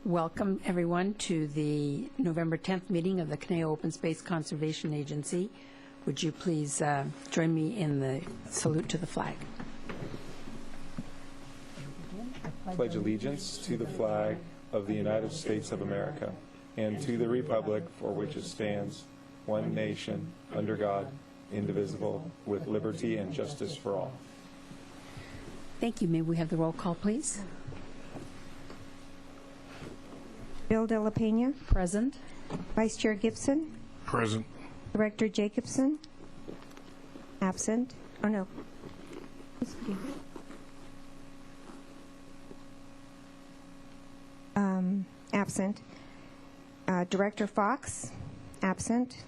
Welcome, everyone, to the November 10th meeting of the Caneo Open Space Conservation Agency. Would you please join me in the salute to the flag? Pledge allegiance to the flag of the United States of America and to the republic for which it stands, one nation, under God, indivisible, with liberty and justice for all. Thank you. May we have the roll call, please? Bill De La Pena. Present. Vice Chair Gibson. Present. Director Jacobson. Absent. Oh, no. Absent. Director Fox. Absent.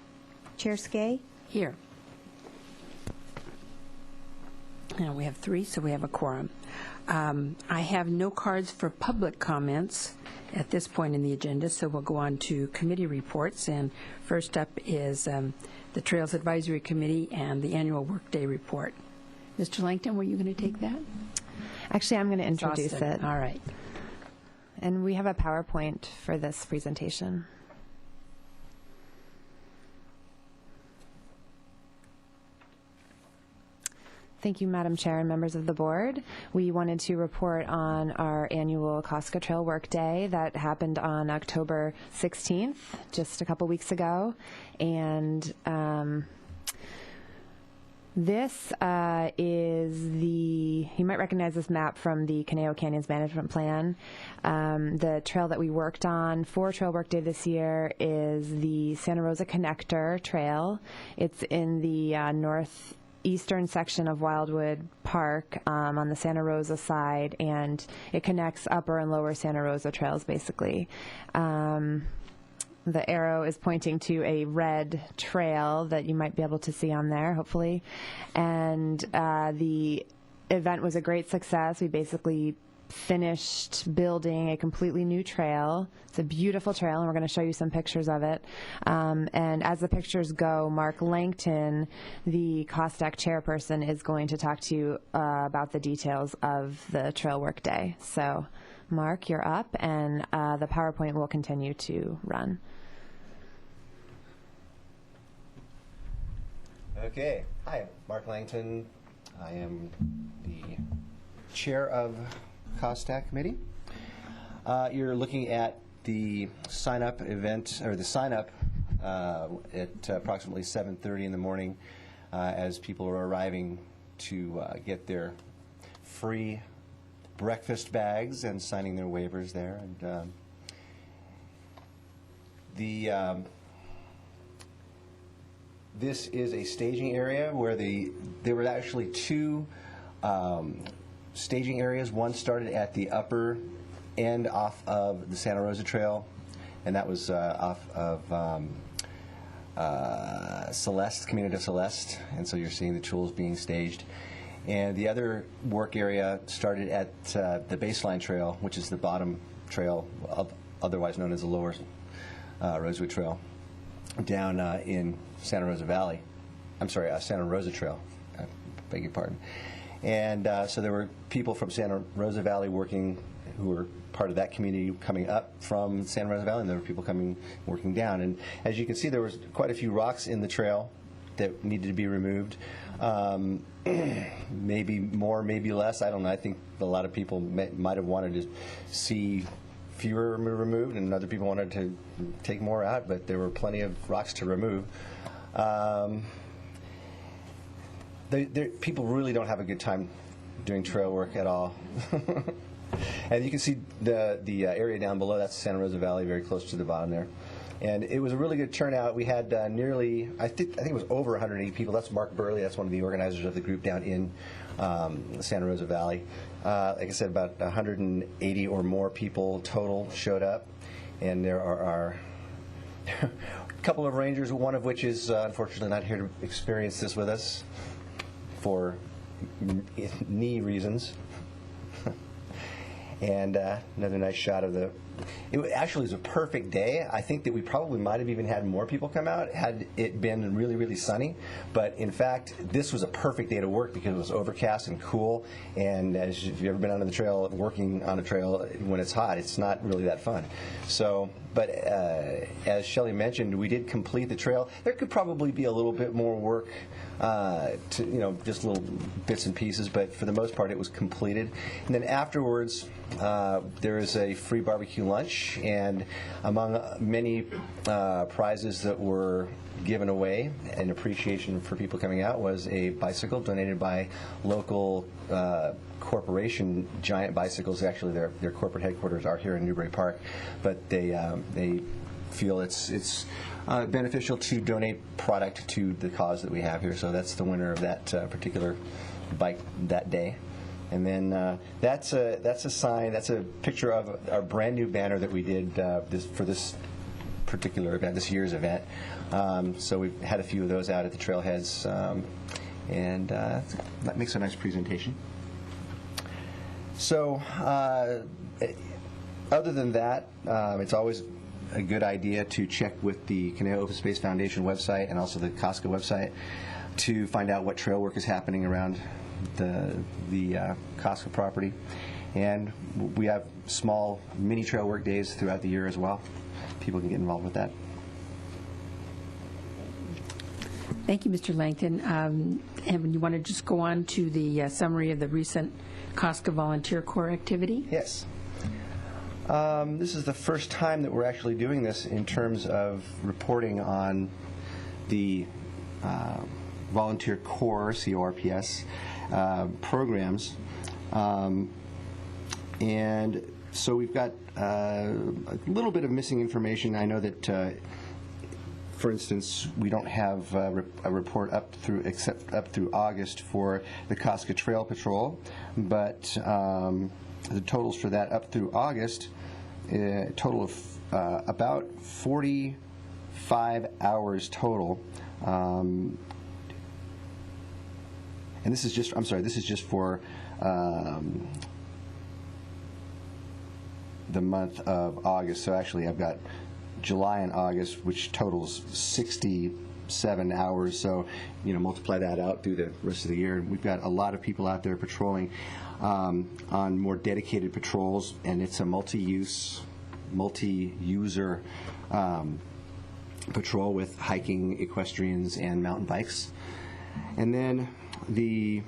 Chair Skay. Here. And we have 3, so we have a quorum. I have no cards for public comments at this point in the agenda, so we'll go on to committee reports. And first up is the Trails Advisory Committee and the annual workday report. Mr. Langton, were you going to take that? Actually, I'm going to introduce it. All right. And we have a PowerPoint for this presentation. Thank you, Madam Chair and members of the board. We wanted to report on our annual Cosca Trail Workday that happened on October 16th, just a couple weeks ago. And this is you might recognize this map from the Caneo Canyons Management Plan. The trail that we worked on for Trail Workday this year is the Santa Rosa Connector Trail. It's in the northeastern section of Wildwood Park on the Santa Rosa side, and it connects upper and lower Santa Rosa trails, basically. The arrow is pointing to a red trail that you might be able to see on there, hopefully. And the event was a great success. We basically finished building a completely new trail. It's a beautiful trail, and we're going to show you some pictures of it. And as the pictures go, Mark Langton, the COSTAC chairperson, is going to talk to you about the details of the trail work day. So, Mark, you're up, and the PowerPoint will continue to run. Okay. Hi, Mark Langton. I am the chair of COSTAC committee. You're looking at the sign-up event, or the sign-up at approximately 7:30 in the morning as people are arriving to get their free breakfast bags and signing their waivers there. And this is a staging area where there were actually 2 staging areas. One started at the upper end off of the Santa Rosa Trail, and that was off of Celeste, Camino de Celeste, and so you're seeing the tools being staged. And the other work area started at the Baseline Trail, which is the bottom trail, otherwise known as the Lower Rosewood Trail, down in Santa Rosa Valley. I'm sorry, Santa Rosa Trail. I beg your pardon. And so there were people from Santa Rosa Valley working, who were part of that community, coming up from Santa Rosa Valley, and there were people working down. And as you can see, there was quite a few rocks in the trail that needed to be removed. Maybe more, maybe less. I don't know. I think a lot of people might have wanted to see fewer removed, and other people wanted to take more out, but there were plenty of rocks to remove. People really don't have a good time doing trail work at all. And you can see the area down below, that's Santa Rosa Valley, very close to the bottom there. And it was a really good turnout. We had nearly, I think it was over 180 people. That's Mark Burley. That's one of the organizers of the group down in Santa Rosa Valley. Like I said, about 180 or more people total showed up. And there are a couple of rangers, one of which is unfortunately not here to experience this with us for knee reasons. And another nice shot of it actually was a perfect day. I think that we probably might have even had more people come out had it been really, really sunny. But in fact, this was a perfect day to work because it was overcast and cool. And as if you've ever been on the trail, working on a trail when it's hot, it's not really that fun. So, but as Shelley mentioned, we did complete the trail. There could probably be a little bit more work to, just little bits and pieces, but for the most part, it was completed. And then afterwards, there is a free barbecue lunch, and among many prizes that were given away in appreciation for people coming out was a bicycle donated by local corporation, Giant Bicycles. Actually, their corporate headquarters are here in Newbury Park, but they feel it's beneficial to donate product to the cause that we have here. So that's the winner of that particular bike that day. And then that's a sign. That's a picture of our brand new banner that we did for this particular event, this year's event. So we've had a few of those out at the trailheads, and that makes a nice presentation. So other than that, it's always a good idea to check with the Conejo Open Space Foundation website and also the Cosca website to find out what trail work is happening around the Cosca property. And we have small mini trail work days throughout the year as well. People can get involved with that. Thank you, Mr. Langton. And you want to just go on to the summary of the recent Cosca Volunteer Corps activity? Yes. This is the first time that we're actually doing this in terms of reporting on the Volunteer Corps, CORPS, programs. And so we've got a little bit of missing information. I know that, for instance, we don't have a report up through August for the Cosca Trail Patrol, but the totals for that up through August, a total of about 45 hours total. And this is just, this is just for the month of August. So actually I've got July and August, which totals 67 hours. So, multiply that out through the rest of the year. We've got a lot of people out there patrolling on more dedicated patrols, and it's a multi-user patrol with hiking, equestrians, and mountain bikes. And then the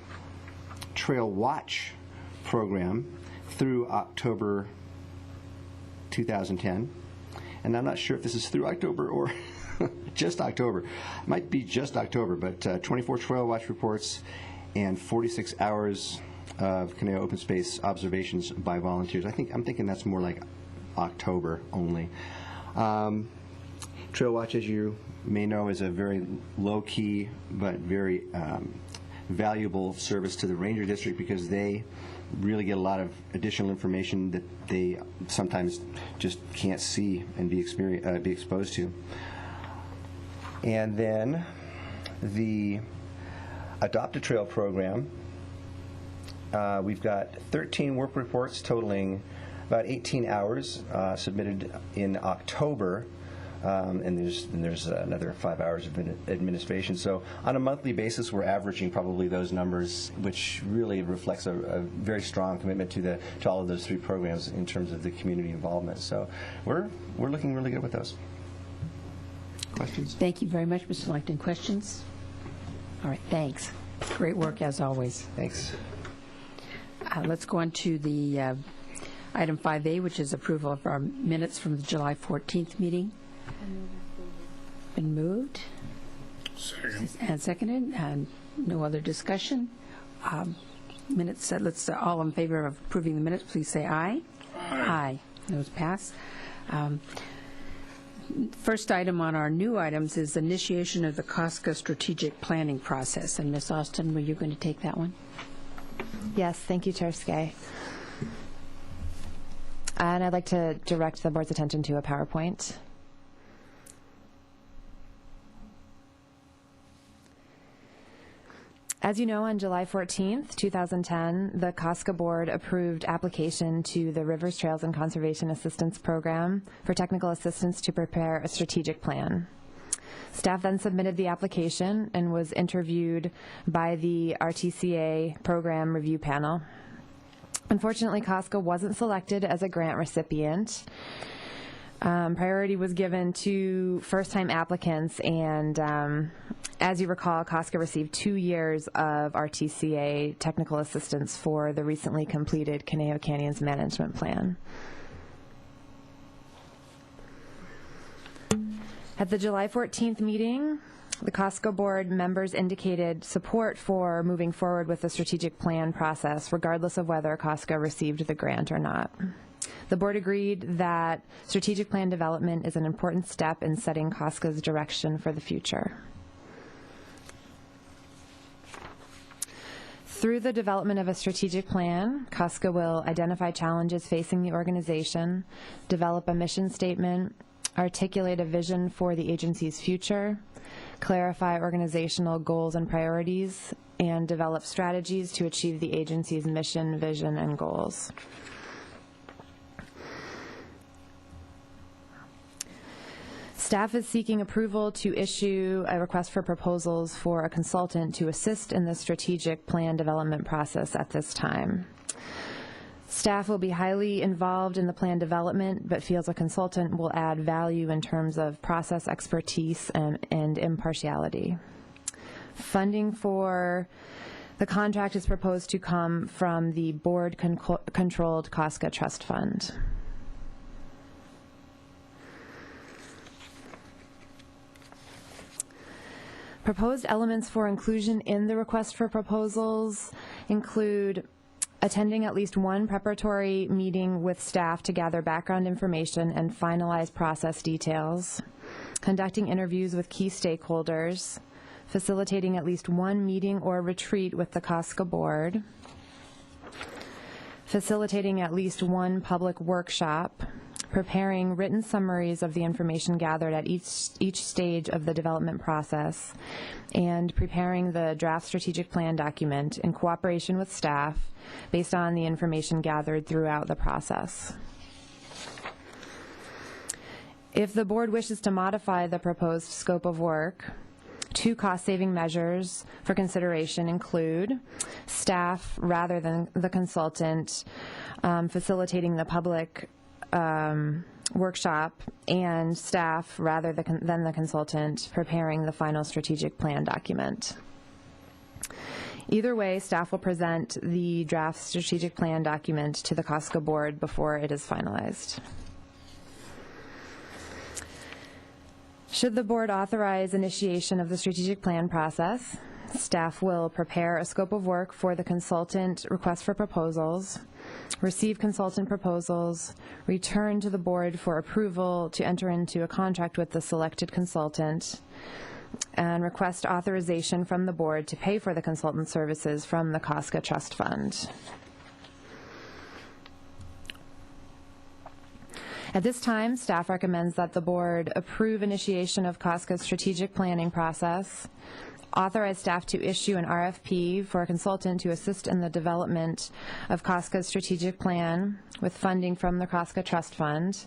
Trail Watch program through October 2010. And I'm not sure if this is through October or just October. It might be just October, but 24 Trail Watch reports and 46 hours of Conejo Open Space observations by volunteers. I'm thinking that's more like October only. Trail Watch, as you may know, is a very low-key but very valuable service to the Ranger District because they really get a lot of additional information that they sometimes just can't see and be exposed to. And then the Adopt a Trail program, we've got 13 work reports totaling about 18 hours submitted in October. And there's another 5 hours of administration. So on a monthly basis, we're averaging probably those numbers, which really reflects a very strong commitment to all of those three programs in terms of the community involvement. So we're looking really good with those. Questions? Thank you very much, Mr. Langton. Questions? All right, thanks. Great work as always. Thanks. Let's go on to the item 5A, which is approval of our minutes from the July 14th meeting. Been moved. Second. And seconded, and no other discussion. Minutes, let's all in favor of approving the minutes, please say aye. Aye. Those pass. First item on our new items is initiation of the Cosca strategic planning process. And Ms. Austin, were you going to take that one? Yes, thank you, Chair Skay. And I'd like to direct the board's attention to a PowerPoint. As you know, on July 14th, 2010, the Cosca Board approved application to the Rivers, Trails, and Conservation Assistance Program for technical assistance to prepare a strategic plan. Staff then submitted the application and was interviewed by the RTCA Program Review Panel. Unfortunately, Cosca wasn't selected as a grant recipient. Priority was given to first-time applicants, and as you recall, Cosca received 2 years of RTCA technical assistance for the recently completed Conejo Canyons Management Plan. At the July 14th meeting, the Cosca Board members indicated support for moving forward with the strategic plan process, regardless of whether Cosca received the grant or not. The board agreed that strategic plan development is an important step in setting Cosca's direction for the future. Through the development of a strategic plan, Cosca will identify challenges facing the organization, develop a mission statement, articulate a vision for the agency's future, clarify organizational goals and priorities, and develop strategies to achieve the agency's mission, vision, and goals. Staff is seeking approval to issue a request for proposals for a consultant to assist in the strategic plan development process at this time. Staff will be highly involved in the plan development, but feels a consultant will add value in terms of process expertise and impartiality. Funding for the contract is proposed to come from the board-controlled Cosca Trust Fund. Proposed elements for inclusion in the request for proposals include attending at least one preparatory meeting with staff to gather background information and finalize process details, conducting interviews with key stakeholders, facilitating at least one meeting or retreat with the Cosca Board, facilitating at least one public workshop, preparing written summaries of the information gathered at each stage of the development process, and preparing the draft strategic plan document in cooperation with staff based on the information gathered throughout the process. If the board wishes to modify the proposed scope of work, 2 cost-saving measures for consideration include staff rather than the consultant facilitating the public workshop, and staff rather than the consultant preparing the final strategic plan document. Either way, staff will present the draft strategic plan document to the Cosca Board before it is finalized. Should the board authorize initiation of the strategic plan process, staff will prepare a scope of work for the consultant request for proposals, receive consultant proposals, return to the board for approval to enter into a contract with the selected consultant, and request authorization from the board to pay for the consultant services from the Cosca Trust Fund. At this time, staff recommends that the board approve initiation of Cosca's strategic planning process, authorize staff to issue an RFP for a consultant to assist in the development of Cosca's strategic plan with funding from the Cosca Trust Fund,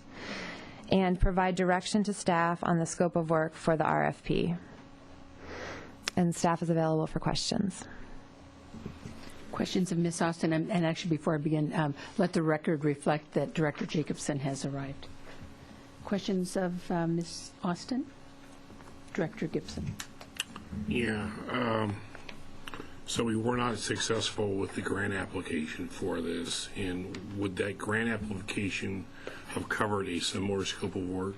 and provide direction to staff on the scope of work for the RFP. And staff is available for questions. Questions of Ms. Austin, and actually before I begin, let the record reflect that Director Jacobson has arrived. Questions of Ms. Austin? Director Gibson. Yeah. So we were not successful with the grant application for this, and would that grant application have covered a similar scope of work?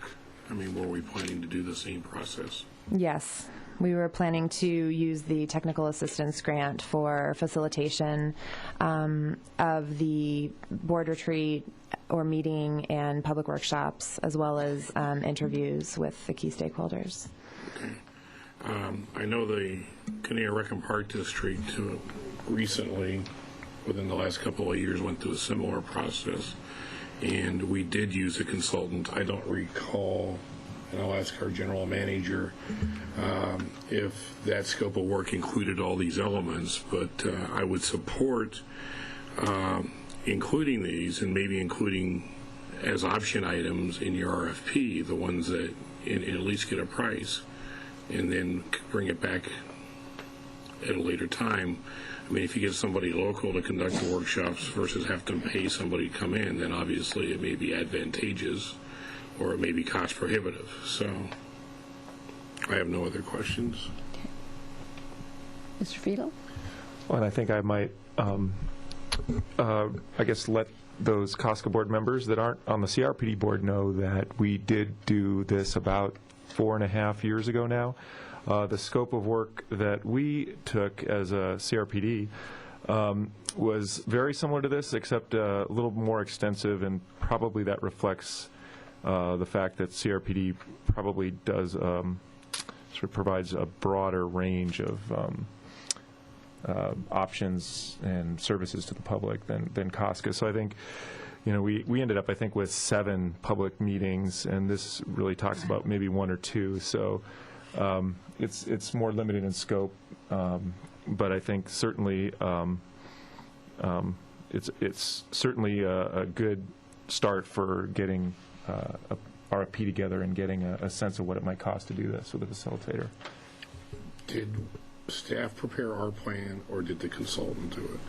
I mean, were we planning to do the same process? Yes. We were planning to use the technical assistance grant for facilitation of the board retreat or meeting and public workshops, as well as interviews with the key stakeholders. I know the Canary Reckham Park District recently, within the last couple of years, went through a similar process, and we did use a consultant. I don't recall, and I'll ask our general manager if that scope of work included all these elements, but I would support including these, and maybe including as option items in your RFP, the ones that at least get a price, and then bring it back at a later time. I mean, if you get somebody local to conduct the workshops versus have to pay somebody to come in, then obviously it may be advantageous, or it may be cost prohibitive. So I have no other questions. Okay. Mr. Fiedel? Well, and I think I might, I guess, let those Cosca board members that aren't on the CRPD board know that we did do this about 4.5 years ago now. The scope of work that we took as a CRPD was very similar to this, except a little more extensive, and probably that reflects the fact that CRPD probably does sort of provides a broader range of options and services to the public than Cosca. So I think, you know, we ended up, I think, with 7 public meetings, and this really talks about maybe 1 or 2. So it's more limited in scope, but I think certainly it's certainly a good start for getting a RFP together and getting a sense of what it might cost to do this with a facilitator. Did staff prepare our plan, or did the consultant do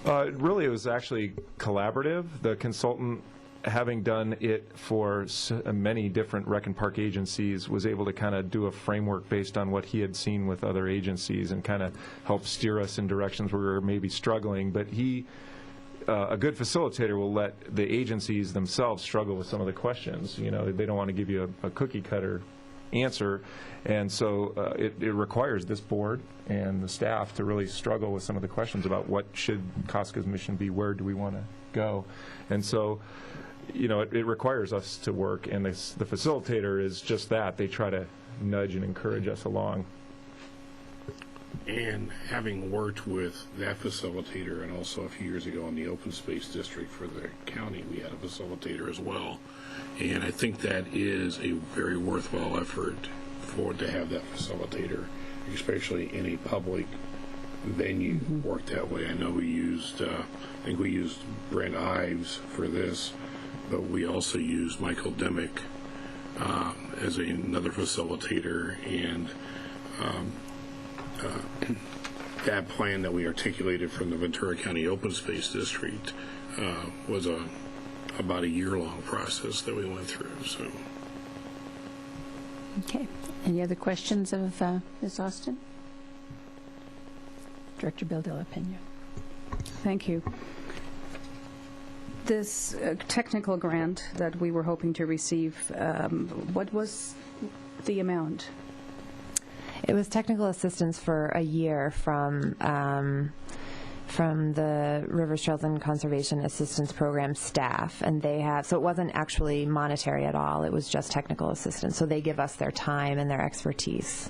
it? Really, it was actually collaborative. The consultant, having done it for many different rec and park agencies, was able to kind of do a framework based on what he had seen with other agencies and kind of help steer us in directions where we were maybe struggling. But he, a good facilitator, will let the agencies themselves struggle with some of the questions. You know, they don't want to give you a cookie cutter answer, and so it requires this board and the staff to really struggle with some of the questions about what should Cosca's mission be, where do we want to go, and so, you know, it requires us to work, and the facilitator is just that. They try to nudge and encourage us along. And having worked with that facilitator, and also a few years ago in the open space district for the county, we had a facilitator as well. And I think that is a very worthwhile effort to have that facilitator, especially in a public venue, work that way. I know we used, I think we used Brent Ives for this, but we also used Michael Demick as another facilitator, and that plan that we articulated from the Ventura County Open Space District was about a year-long process that we went through. So, Okay. Any other questions of Ms. Austin? Director Bill De La Pena. Thank you. This technical grant that we were hoping to receive, what was the amount? It was technical assistance for a year from the Rivers Trails and Conservation Assistance Program staff, and they have, so it wasn't actually monetary at all, it was just technical assistance, so they give us their time and their expertise.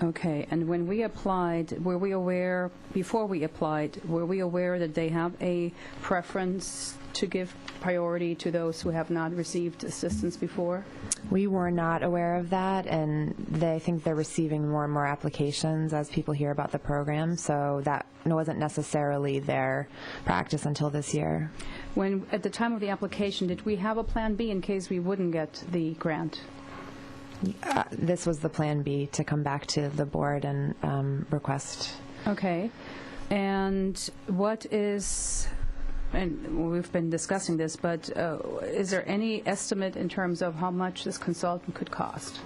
Okay, and when we applied, were we aware, before we applied, were we aware that they have a preference to give priority to those who have not received assistance before? We were not aware of that, and I think they're receiving more and more applications as people hear about the program, so that wasn't necessarily their practice until this year. When, at the time of the application, did we have a plan B in case we wouldn't get the grant? This was the plan B, to come back to the board and request. Okay. And what is, and we've been discussing this, but is there any estimate in terms of how much this consultant could cost?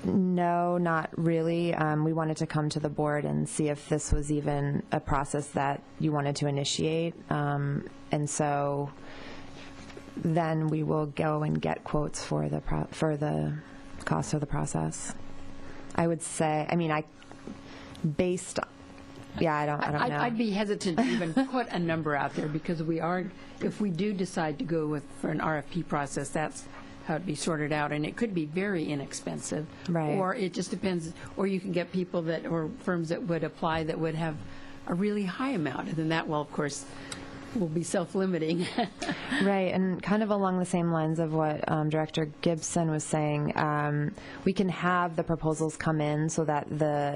No, not really. We wanted to come to the board and see if this was even a process that you wanted to initiate. And so then we will go and get quotes for the cost of the process. I would say, I mean, based, yeah, I don't know. I'd be hesitant to even put a number out there because if we do decide to go for an RFP process, that's how it'd be sorted out, and it could be very inexpensive. Right. Or it just depends, or you can get people or firms that would apply that would have a really high amount, and then that will, of course, will be self-limiting. Right, and kind of along the same lines of what Director Gibson was saying, we can have the proposals come in so that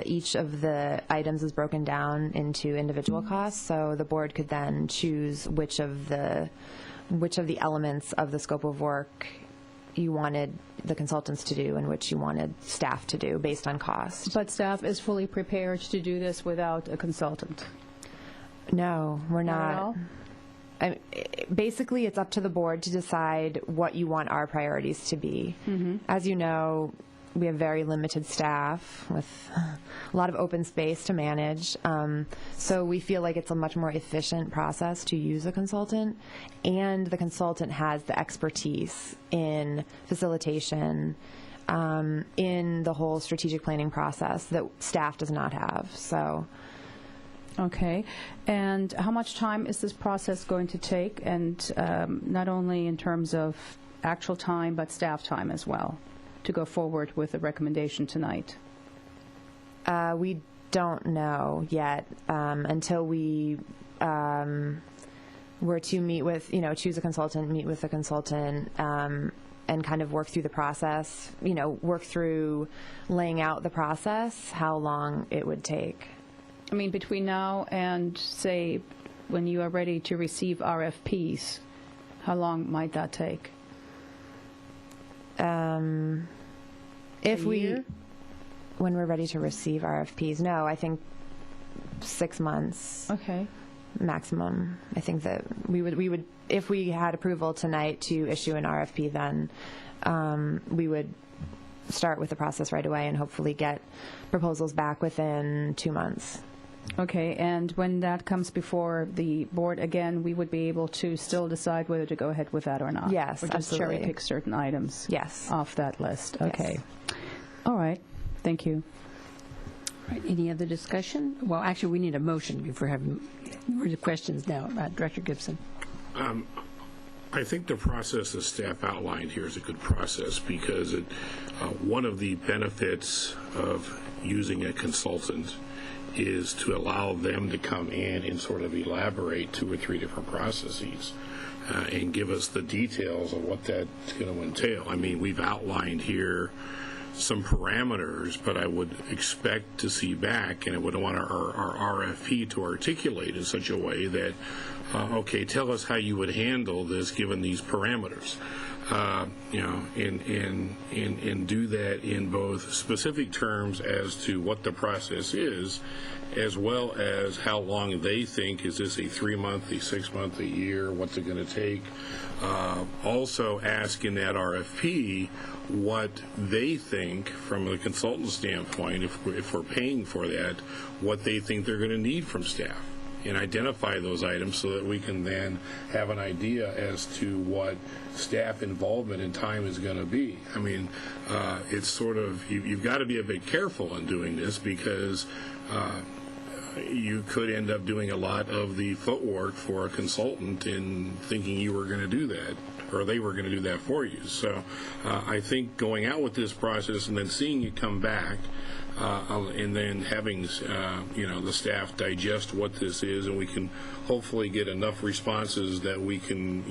each of the items is broken down into individual costs, so the board could then choose which of the elements of the scope of work you wanted the consultants to do and which you wanted staff to do based on cost. But staff is fully prepared to do this without a consultant? No, we're Not at not. all? Basically, it's up to the board to decide what you want our priorities to be. As you know, we have very limited staff with a lot of open space to manage. So we feel like it's a much more efficient process to use a consultant, and the consultant has the expertise in facilitation, in the whole strategic planning process that staff does not have. So. Okay. And how much time is this process going to take? And not only in terms of actual time, but staff time as well, to go forward with the recommendation tonight? We don't know yet until we were to meet with, choose a consultant, meet with a consultant, and kind of work through the process, work through laying out the process, how long it would take. I mean, between now and, say, when you are ready to receive RFPs, how long might that take? If year? When we're ready to receive RFPs, no, I think 6 months. Okay. Maximum. I think that we would, if we had approval tonight to issue an RFP, then we would start with the process right away and hopefully get proposals back within 2 months. Okay, and when that comes before the board again, we would be able to still decide whether to go ahead with that or not? Yes, or just absolutely. cherry pick certain items? Yes. Off that list? Yes. Okay. All right. Thank you. All right, any other discussion? Well, actually, we need a motion before having more questions now. Director Gibson. I think the process that staff outlined here is a good process because one of the benefits of using a consultant is to allow them to come in and sort of elaborate 2 or 3 different processes and give us the details of what that's going to entail. I mean, we've outlined here some parameters, but I would expect to see back, and I would want our RFP to articulate in such a way that, okay, tell us how you would handle this given these parameters. And do that in both specific terms as to what the process is, as well as how long they think. Is this a 3-month, a 6-month, a year? What's it going to take? Also ask in that RFP what they think from a consultant standpoint, if we're paying for that, what they think they're going to need from staff, and identify those items so that we can then have an idea as to what staff involvement and time is going to be. I mean, it's sort of, you've got to be a bit careful in doing this because you could end up doing a lot of the footwork for a consultant in thinking you were going to do that, or they were going to do that for you. So I think going out with this process and then seeing it come back, and then having the staff digest what this is, and we can hopefully get enough responses that we can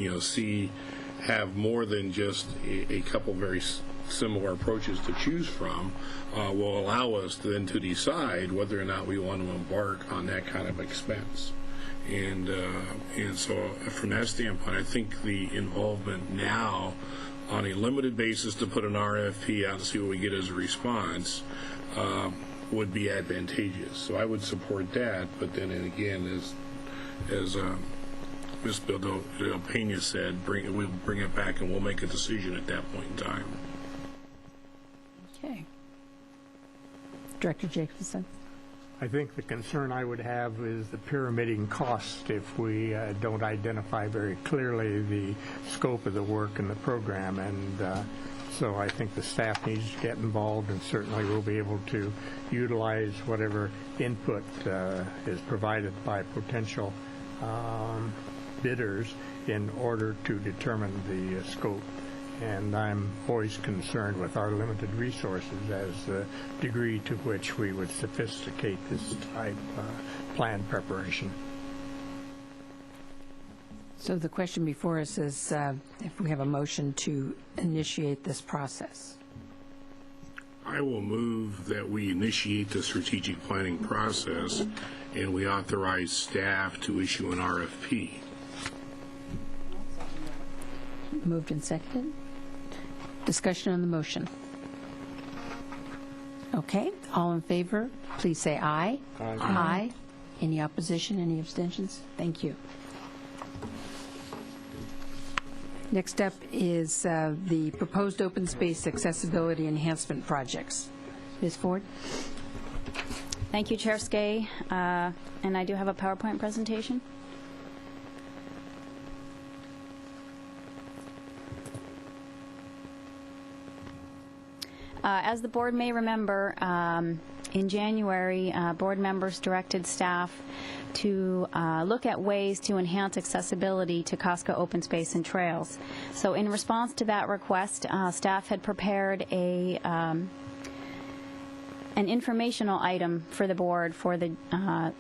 have more than just a couple very similar approaches to choose from, will allow us then to decide whether or not we want to embark on that kind of expense. And so from that standpoint, I think the involvement now on a limited basis to put an RFP out and see what we get as a response would be advantageous. So I would support that, but then again, as Ms. Pena said, we'll bring it back and we'll make a decision at that point in time. Okay. Director Jacobson. I think the concern I would have is the pyramiding cost if we don't identify very clearly the scope of the work and the program. And So I think the staff needs to get involved, and certainly we'll be able to utilize whatever input is provided by potential bidders in order to determine the scope. And I'm always concerned with our limited resources as the degree to which we would sophisticate this type plan preparation. So the question before us is if we have a motion to initiate this process. I will move that we initiate the strategic planning process and we authorize staff to issue an RFP. Moved and seconded. Discussion on the motion. Okay, all in favor, please say aye. Aye. Aye. Any opposition, any abstentions? Thank you. Next up is the proposed open space accessibility enhancement projects. Ms. Ford? Thank you, Chair Skay. And I do have a PowerPoint presentation. As the board may remember, in January, board members directed staff to look at ways to enhance accessibility to Cosca open space and trails. So in response to that request, staff had prepared an informational item for the board for the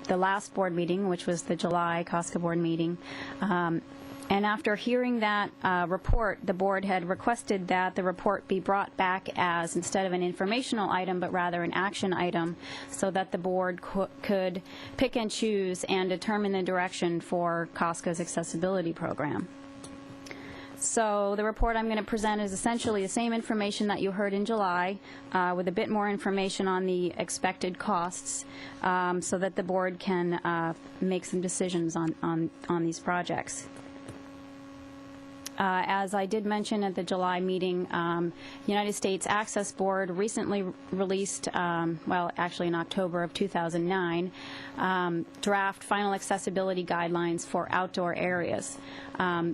last board meeting, which was the July Cosca board meeting. And after hearing that report, the board had requested that the report be brought back as, instead of an informational item, but rather an action item, so that the board could pick and choose and determine the direction for Cosca's accessibility program. So the report I'm going to present is essentially the same information that you heard in July, with a bit more information on the expected costs, so that the board can make some decisions on these projects. As I did mention at the July meeting, United States Access Board recently released, well, actually in October of 2009, draft final accessibility guidelines for outdoor areas.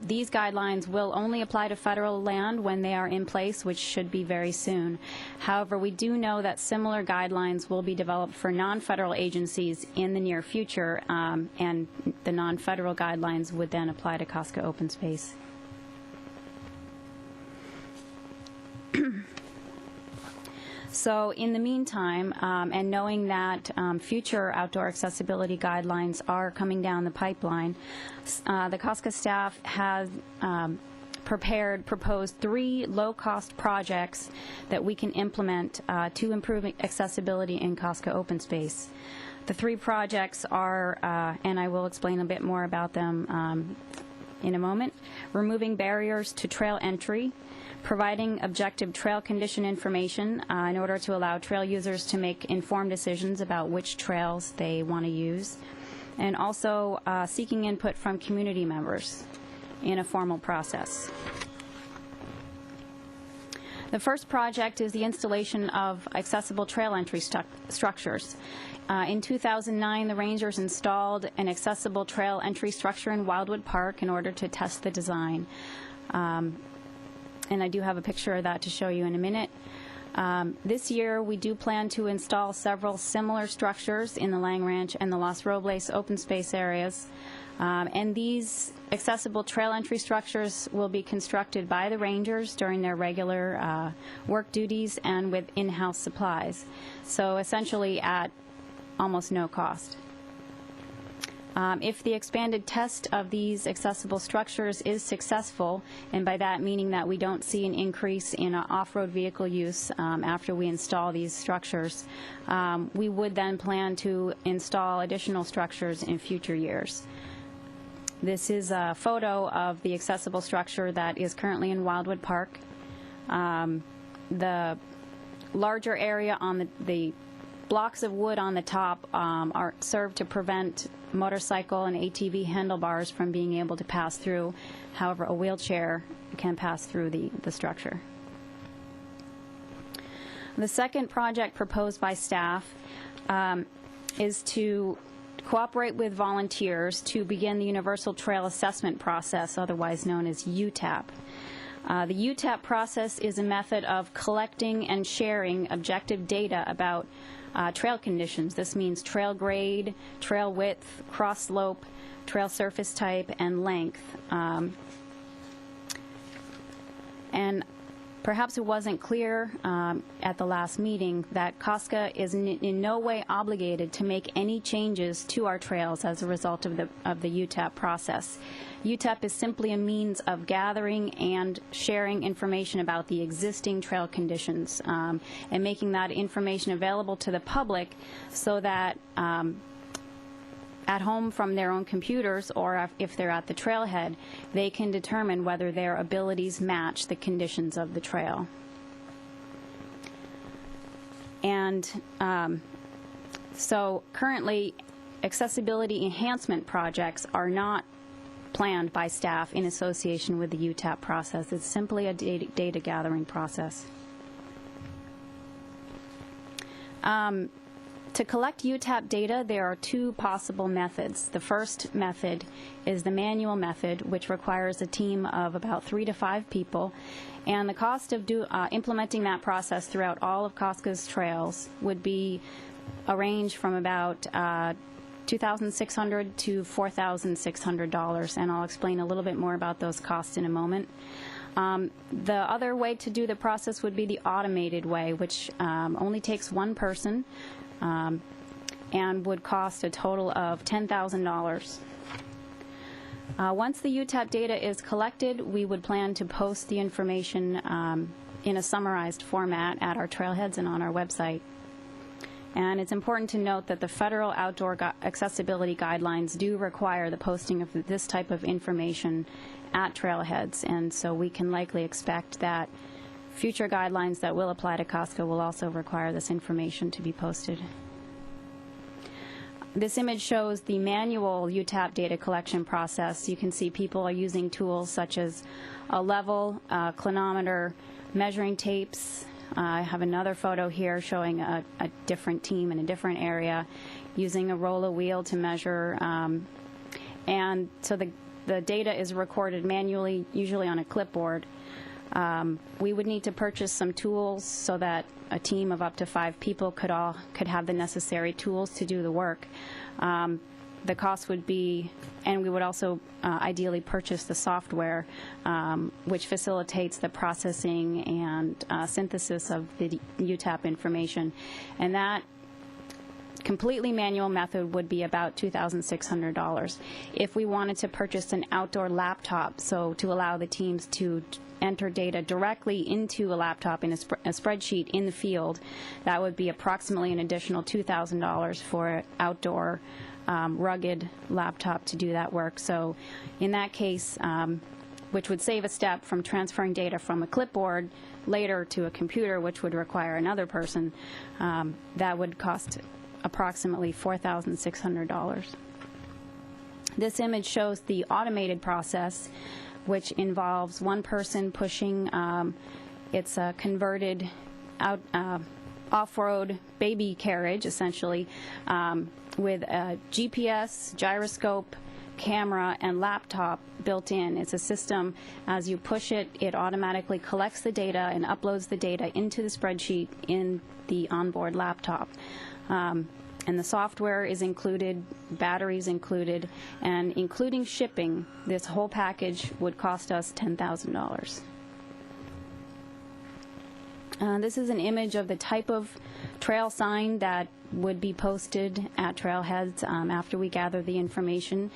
These guidelines will only apply to federal land when they are in place, which should be very soon. However, we do know that similar guidelines will be developed for non-federal agencies in the near future, and the non-federal guidelines would then apply to Cosca open space. So in the meantime, and knowing that future outdoor accessibility guidelines are coming down the pipeline, the Cosca staff has proposed 3 low-cost projects that we can implement to improve accessibility in Cosca open space. The 3 projects are, and I will explain a bit more about them in a moment, removing barriers to trail entry, providing objective trail condition information in order to allow trail users to make informed decisions about which trails they want to use, and also seeking input from community members in a formal process. The first project is the installation of accessible trail entry structures. In 2009, the Rangers installed an accessible trail entry structure in Wildwood Park in order to test the design. And I do have a picture of that to show you in a minute. This year, we do plan to install several similar structures in the Lang Ranch and the Los Robles open space areas. And these accessible trail entry structures will be constructed by the Rangers during their regular work duties and with in-house supplies. So essentially at almost no cost. If the expanded test of these accessible structures is successful, and by that meaning that we don't see an increase in off-road vehicle use after we install these structures, we would then plan to install additional structures in future years. This is a photo of the accessible structure that is currently in Wildwood Park. The larger area on the blocks of wood on the top are served to prevent motorcycle and ATV handlebars from being able to pass through. However, a wheelchair can pass through the structure. The second project proposed by staff is to cooperate with volunteers to begin the Universal Trail Assessment process, otherwise known as UTAP. The UTAP process is a method of collecting and sharing objective data about trail conditions. This means trail grade, trail width, cross slope, trail surface type, and length. And perhaps it wasn't clear at the last meeting that Cosca is in no way obligated to make any changes to our trails as a result of the UTAP process. UTAP is simply a means of gathering and sharing information about the existing trail conditions and making that information available to the public so that at home from their own computers, or if they're at the trailhead, they can determine whether their abilities match the conditions of the trail. And so currently, accessibility enhancement projects are not planned by staff in association with the UTAP process. It's simply a data gathering process. To collect UTAP data, there are two possible methods. The first method is the manual method, which requires a team of about 3 to 5 people, and the cost of implementing that process throughout all of Cosca's trails would be a range from about $2,600 to $4,600, and I'll explain a little bit more about those costs in a moment. The other way to do the process would be the automated way, which only takes one person, and would cost a total of $10,000. Once the UTAP data is collected, we would plan to post the information in a summarized format at our trailheads and on our website. And it's important to note that the federal outdoor accessibility guidelines do require the posting of this type of information at trailheads, and so we can likely expect that future guidelines that will apply to Cosca will also require this information to be posted. This image shows the manual UTAP data collection process. You can see people are using tools such as a level, clinometer, measuring tapes. I have another photo here showing a different team in a different area using a roller wheel to measure. And so the data is recorded manually, usually on a clipboard. We would need to purchase some tools so that a team of up to 5 people could have the necessary tools to do the work. The cost would be, and we would also ideally purchase the software which facilitates the processing and synthesis of the UTAP information. And that completely manual method would be about $2,600. If we wanted to purchase an outdoor laptop, so to allow the teams to enter data directly into a laptop in a spreadsheet in the field, that would be approximately an additional $2,000 for an outdoor rugged laptop to do that work. So in that case, which would save a step from transferring data from a clipboard later to a computer, which would require another person, that would cost approximately $4,600. This image shows the automated process, which involves one person pushing, it's a converted off-road baby carriage, essentially, with a GPS, gyroscope, camera, and laptop built in. It's a system, as you push it, it automatically collects the data and uploads the data into the spreadsheet in the onboard laptop. And the software is included, batteries included, and including shipping, this whole package would cost us $10,000. This is an image of the type of trail sign that would be posted at trailheads after we gather the information.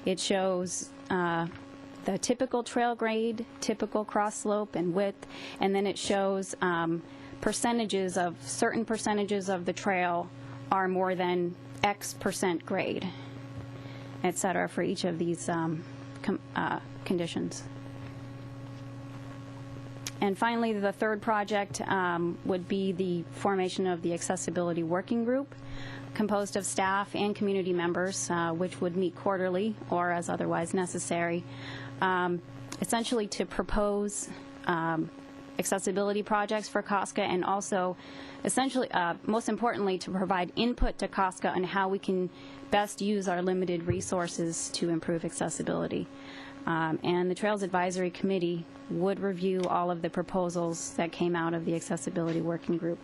It shows the typical trail grade, typical cross slope and width, and then it shows percentages of, certain percentages of the trail are more than X percent grade, et cetera, for each of these conditions. And finally, the third project would be the formation of the Accessibility Working Group, composed of staff and community members, which would meet quarterly or as otherwise necessary, essentially to propose accessibility projects for Cosca, and also essentially, most importantly, to provide input to Cosca on how we can best use our limited resources to improve accessibility. And the Trails Advisory Committee would review all of the proposals that came out of the Accessibility Working Group,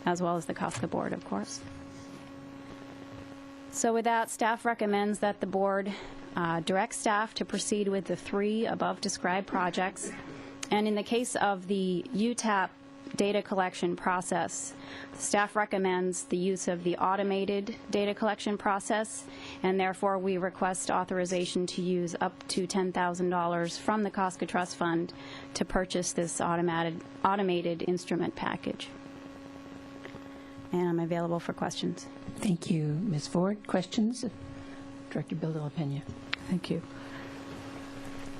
as well as the Cosca Board, of course. So with that, staff recommends that the board direct staff to proceed with the 3 above described projects. And in the case of the UTAP data collection process, staff recommends the use of the automated data collection process, and therefore we request authorization to use up to $10,000 from the Cosca Trust Fund to purchase this automated instrument package. And I'm available for questions. Thank you, Ms. Ford. Questions? Director Bill de la Pena. Thank you.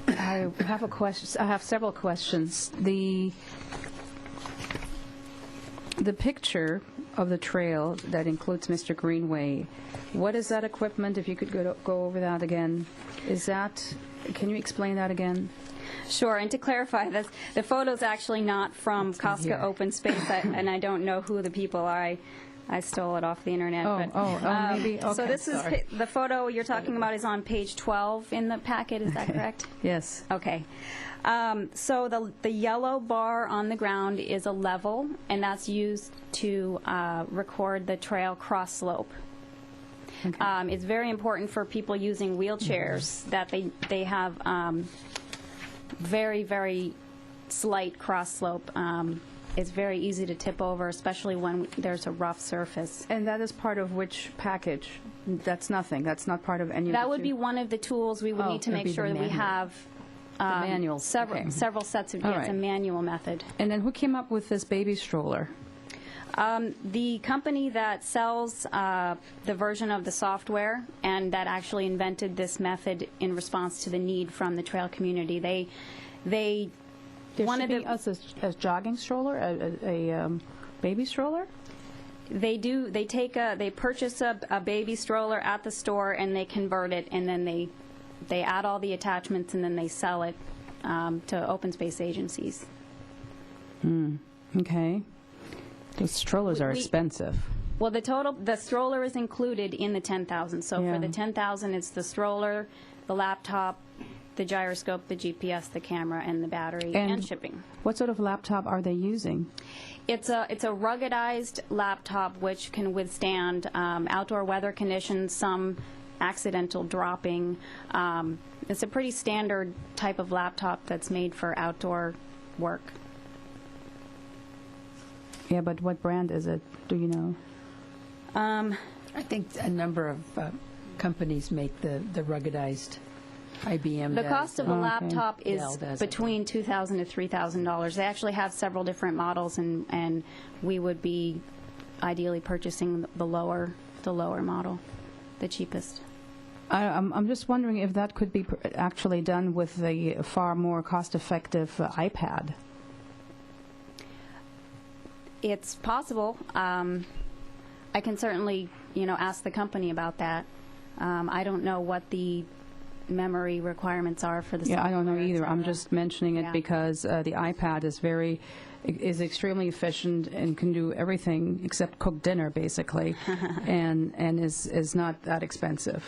I have a question. I have several questions. The picture of the trail that includes Mr. Greenway, what is that equipment? If you could go over that again. Is that, can you explain that again? Sure, and to clarify, the photo's actually not from Cosca Open Space, and I don't know who the people are. I stole it off the internet. Maybe. Okay, so this sorry. is the photo you're talking about is on page 12 in the packet. Is that correct? Yes. Okay. So the yellow bar on the ground is a level, and that's used to record the trail cross slope. Okay. It's very important for people using wheelchairs that they have very, very slight cross slope. It's very easy to tip over, especially when there's a rough surface. And that is part of which package? That's nothing. That's not part of any of That would be one of the tools we would need to make sure that we have manuals. Several sets of It's a manual method. And then who came up with this baby stroller? The company that sells the version of the software and that actually invented this method in response to the need from the trail community. They wanted a jogging stroller, a baby stroller? They do. They purchase a baby stroller at the store and they convert it, and then they add all the attachments and then they sell it to open space agencies. Okay. Those strollers are expensive. Well, the stroller is included in the $10,000. So for the $10,000, it's the stroller, the laptop, the gyroscope, the GPS, the camera, and the battery, and shipping. What sort of laptop are they using? It's a ruggedized laptop which can withstand outdoor weather conditions, some accidental dropping. It's a pretty standard type of laptop that's made for outdoor work. Yeah, but what brand is it? Do you know? I think a number of companies make the ruggedized. IBM The cost of a laptop is between $2,000 to $3,000. They actually have several different models, and we would be ideally purchasing the lower model, the cheapest. I'm just wondering if that could be actually done with a far more cost-effective iPad. It's possible. I can certainly, ask the company about that. I don't know what the memory requirements are for the software. Yeah, I don't know either. I'm just mentioning it because the iPad is extremely efficient and can do everything except cook dinner, basically, and is not that expensive.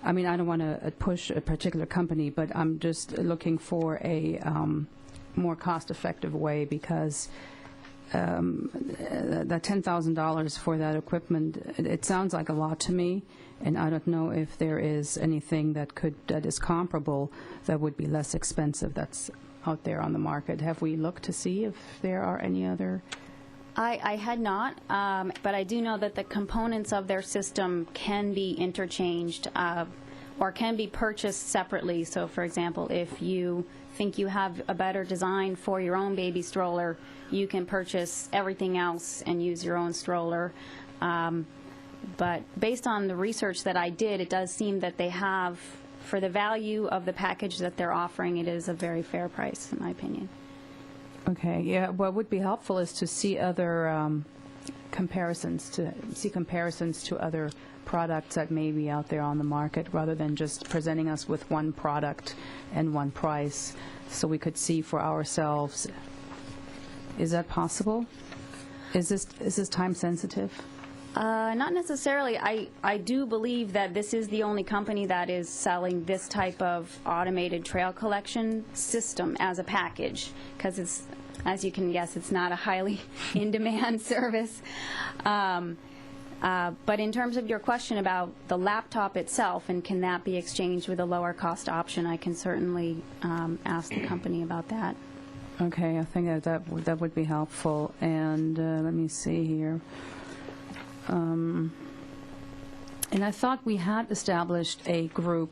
I mean, I don't want to push a particular company, but I'm just looking for a more cost-effective way because that $10,000 for that equipment, it sounds like a lot to me, and I don't know if there is anything that is comparable that would be less expensive that's out there on the market. Have we looked to see if there are any other? I had not, but I do know that the components of their system can be interchanged or can be purchased separately. So, for example, if you think you have a better design for your own baby stroller, you can purchase everything else and use your own stroller. But based on the research that I did, it does seem that they have, for the value of the package that they're offering, it is a very fair price, in my opinion. Okay, yeah, what would be helpful is to see other comparisons to other products that may be out there on the market rather than just presenting us with one product and one price, so we could see for ourselves Is that possible? Is this time sensitive? Not necessarily. I do believe that this is the only company that is selling this type of automated trail collection system as a package, because it's, as you can guess, it's not a highly in-demand service. But in terms of your question about the laptop itself and can that be exchanged with a lower cost option, I can certainly ask the company about that. Okay, I think that would be helpful. And let me see here. And I thought we had established a group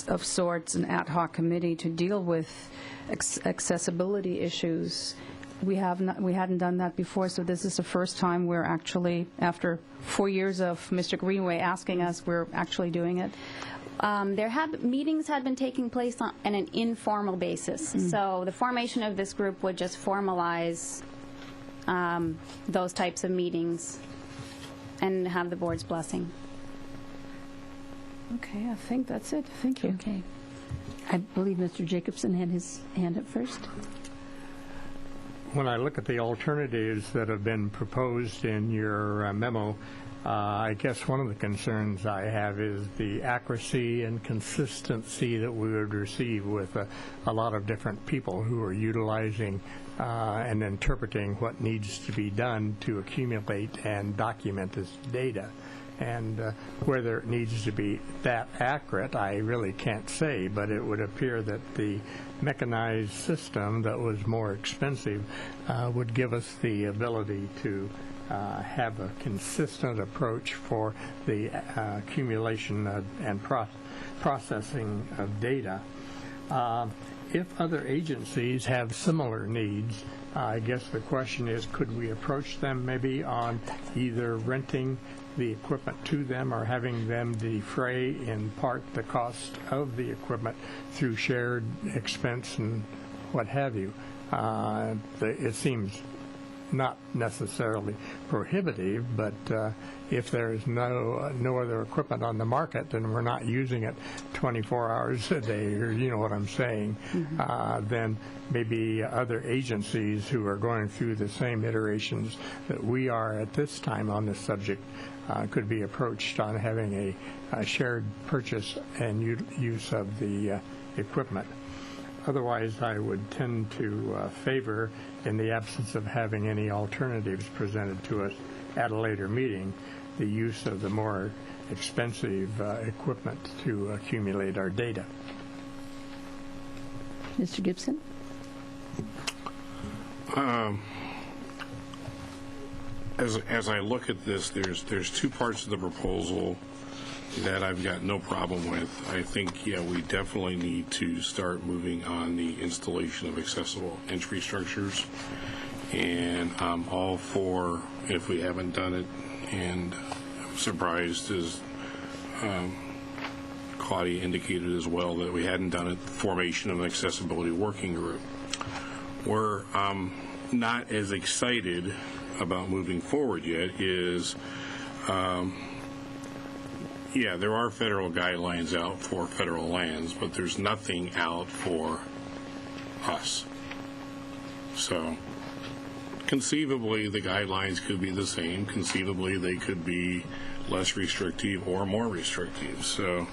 of sorts, an ad hoc committee to deal with accessibility issues. We hadn't done that before, so this is the first time we're actually, after 4 years of Mr. Greenway asking us, we're actually doing it. Meetings had been taking place on an informal basis, so the formation of this group would just formalize those types of meetings and have the board's blessing. Okay, I think that's it. Thank you. Okay. I believe Mr. Jacobson had his hand up first. When I look at the alternatives that have been proposed in your memo, I guess one of the concerns I have is the accuracy and consistency that we would receive with a lot of different people who are utilizing and interpreting what needs to be done to accumulate and document this data. And whether it needs to be that accurate, I really can't say, but it would appear that the mechanized system that was more expensive would give us the ability to have a consistent approach for the accumulation and processing of data. If other agencies have similar needs, I guess the question is, could we approach them maybe on either renting the equipment to them or having them defray in part the cost of the equipment through shared expense and what have you? It seems not necessarily prohibitive, but if there is no other equipment on the market, then we're not using it 24 hours a day, or you know what I'm saying, then maybe other agencies who are going through the same iterations that we are at this time on this subject could be approached on having a shared purchase and use of the equipment. Otherwise, I would tend to favor, in the absence of having any alternatives presented to us at a later meeting, the use of the more expensive equipment to accumulate our data. Mr. Gibson? As I look at this, there's two parts of the proposal that I've got no problem with. I think, yeah, we definitely need to start moving on the installation of accessible entry structures, and I'm all for, if we haven't done it, and I'm surprised, as Claudia indicated as well, that we hadn't done it, the formation of an accessibility working group. We're not as excited about moving forward yet is yeah, there are federal guidelines out for federal lands, but there's nothing out for us. So conceivably, the guidelines could be the same. Conceivably, they could be less restrictive or more restrictive. So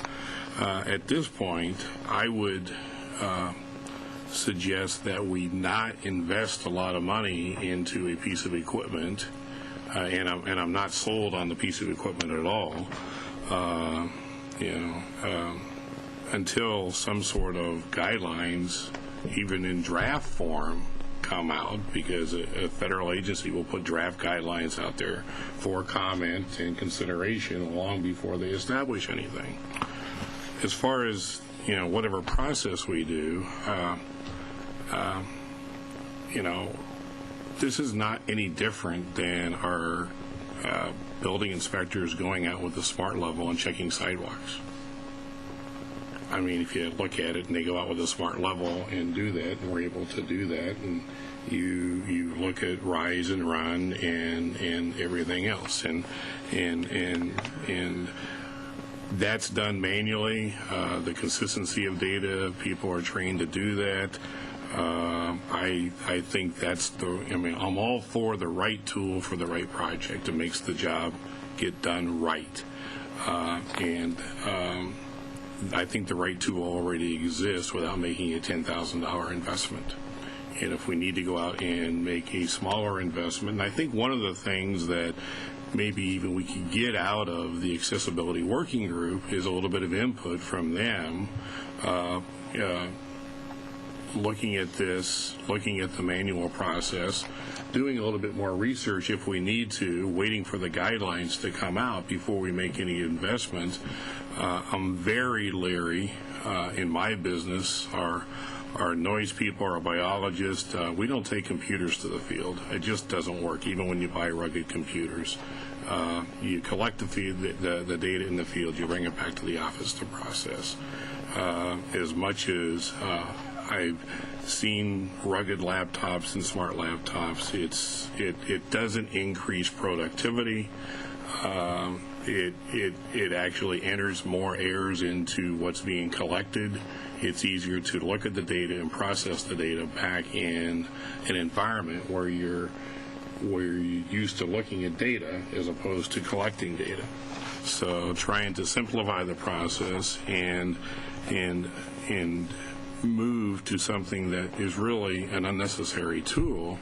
at this point, I would suggest that we not invest a lot of money into a piece of equipment, and I'm not sold on the piece of equipment at all. Until some sort of guidelines, even in draft form, come out, because a federal agency will put draft guidelines out there for comment and consideration long before they establish anything. As far as, whatever process we do, this is not any different than our building inspectors going out with the smart level and checking sidewalks. I mean, if you look at it and they go out with a smart level and do that, and we're able to do that, and you look at rise and run and everything else, and that's done manually. The consistency of data, people are trained to do that. I think I'm all for the right tool for the right project. It makes the job get done right. And I think the right tool already exists without making a $10,000 investment. And if we need to go out and make a smaller investment, and I think one of the things that maybe even we could get out of the accessibility working group is a little bit of input from them, looking at this, looking at the manual process, doing a little bit more research if we need to, waiting for the guidelines to come out before we make any investments. I'm very leery in my business. Our noise people, our biologists, we don't take computers to the field. It just doesn't work, even when you buy rugged computers. You collect the data in the field, you bring it back to the office to process. As much as I've seen rugged laptops and smart laptops, it doesn't increase productivity. It actually enters more errors into what's being collected. It's easier to look at the data and process the data back in an environment where you're used to looking at data as opposed to collecting data. So trying to simplify the process and move to something that is really an unnecessary tool,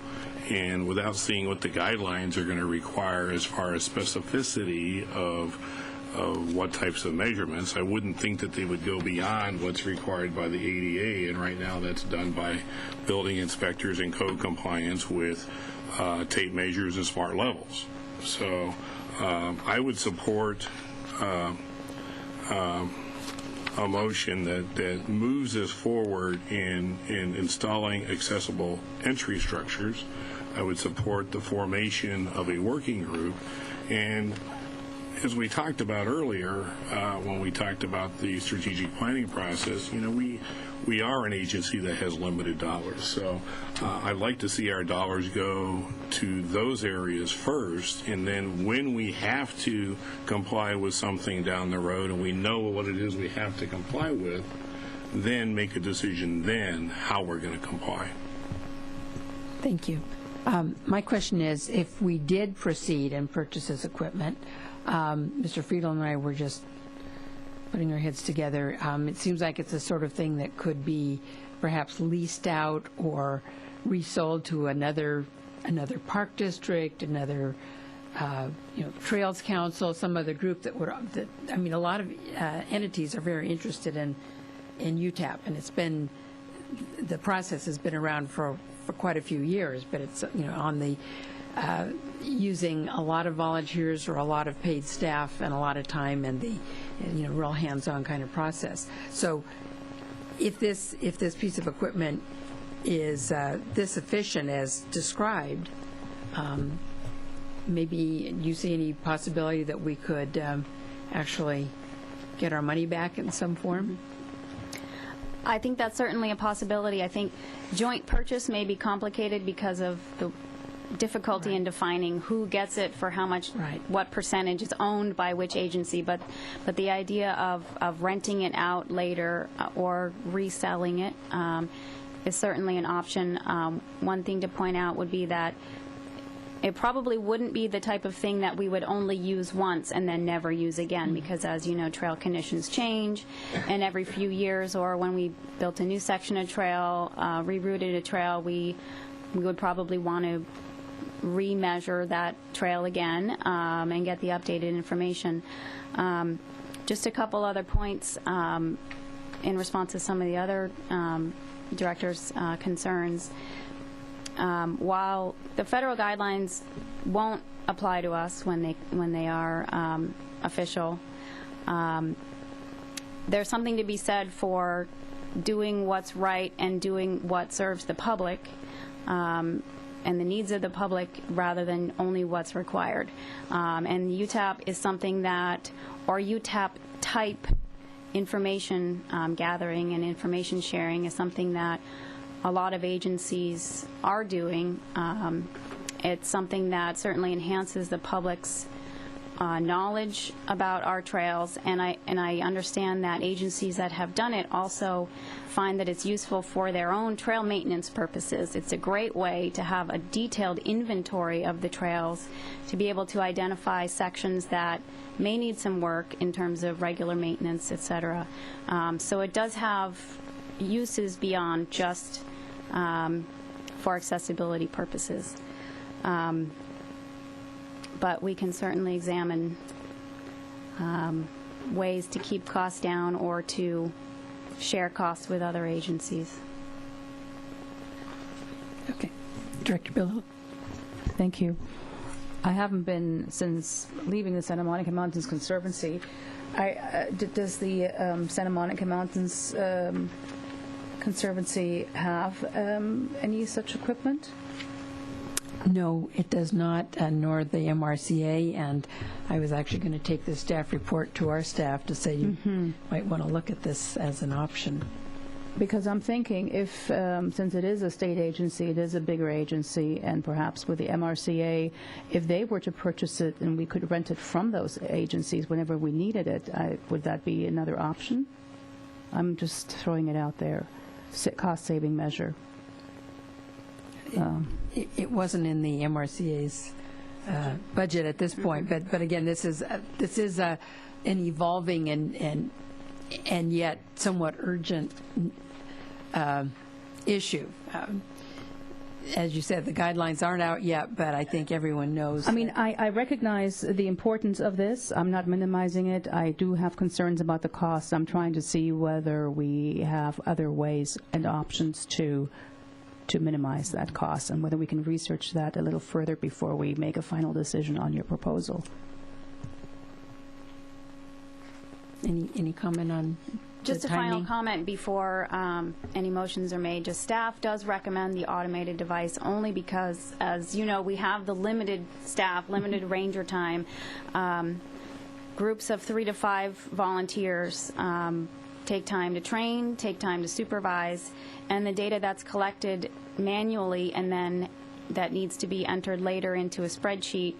and without seeing what the guidelines are going to require as far as specificity of what types of measurements. I wouldn't think that they would go beyond what's required by the ADA, and right now that's done by building inspectors in code compliance with tape measures and smart levels. So I would support a motion that moves us forward in installing accessible entry structures. I would support the formation of a working group. And as we talked about earlier, when we talked about the strategic planning process, we are an agency that has limited dollars. So I'd like to see our dollars go to those areas first, and then when we have to comply with something down the road and we know what it is we have to comply with, then make a decision then how we're going to comply. Thank you. My question is, if we did proceed and purchase this equipment, Mr. Friedel and I were just putting our heads together. It seems like it's the sort of thing that could be perhaps leased out or resold to another park district, another Trails Council, some other group that would. A lot of entities are very interested in UTAP, and the process has been around for quite a few years, but it's on the using a lot of volunteers or a lot of paid staff and a lot of time and the real hands-on kind of process. So if this piece of equipment is this efficient as described, maybe you see any possibility that we could actually get our money back in some form? I think that's certainly a possibility. I think joint purchase may be complicated because of the difficulty in defining who gets it for how much, what percentage is owned by which agency, but the idea of renting it out later or reselling it is certainly an option. One thing to point out would be that it probably wouldn't be the type of thing that we would only use once and then never use again, because as you know, trail conditions change, and every few years, or when we built a new section of trail, rerouted a trail, we would probably want to remeasure that trail again and get the updated information. Just a couple other points in response to some of the other directors' concerns. While the federal guidelines won't apply to us when they are official, there's something to be said for doing what's right and doing what serves the public and the needs of the public rather than only what's required. And UTAP is something that, or UTAP type information gathering and information sharing is something that a lot of agencies are doing. It's something that certainly enhances the public's knowledge about our trails, and I understand that agencies that have done it also find that it's useful for their own trail maintenance purposes. It's a great way to have a detailed inventory of the trails, to be able to identify sections that may need some work in terms of regular maintenance, etc. So it does have uses beyond just for accessibility purposes. But we can certainly examine ways to keep costs down or to share costs with other agencies. Okay. Director Bill. Thank you. I haven't been since leaving the Santa Monica Mountains Conservancy. Does the Santa Monica Mountains Conservancy have any such equipment? No, it does not, nor the MRCA, and I was actually going to take the staff report to our staff to say you might want to look at this as an option. Because I'm thinking if, since it is a state agency, it is a bigger agency, and perhaps with the MRCA, if they were to purchase it and we could rent it from those agencies whenever we needed it, would that be another option? I'm just throwing it out there. Cost-saving measure. It wasn't in the MRCA's budget at this point, but again, this is an evolving and yet somewhat urgent issue. As you said, the guidelines aren't out yet, but I think everyone knows. I mean, I recognize the importance of this. I'm not minimizing it. I do have concerns about the cost. I'm trying to see whether we have other ways and options to minimize that cost, and whether we can research that a little further before we make a final decision on your proposal. Any comment on Just the a final timing? comment before any motions are made. Just staff does recommend the automated device only because, as you know, we have the limited staff, limited ranger time. Groups of 3 to 5 volunteers take time to train, take time to supervise, and the data that's collected manually and then that needs to be entered later into a spreadsheet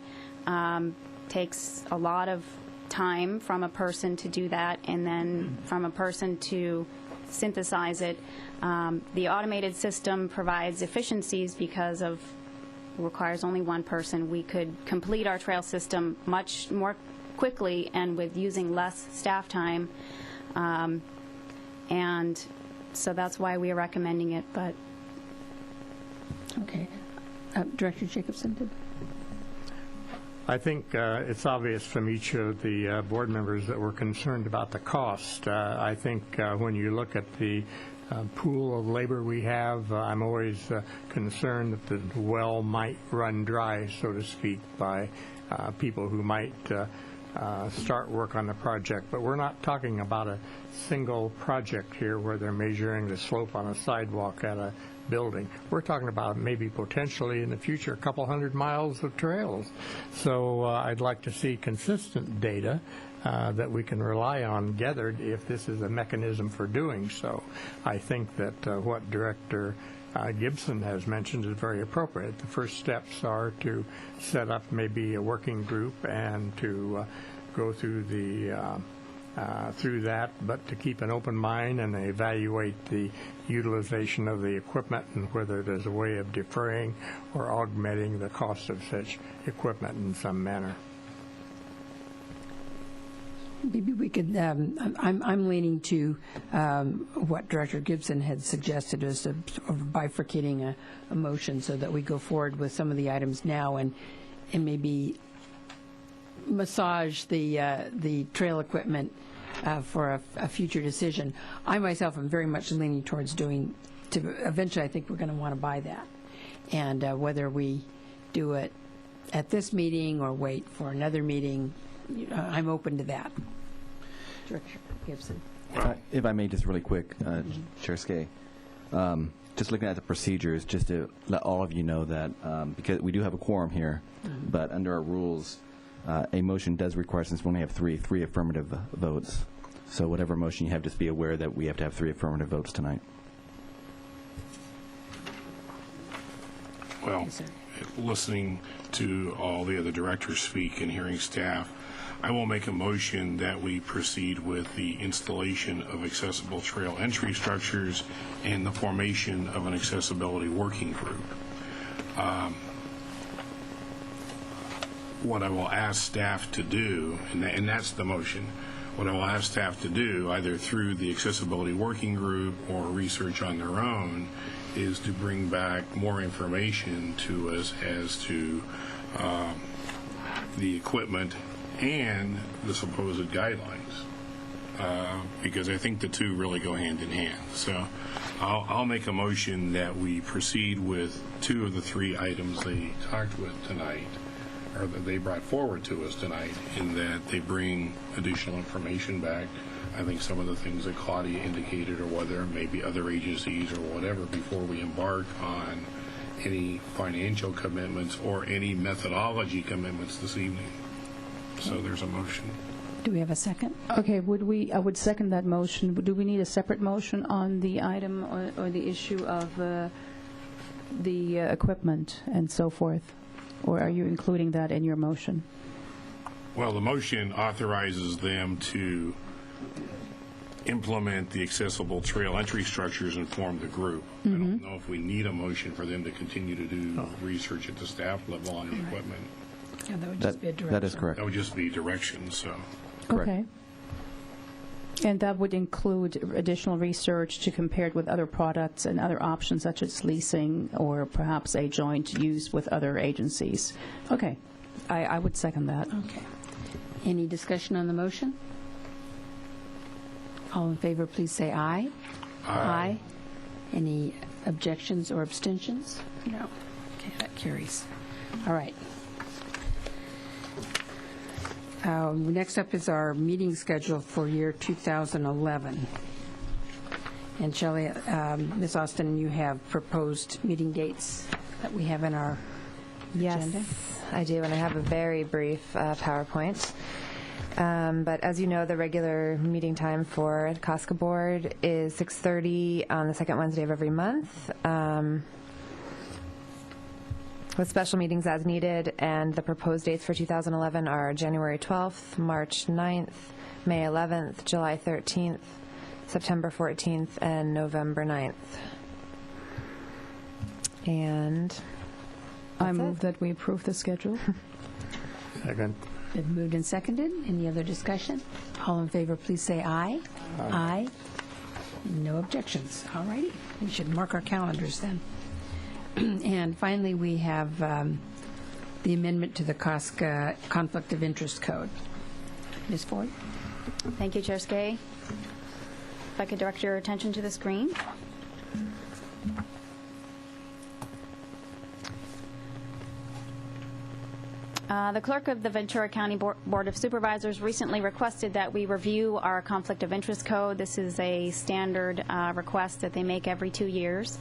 takes a lot of time from a person to do that, and then from a person to synthesize it. The automated system provides efficiencies because requires only one person. We could complete our trail system much more quickly and with using less staff time. And so that's why we are recommending it. But Okay. Director Jacobson did. I think it's obvious from each of the board members that we're concerned about the cost. I think when you look at the pool of labor we have, I'm always concerned that the well might run dry, so to speak, by people who might start work on the project. But we're not talking about a single project here where they're measuring the slope on a sidewalk at a building. We're talking about maybe potentially in the future a couple 100 miles of trails. So I'd like to see consistent data that we can rely on gathered if this is a mechanism for doing so. I think that what Director Gibson has mentioned is very appropriate. The first steps are to set up maybe a working group and to go through through that, but to keep an open mind and evaluate the utilization of the equipment and whether there's a way of deferring or augmenting the cost of such equipment in some manner. Maybe we could, I'm leaning to what Director Gibson had suggested as of bifurcating a motion so that we go forward with some of the items now and maybe massage the trail equipment for a future decision. I myself am very much leaning towards eventually I think we're going to want to buy that. And whether we do it at this meeting or wait for another meeting, I'm open to that. Director Gibson. If I may, just really quick, Chair Skay, just looking at the procedures, just to let all of you know that because we do have a quorum here, but under our rules, a motion does require, since we only have three affirmative votes. So whatever motion you have, just be aware that we have to have 3 affirmative votes tonight. Well, listening to all the other directors speak and hearing staff, I will make a motion that we proceed with the installation of accessible trail entry structures and the formation of an accessibility working group. What I will ask staff to do, and that's the motion, what I will ask staff to do, either through the accessibility working group or research on their own, is to bring back more information to us as to the equipment and the supposed guidelines, because I think the two really go hand in hand. So I'll make a motion that we proceed with 2 of the 3 items they talked with tonight, or that they brought forward to us tonight, in that they bring additional information back. I think some of the things that Claudia indicated, or whether maybe other agencies or whatever, before we embark on any financial commitments or any methodology commitments this evening. So there's a motion. Do we have a second? Okay, I would second that motion. Do we need a separate motion on the item or the issue of the equipment and so forth? Or are you including that in your motion? Well, the motion authorizes them to implement the accessible trail entry structures and form the group. I don't know if we need a motion for them to continue to do research at the staff level on the equipment. Yeah, that would just be a direction. That is correct. That would just be direction, so. Correct. Okay. And that would include additional research to compare it with other products and other options such as leasing or perhaps a joint use with other agencies. Okay. I would second that. Okay. Any discussion on the motion? All in favor, please say aye. Aye. Any objections or abstentions? No. Okay, that carries. All right. Next up is our meeting schedule for year 2011. And Shelley, Ms. Austin, you have proposed meeting dates that we have in our agenda? Yes, I do, and I have a very brief PowerPoint. But as you know, the regular meeting time for the Cosca Board is 6:30 on the second Wednesday of every month, with special meetings as needed, and the proposed dates for 2011 are January 12th, March 9th, May 11th, July 13th, September 14th, and November 9th. And I move that we approve the schedule. Second. Been moved and seconded. Any other discussion? All in favor, please say aye. Aye. No objections. All righty. We should mark our calendars then. And finally, we have the amendment to the Cosca Conflict of Interest Code. Ms. Ford? Thank you, Chair Skay. If I could direct your attention to the screen. The clerk of the Ventura County Board of Supervisors recently requested that we review our conflict of interest code. This is a standard request that they make every 2 years.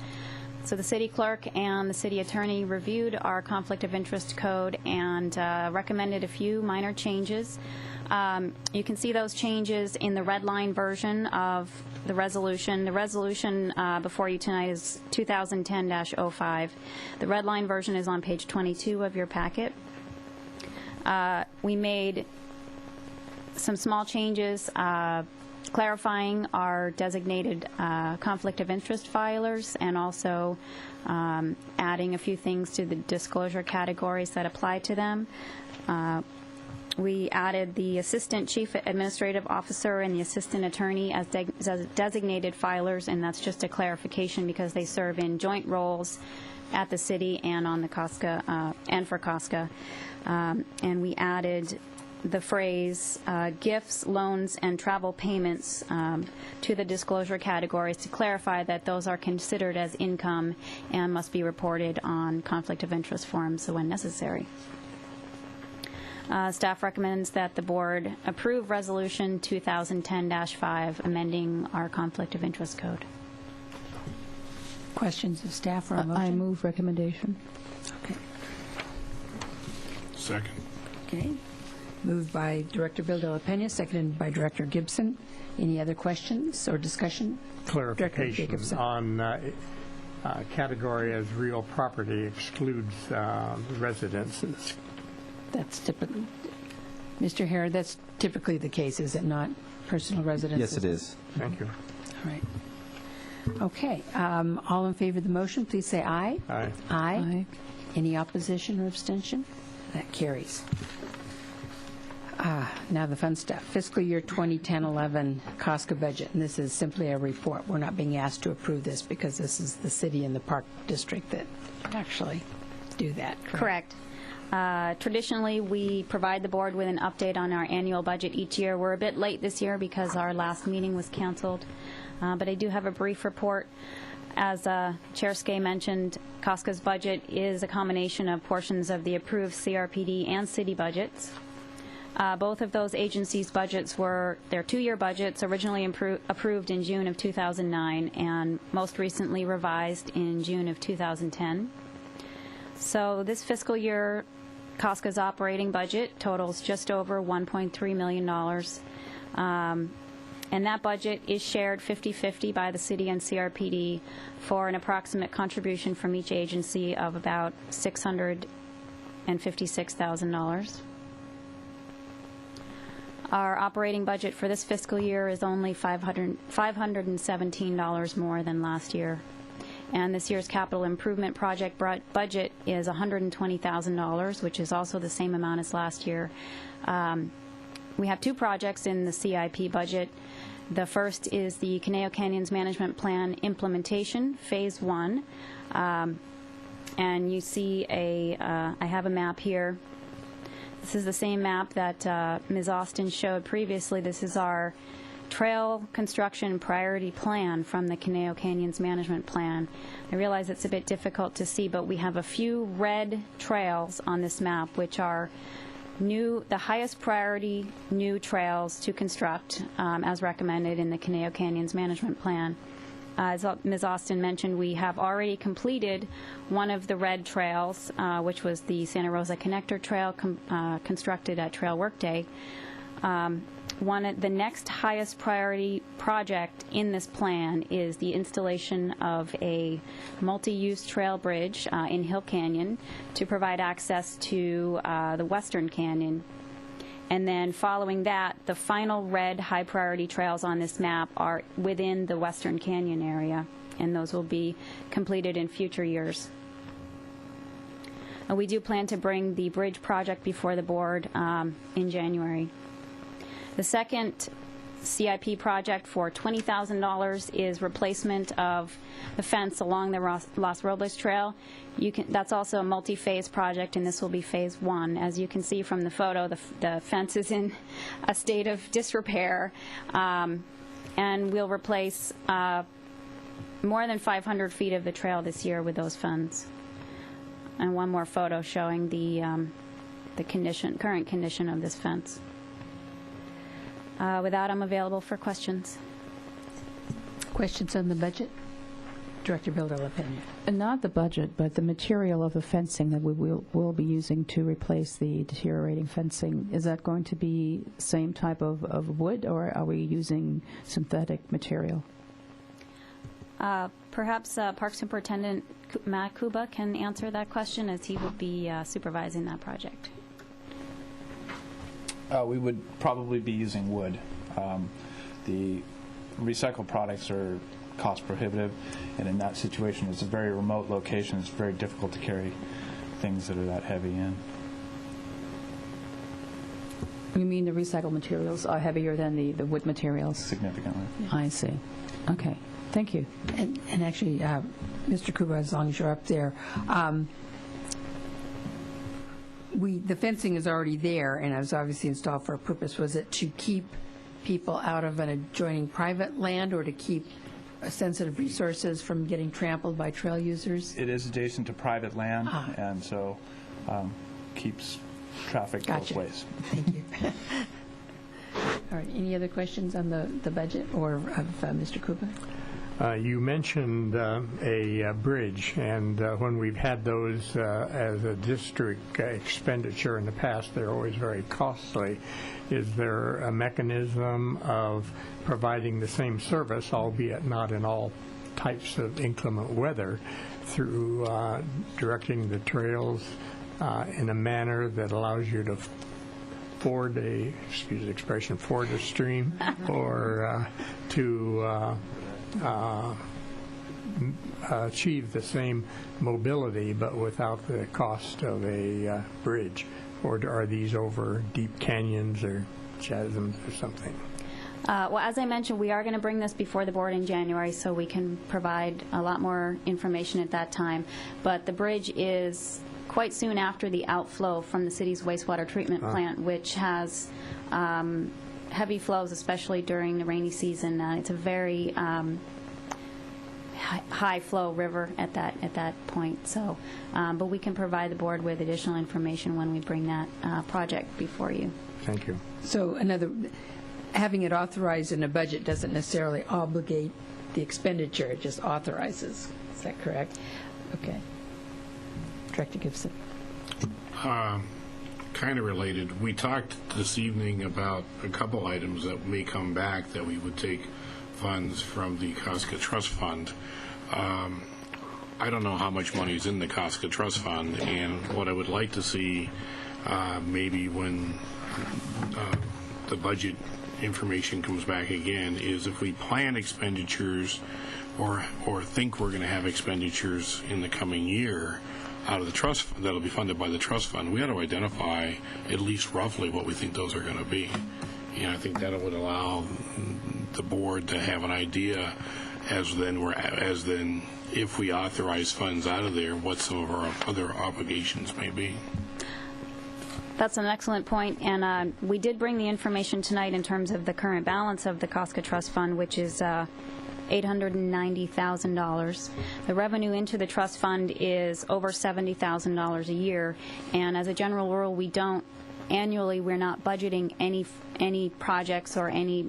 So the city clerk and the city attorney reviewed our conflict of interest code and recommended a few minor changes. You can see those changes in the red line version of the resolution. The resolution before you tonight is 2010-05. The red line version is on page 22 of your packet. We made some small changes clarifying our designated conflict of interest filers, and also adding a few things to the disclosure categories that apply to them. We added the assistant chief administrative officer and the assistant attorney as designated filers, and that's just a clarification because they serve in joint roles at the city and on the Cosca and for Cosca. And we added the phrase gifts, loans, and travel payments to the disclosure categories to clarify that those are considered as income and must be reported on conflict of interest forms when necessary. Staff recommends that the board approve Resolution 2010-5, amending our conflict of interest code. Questions of staff or a motion? I move recommendation. Okay. Second. Okay. Moved by Director Bill de la Pena, seconded by Director Gibson. Any other questions or discussion? Clarification on category as real property excludes residences. That's typical. Mr. Hare, that's typically the case, is it not? Personal residences? Yes, it is. Thank you. All right. Okay. All in favor of the motion, please say aye. Aye. Aye. Any opposition or abstention? That carries. Now the fun stuff. Fiscal year 2010-11 Cosca budget, and this is simply a report. We're not being asked to approve this because this is the city and the park district that actually do that. Correct. Traditionally, we provide the board with an update on our annual budget each year. We're a bit late this year because our last meeting was canceled, but I do have a brief report. As Chair Skay mentioned, Cosca's budget is a combination of portions of the approved CRPD and city budgets. Both of those agencies' budgets were their 2-year budgets, originally approved in June of 2009 and most recently revised in June of 2010. So this fiscal year, Cosca's operating budget totals just over $1.3 million. And that budget is shared 50-50 by the city and CRPD for an approximate contribution from each agency of about $656,000. Our operating budget for this fiscal year is only $517 more than last year. And this year's capital improvement project budget is $120,000, which is also the same amount as last year. We have 2 projects in the CIP budget. The first is the Conejo Canyons Management Plan Implementation, Phase 1. And you see I have a map here. This is the same map that Ms. Austin showed previously. This is our trail construction priority plan from the Conejo Canyons Management Plan. I realize it's a bit difficult to see, but we have a few red trails on this map, which are the highest priority new trails to construct as recommended in the Conejo Canyons Management Plan. As Ms. Austin mentioned, we have already completed one of the red trails, which was the Santa Rosa Connector Trail constructed at Trail Workday. The next highest priority project in this plan is the installation of a multi-use trail bridge in Hill Canyon to provide access to the Western Canyon. And then following that, the final red high priority trails on this map are within the Western Canyon area, and those will be completed in future years. We do plan to bring the bridge project before the board in January. The second CIP project for $20,000 is replacement of the fence along the Los Robles Trail. That's also a multi-phase project, and this will be phase 1. As you can see from the photo, the fence is in a state of disrepair, and we'll replace more than 500 feet of the trail this year with those funds. And one more photo showing the current condition of this fence. With that, I'm available for questions. Questions on the budget? Director Villalpena. Not the budget, but the material of the fencing that we will be using to replace the deteriorating fencing. Is that going to be same type of wood, or are we using synthetic material? Perhaps Park Superintendent Matt Kuba can answer that question, as he would be supervising that project. We would probably be using wood. The recycled products are cost prohibitive, and in that situation, it's a very remote location. It's very difficult to carry things that are that heavy in. You mean the recycled materials are heavier than the wood materials? Significantly. I see. Okay. Thank you. And actually, Mr. Kuba, as long as you're up there, the fencing is already there, and it was obviously installed for a purpose. Was it to keep people out of an adjoining private land, or to keep sensitive resources from getting trampled by trail users? It is adjacent to private land, and so keeps traffic both ways. Thank you. All right. Any other questions on the budget or of Mr. Kuba? You mentioned a bridge, and when we've had those as a district expenditure in the past, they're always very costly. Is there a mechanism of providing the same service, albeit not in all types of inclement weather, through directing the trails in a manner that allows you to ford a, excuse the expression, ford a stream, or to achieve the same mobility but without the cost of a bridge? Or are these over deep canyons or chasms or something? Well, as I mentioned, we are going to bring this before the board in January, so we can provide a lot more information at that time. But the bridge is quite soon after the outflow from the city's wastewater treatment plant, which has heavy flows, especially during the rainy season. It's a very high flow river at that point. So, but we can provide the board with additional information when we bring that project before you. Thank you. So having it authorized in a budget doesn't necessarily obligate the expenditure, it just authorizes. Is that correct? Okay. Director Gibson. Kind of related. We talked this evening about a couple items that may come back that we would take funds from the Cosca Trust Fund. I don't know how much money is in the Cosca Trust Fund, and what I would like to see maybe when the budget information comes back again is if we plan expenditures or think we're going to have expenditures in the coming year out of the trust that'll be funded by the trust fund, we ought to identify at least roughly what we think those are going to be. And I think that would allow the board to have an idea as then if we authorize funds out of there, what some of our other obligations may be. That's an excellent point, and we did bring the information tonight in terms of the current balance of the Cosca Trust Fund, which is $890,000. The revenue into the trust fund is over $70,000 a year, and as a general rule, annually we're not budgeting any projects or any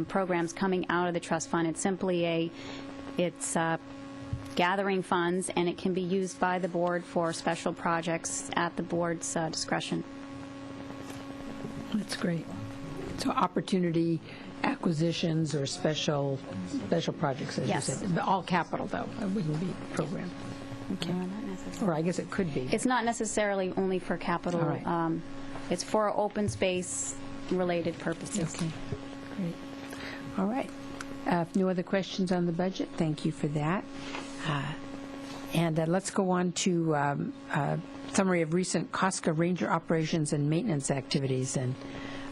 programs coming out of the trust fund. It's simply it's gathering funds, and it can be used by the board for special projects at the board's discretion. That's great. So opportunity acquisitions or special projects, as Yes. you said. All capital, though. It wouldn't be programmed. Okay. Or I guess it could be. It's not necessarily only for capital. All right. It's for open space related purposes. Okay. Great. All right. If no other questions on the budget, thank you for that. And let's go on to summary of recent Cosca Ranger operations and maintenance activities, and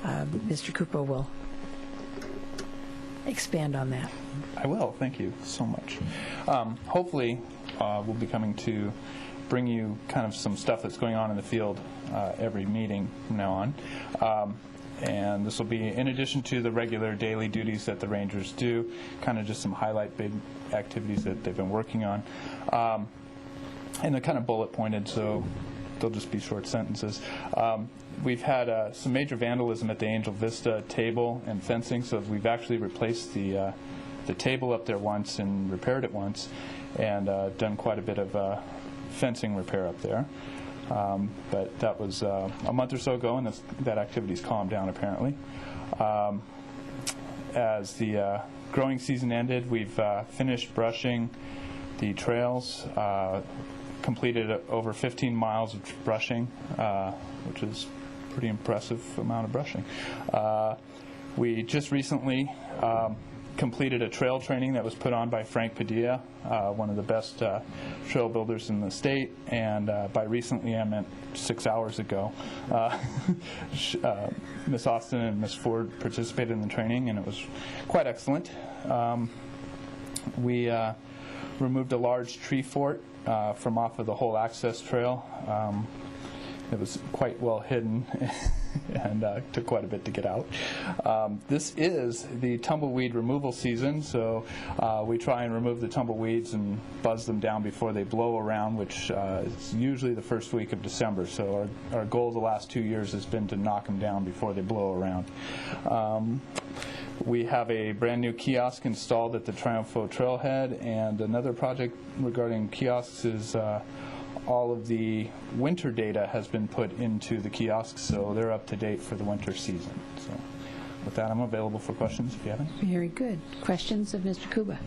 Mr. Cooper will expand on that. I will. Thank you so much. Hopefully, we'll be coming to bring you kind of some stuff that's going on in the field every meeting from now on. And this will be in addition to the regular daily duties that the Rangers do, kind of just some highlight big activities that they've been working on. And they're kind of bullet pointed, so they'll just be short sentences. We've had some major vandalism at the Angel Vista table and fencing, so we've actually replaced the table up there once and repaired it once, and done quite a bit of fencing repair up there. But that was a month or so ago, and that activity's calmed down apparently. As the growing season ended, we've finished brushing the trails, completed over 15 miles of brushing, which is a pretty impressive amount of brushing. We just recently completed a trail training that was put on by Frank Padilla, one of the best trail builders in the state, and by recently I meant 6 hours ago. Miss Austin and Miss Ford participated in the training, and it was quite excellent. We removed a large tree fort from off of the whole access trail. It was quite well hidden and took quite a bit to get out. This is the tumbleweed removal season, so we try and remove the tumbleweeds and buzz them down before they blow around, which is usually the first week of December. So our goal the last 2 years has been to knock them down before they blow around. We have a brand new kiosk installed at the Triumpho Trailhead, and another project regarding kiosks is all of the winter data has been put into the kiosks, so they're up to date for the winter season. So with that, I'm available for questions if you have any. Very good. Questions of Mr. Kuba?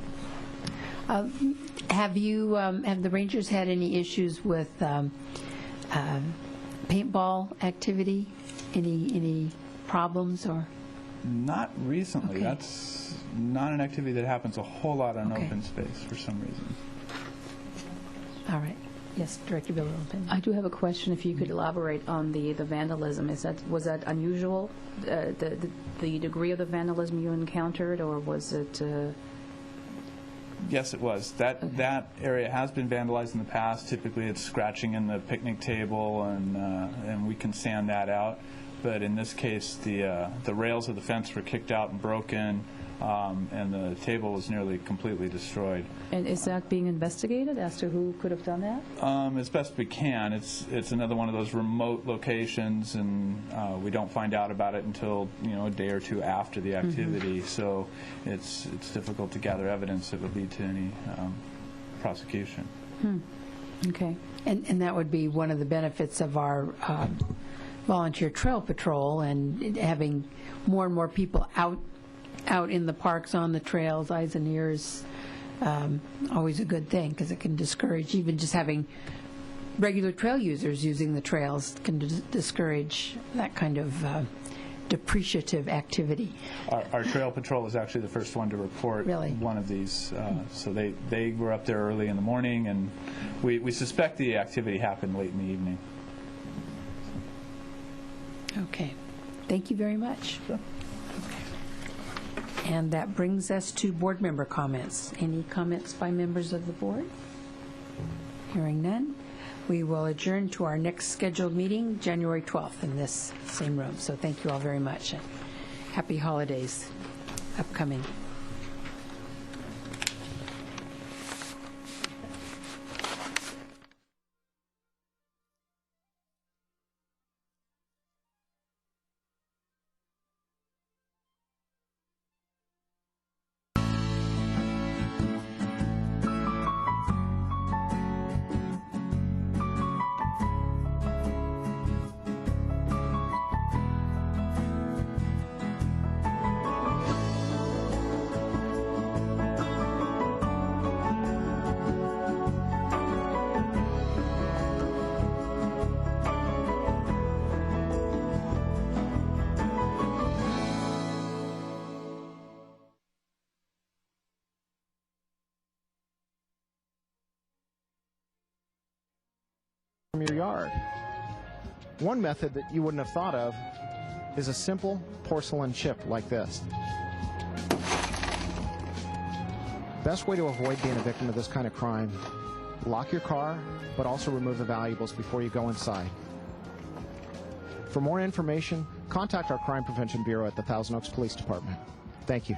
Have the Rangers had any issues with paintball activity? Any problems or? Not recently. Okay. That's not an activity that happens a whole lot on Okay. open space for some reason. All right. Yes, Director Bill-Littleton. I do have a question, if you could elaborate on the vandalism. Was that unusual, the degree of the vandalism you encountered, or was it... Yes, it was. That area has been vandalized in the past. Typically, it's scratching in the picnic table, and we can sand that out. But in this case, the rails of the fence were kicked out and broken, and the table was nearly completely destroyed. And is that being investigated as to who could have done that? As best we can. It's another one of those remote locations, and we don't find out about it until a day or two after the activity. So it's difficult to gather evidence that would lead to any prosecution. Okay. And that would be one of the benefits of our volunteer trail patrol, and having more and more people out in the parks, on the trails, eyes and ears, always a good thing, because it can discourage, even just having regular trail users using the trails can discourage that kind of depreciative activity. Our trail patrol was actually the first one to report Really? one of these. So they were up there early in the morning, and we suspect the activity happened late in the evening. Okay. Thank you very much. Sure. And that brings us to board member comments. Any comments by members of the board? Hearing none, we will adjourn to our next scheduled meeting, January 12th, in this same room. So thank you all very much, and happy holidays upcoming. From your yard. One method that you wouldn't have thought of is a simple porcelain chip like this. Best way to avoid being a victim of this kind of crime: lock your car, but also remove the valuables before you go inside. For more information, contact our Crime Prevention Bureau at the Thousand Oaks Police Department. Thank you.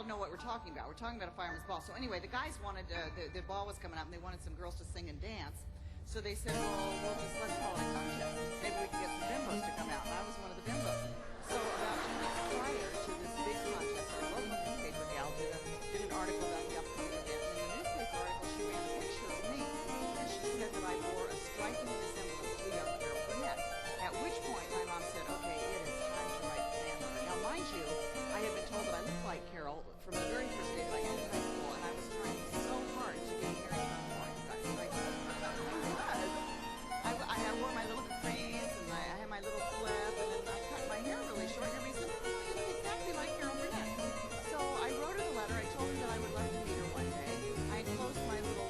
know what we're talking about. We're talking about a fireman's ball. So anyway, the guys wanted the ball was coming up, and they wanted some girls to sing and dance. So they said, well, let's call it a contest. Maybe we can get some bimbos to come out. And I was one of the bimbos. So about 2 weeks prior to this big contest, our local newspaper gal did an article about the upcoming event. And in the newspaper article, she ran a picture of me, and she said that I bore a striking resemblance to young Carol Burnett. At which point, my mom said, okay, it is time to write the fan letter. Now, mind you, I had been told that I looked like Carol from the very first day that I entered high school, and I was trying so hard to get married on point. I wore my little capris, and I had my little flip, and then I cut my hair really short. And everybody said, oh, you look exactly like Carol Burnett. So I wrote her the letter. I told her that I would love to meet her one day. I enclosed my little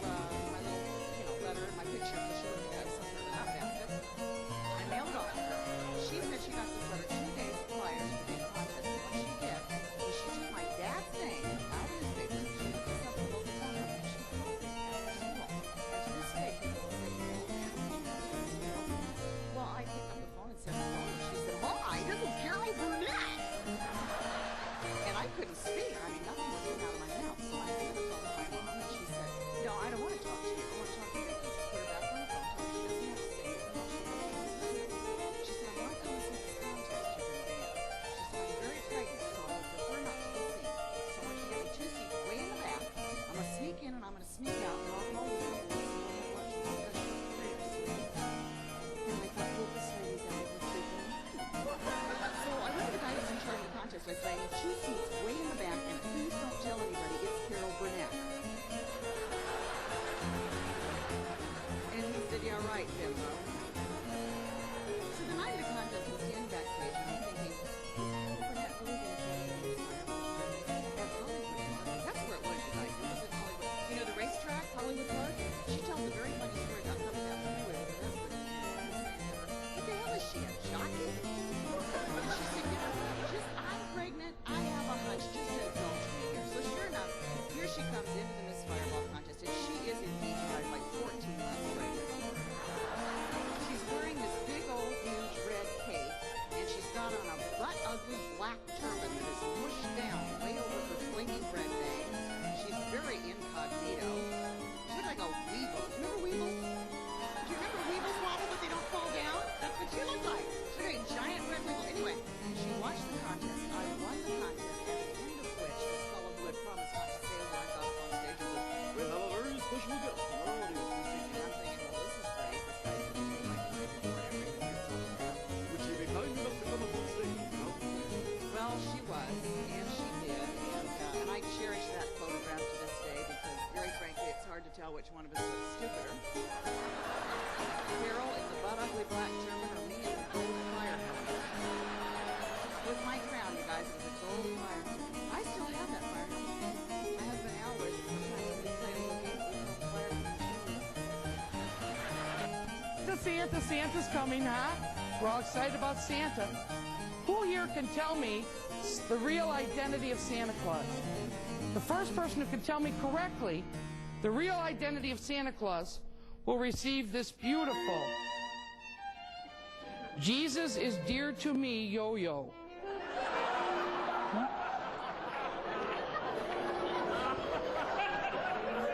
letter, my picture, so she wouldn't have some sort of nut basket. I mailed it off to her. She said she got this letter 2 days prior to the big contest, and what she did was she took my dad's name out of his paper, she put this up in the local paper, and she called it school. And to this day, people say, well, I picked up the phone and said, hello. She said, hi, this is Carol Burnett. And I couldn't speak. I mean, nothing was coming out of my mouth. So I picked up the phone to my mom, and she said, no, I don't want to talk to you. I want to talk to Vicky. Just put her back on the phone. Tell her she doesn't have to say anything. All she has to do is listen. She said, I want to come and see this contest you're going to be in. She said, I'm very pregnant, so I would prefer not to be seen. So I want you to get me 2 seats way in the back. I'm going to sneak in and I'm going to sneak out, and I'll call the school police and we'll watch you all that career, sweetie. And I thought, well, this lady's out of her freaking mind. So I went to the guy who's in charge of the contest. I said, I need 2 seats way in the back, and please don't tell anybody it's Carol Burnett. And he said, yeah, right, Bimbo. So the night of the contest, I'm standing backstage, and I'm thinking, is Carol Burnett really going to tell me this at Hollywood Park? That's where it was, you guys. It was at Hollywood. You know the racetrack, Hollywood Park? She tells a very funny story about coming down the freeway with her husband. What the hell is she, a jockey? And she said, you know, I'm pregnant. I have a hunch. Just said, don't be here. So sure enough, here she comes into the Miss Fireball contest, and she is indeed like 14 months pregnant. She's wearing this big old huge red cape, and she's got on a butt-ugly black turban that is mushed down way over her flingy red bang. She's very incognito. She looks like a weevil. Remember weevils? Do you remember weevils wobble but they don't fall down? That's what you look like. She's like a giant red weevil. Anyway, she watched the contest. I won the contest, at the end of which this fellow who had promised not to say a word got up on stage and said, we have a very special guest in our audience this evening. I'm thinking, well, this is great. This guy's going to be like would she be kind enough to come up on stage? No? Well, she was, and she did, and I cherish that photograph to this day because, very frankly, it's hard to tell which one of us looks stupider. Carol in the butt-ugly black turban or me in the gold fire helmet. It was my crown, you guys. It was a gold fire helmet. I still have that fire helmet. My husband Al wears it sometimes when we play a little game with the fire helmet. Santa's coming, huh? We're all excited about Santa. Who here can tell me the real identity of Santa Claus? The first person who can tell me correctly the real identity of Santa Claus will receive this beautiful Jesus is dear to me yo-yo.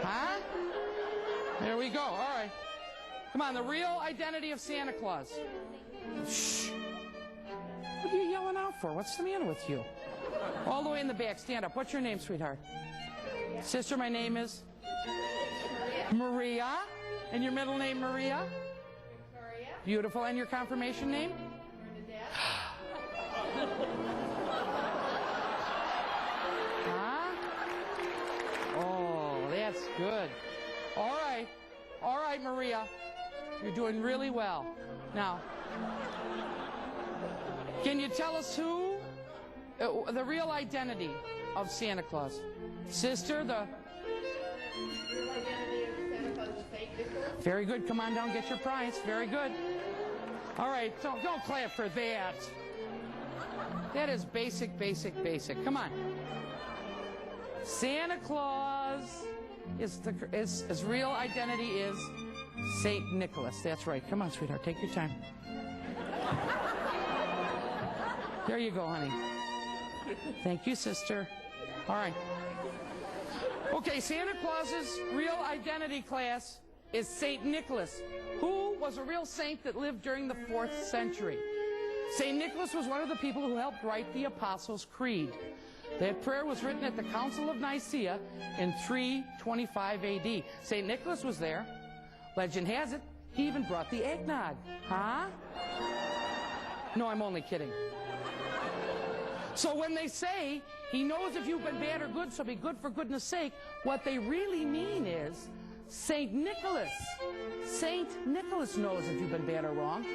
Huh? There we go. All right. Come on, the real identity of Santa Claus. Shh. What are you yelling out for? What's the matter with you? All the way in the back. Stand up. What's your name, sweetheart? Sister, my name is? Maria. And your middle name, Maria? Victoria. Beautiful. And your confirmation name? Bernadette. Huh? Oh, that's good. All right. All right, Maria. You're doing really well. Now, can you tell us who, the real identity of Santa Claus? Sister, the real identity of Santa Claus is fake Nicholas. Very good. Come on down, get your prize. Very good. All right, don't clap for that. That is basic, basic, basic. Come on. Santa Claus his real identity is Saint Nicholas. That's right. Come on, sweetheart. Take your time. There you go, honey. Thank you, sister. All right. Okay, Santa Claus's real identity class is St. Nicholas, who was a real saint that lived during the 4th century. St. Nicholas was one of the people who helped write the Apostles' Creed. That prayer was written at the Council of Nicaea in 325 AD. St. Nicholas was there. Legend has it, he even brought the eggnog. Huh? No, I'm only kidding. So when they say, he knows if you've been bad or good, so be good for goodness sake, what they really mean is, St. Nicholas knows if you've been bad or wrong,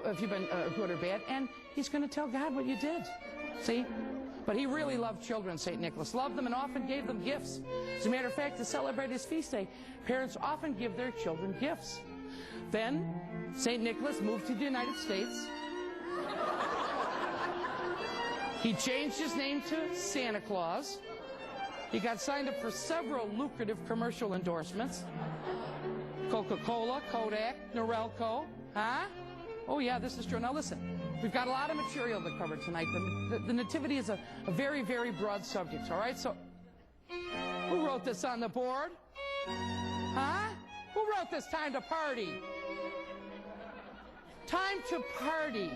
if you've been good or bad, and he's going to tell God what you did. See? But he really loved children, St. Nicholas. Loved them and often gave them gifts. As a matter of fact, to celebrate his feast day, parents often give their children gifts. Then, St. Nicholas moved to the United States. He changed his name to Santa Claus. He got signed up for several lucrative commercial endorsements. Coca-Cola, Kodak, Norelco. Huh? Oh, yeah, this is true. Now, listen. We've got a lot of material to cover tonight. The nativity is a very, very broad subject, all right? So, who wrote this on the board? Huh? Who wrote this time to party? Time to party.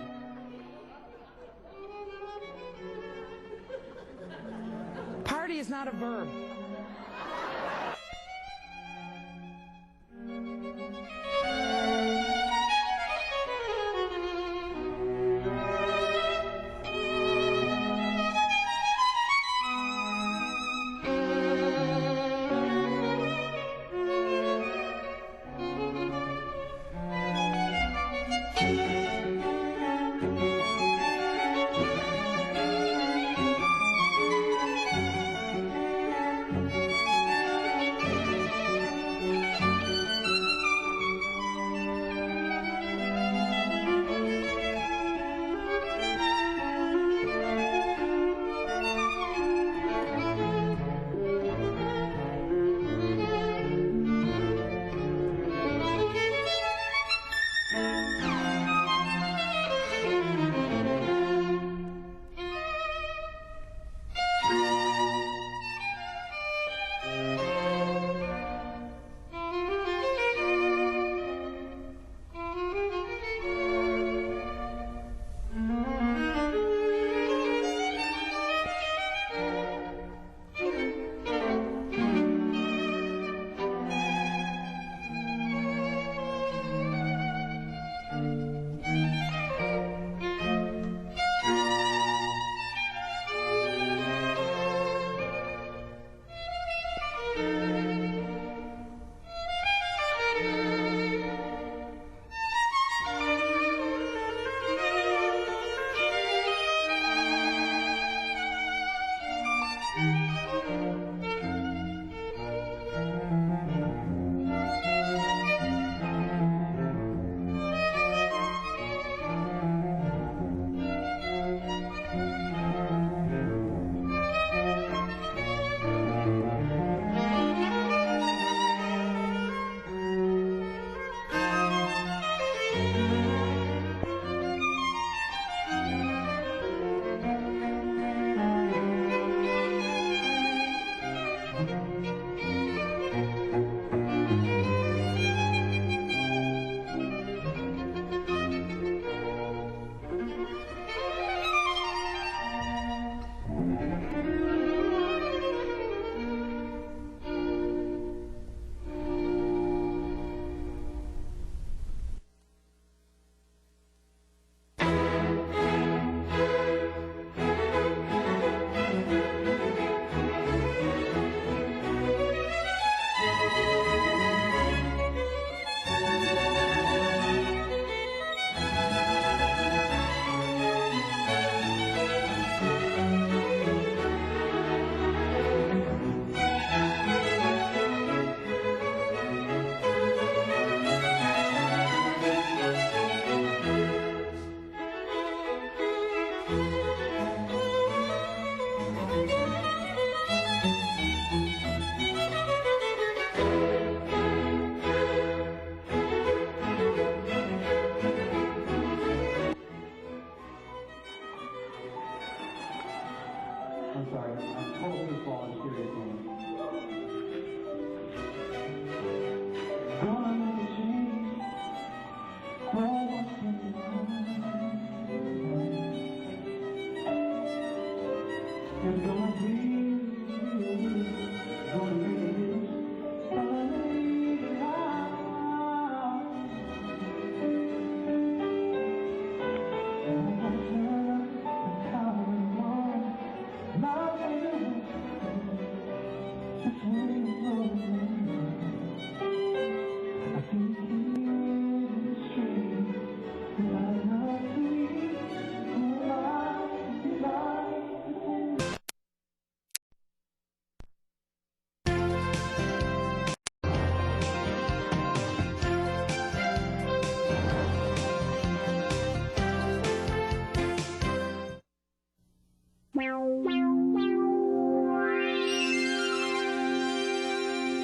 Party is not a verb.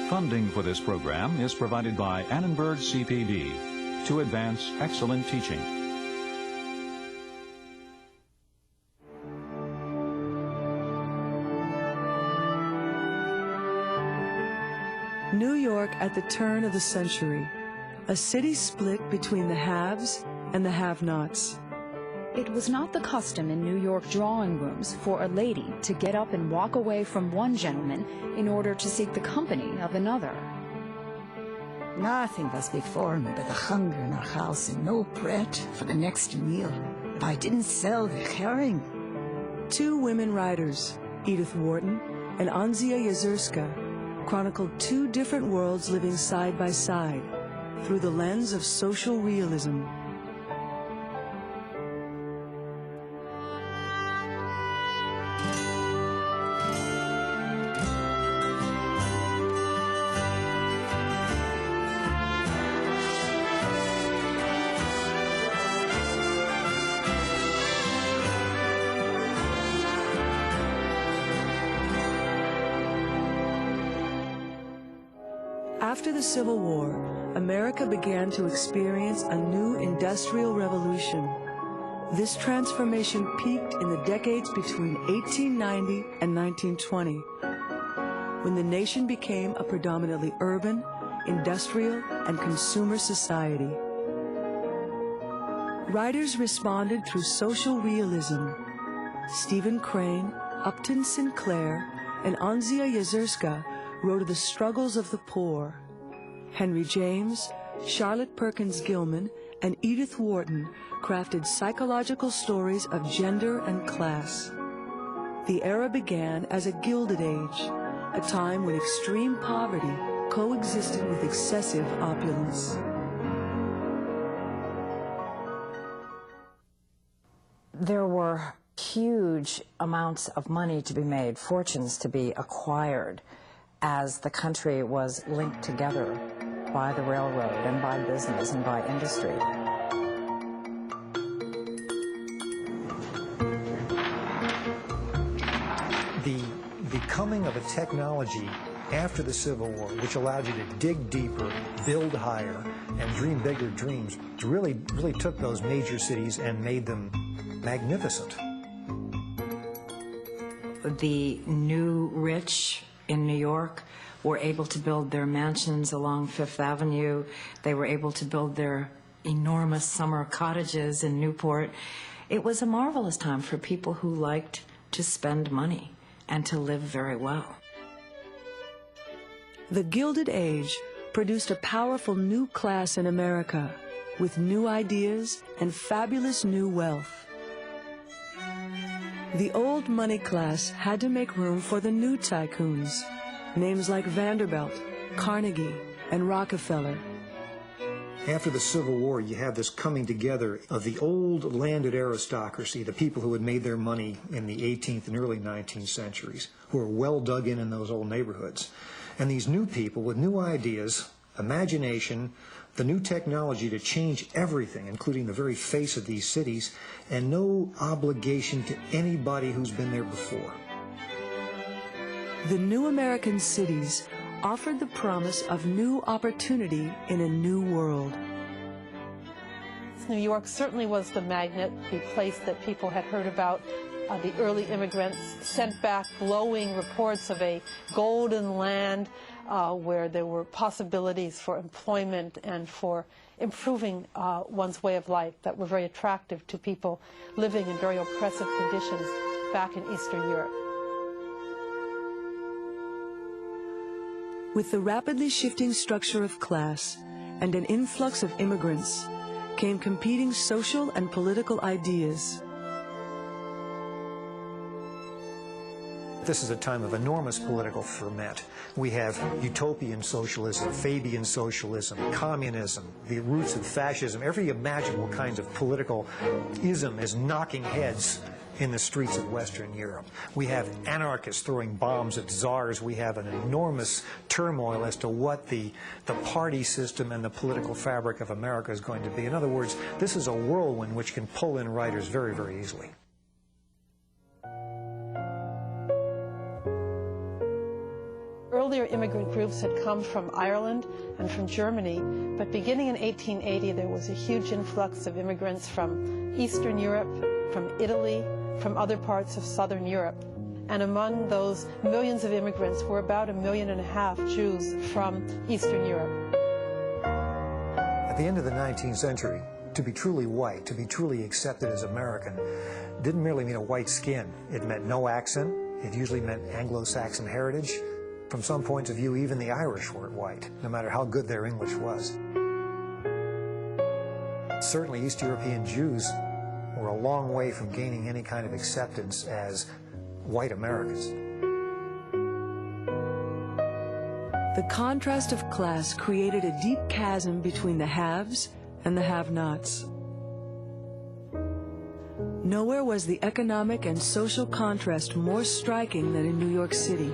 Funding for this program is provided by Annenberg CPB to advance excellent teaching. New York at the turn of the century, a city split between the haves and the have-nots. It was not the custom in New York drawing rooms for a lady to get up and walk away from one gentleman in order to seek the company of another. Nothing was before me but the hunger in our house and no bread for the next meal. If I didn't sell the herring. Two women writers, Edith Wharton and Anzia Yazurska, chronicled two different worlds living side by side through the lens of social realism. After the Civil War, America began to experience a new industrial revolution. This transformation peaked in the decades between 1890 and 1920, when the nation became a predominantly urban, industrial, and consumer society. Writers responded through social realism. Stephen Crane, Upton Sinclair, and Anzia Yazurska wrote of the struggles of the poor. Henry James, Charlotte Perkins Gilman, and Edith Wharton crafted psychological stories of gender and class. The era began as a Gilded Age, a time when extreme poverty coexisted with excessive opulence. There were huge amounts of money to be made, fortunes to be acquired, as the country was linked together by the railroad and by business and by industry. The coming of a technology after the Civil War, which allowed you to dig deeper, build higher, and dream bigger dreams, really took those major cities and made them magnificent. The new rich in New York were able to build their mansions along Fifth Avenue. They were able to build their enormous summer cottages in Newport. It was a marvelous time for people who liked to spend money and to live very well. The Gilded Age produced a powerful new class in America with new ideas and fabulous new wealth. The old money class had to make room for the new tycoons, names like Vanderbilt, Carnegie, and Rockefeller. After the Civil War, you have this coming together of the old landed aristocracy, the people who had made their money in the 18th and early 19th centuries, who are well dug in those old neighborhoods. And these new people with new ideas, imagination, the new technology to change everything, including the very face of these cities, and no obligation to anybody who's been there before. The new American cities offered the promise of new opportunity in a new world. New York certainly was the magnet, the place that people had heard about. The early immigrants sent back glowing reports of a golden land where there were possibilities for employment and for improving one's way of life that were very attractive to people living in very oppressive conditions back in Eastern Europe. With the rapidly shifting structure of class and an influx of immigrants came competing social and political ideas. This is a time of enormous political ferment. We have utopian socialism, Fabian socialism, communism, the roots of fascism. Every imaginable kind of political ism is knocking heads in the streets of Western Europe. We have anarchists throwing bombs at czars. We have an enormous turmoil as to what the party system and the political fabric of America is going to be. In other words, this is a whirlwind which can pull in writers very, very easily. earlier immigrant groups had come from Ireland and from Germany, but beginning in 1880 there was a huge influx of immigrants from Eastern Europe, from Italy, from other parts of Southern Europe. And among those millions of immigrants were about 1.5 million Jews from Eastern Europe. At the end of the 19th century, to be truly white, to be truly accepted as American, didn't merely mean a white skin. It meant no accent. It usually meant Anglo-Saxon heritage. From some points of view, even the Irish weren't white, no matter how good their English was. Certainly, East European Jews were a long way from gaining any kind of acceptance as white Americans. The contrast of class created a deep chasm between the haves and the have-nots. Nowhere was the economic and social contrast more striking than in New York City,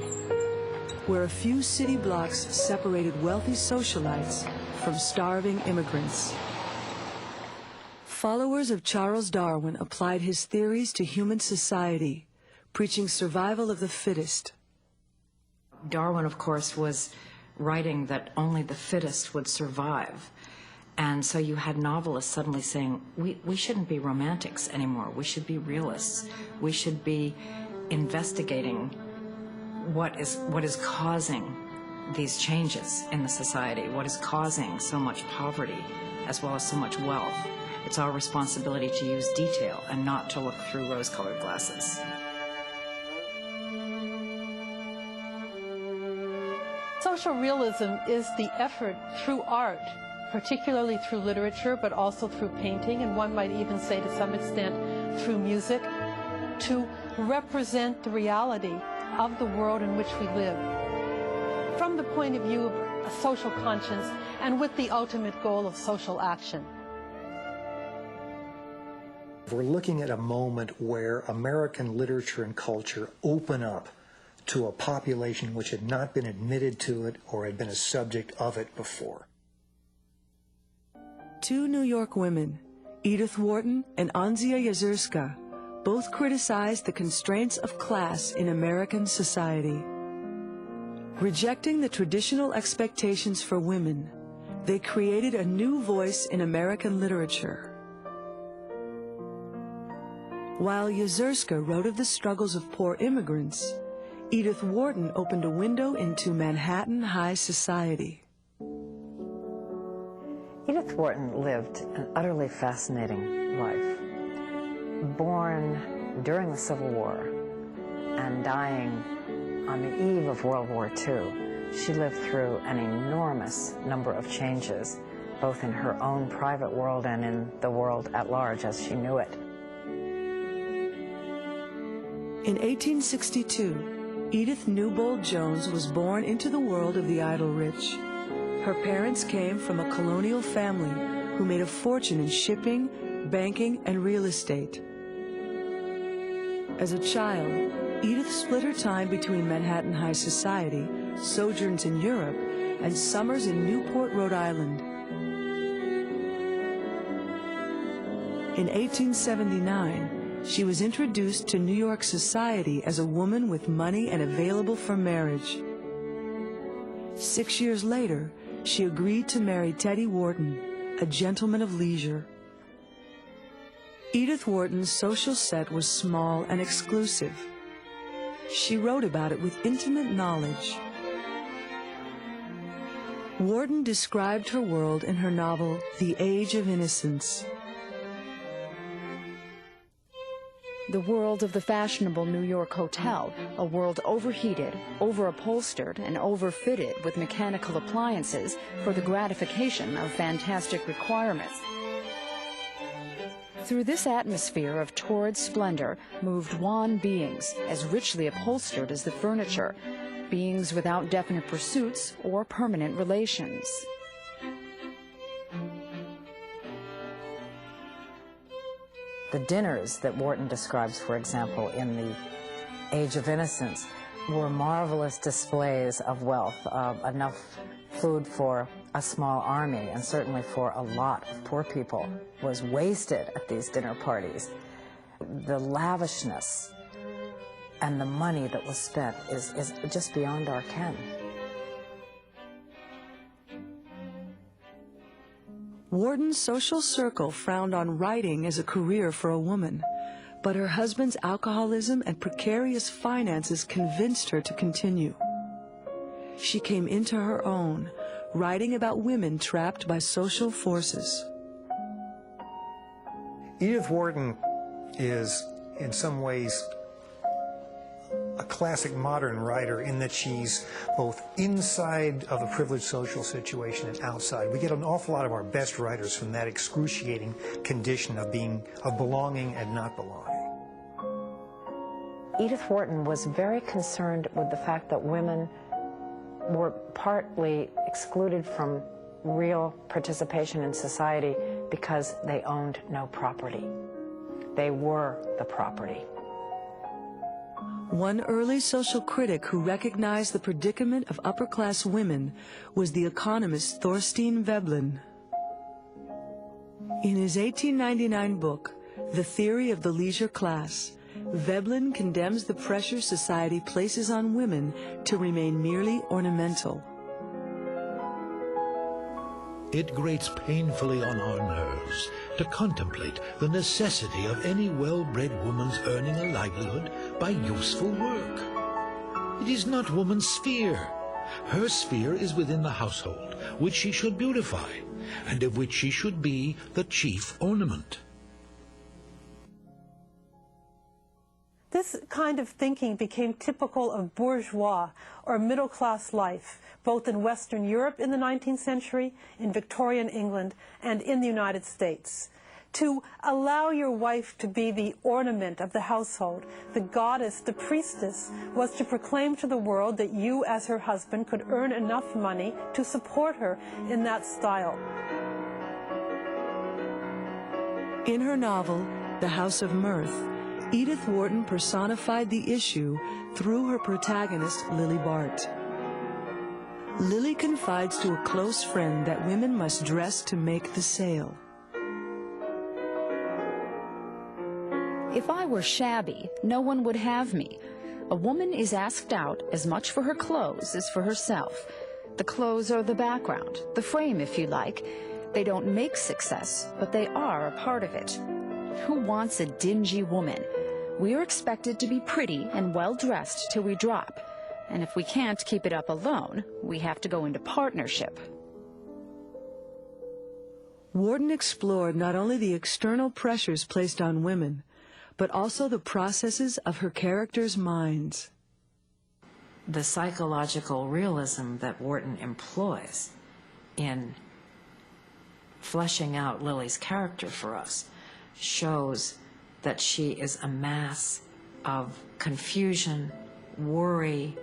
where a few city blocks separated wealthy socialites from starving immigrants. Followers of Charles Darwin applied his theories to human society, preaching survival of the fittest. Darwin, of course, was writing that only the fittest would survive. And so you had novelists suddenly saying, we shouldn't be romantics anymore. We should be realists. We should be investigating what is causing these changes in the society, what is causing so much poverty as well as so much wealth. It's our responsibility to use detail and not to look through rose-colored glasses. Social realism is the effort through art, particularly through literature, but also through painting, and one might even say to some extent through music, to represent the reality of the world in which we live from the point of view of a social conscience and with the ultimate goal of social action. We're looking at a moment where American literature and culture open up to a population which had not been admitted to it or had been a subject of it before. Two New York women, Edith Wharton and Anzia Yazurska, both criticized the constraints of class in American society. Rejecting the traditional expectations for women, they created a new voice in American literature. While Yazurska wrote of the struggles of poor immigrants, Edith Wharton opened a window into Manhattan high society. Edith Wharton lived an utterly fascinating life. Born during the Civil War and dying on the eve of World War II, she lived through an enormous number of changes, both in her own private world and in the world at large as she knew it. In 1862, Edith Newbold Jones was born into the world of the idle rich. Her parents came from a colonial family who made a fortune in shipping, banking, and real estate. As a child, Edith split her time between Manhattan high society, sojourns in Europe, and summers in Newport, Rhode Island. In 1879, she was introduced to New York society as a woman with money and available for marriage. 6 years later, she agreed to marry Teddy Wharton, a gentleman of leisure. Edith Wharton's social set was small and exclusive. She wrote about it with intimate knowledge. Wharton described her world in her novel, The Age of Innocence. The world of the fashionable New York hotel, a world overheated, overupholstered, and overfitted with mechanical appliances for the gratification of fantastic requirements. Through this atmosphere of torrid splendor moved wan beings, as richly upholstered as the furniture, beings without definite pursuits or permanent relations. The dinners that Wharton describes, for example, in The Age of Innocence, were marvelous displays of wealth, enough food for a small army, and certainly for a lot of poor people, was wasted at these dinner parties. The lavishness and the money that was spent is just beyond our ken. Warden's social circle frowned on writing as a career for a woman, but her husband's alcoholism and precarious finances convinced her to continue. She came into her own, writing about women trapped by social forces. Edith Wharton is, in some ways, a classic modern writer in that she's both inside of a privileged social situation and outside. We get an awful lot of our best writers from that excruciating condition of belonging and not belonging. Edith Wharton was very concerned with the fact that women were partly excluded from real participation in society because they owned no property. They were the property. One early social critic who recognized the predicament of upper-class women was the economist Thorstein Veblen. In his 1899 book, The Theory of the Leisure Class, Veblen condemns the pressure society places on women to remain merely ornamental. It grates painfully on our nerves to contemplate the necessity of any well-bred woman's earning a livelihood by useful work. It is not woman's sphere. Her sphere is within the household, which she should beautify, and of which she should be the chief ornament. This kind of thinking became typical of bourgeois or middle-class life, both in Western Europe in the 19th century, in Victorian England, and in the United States. To allow your wife to be the ornament of the household, the goddess, the priestess, was to proclaim to the world that you, as her husband, could earn enough money to support her in that style. In her novel, The House of Mirth, Edith Wharton personified the issue through her protagonist, Lily Bart. Lily confides to a close friend that women must dress to make the sale. If I were shabby, no one would have me. A woman is asked out as much for her clothes as for herself. The clothes are the background, the frame, if you like. They don't make success, but they are a part of it. Who wants a dingy woman? We are expected to be pretty and well-dressed till we drop. And if we can't keep it up alone, we have to go into partnership. Wharton explored not only the external pressures placed on women, but also the processes of her characters' minds. The psychological realism that Wharton employs in fleshing out Lily's character for us shows that she is a mass of confusion, worry.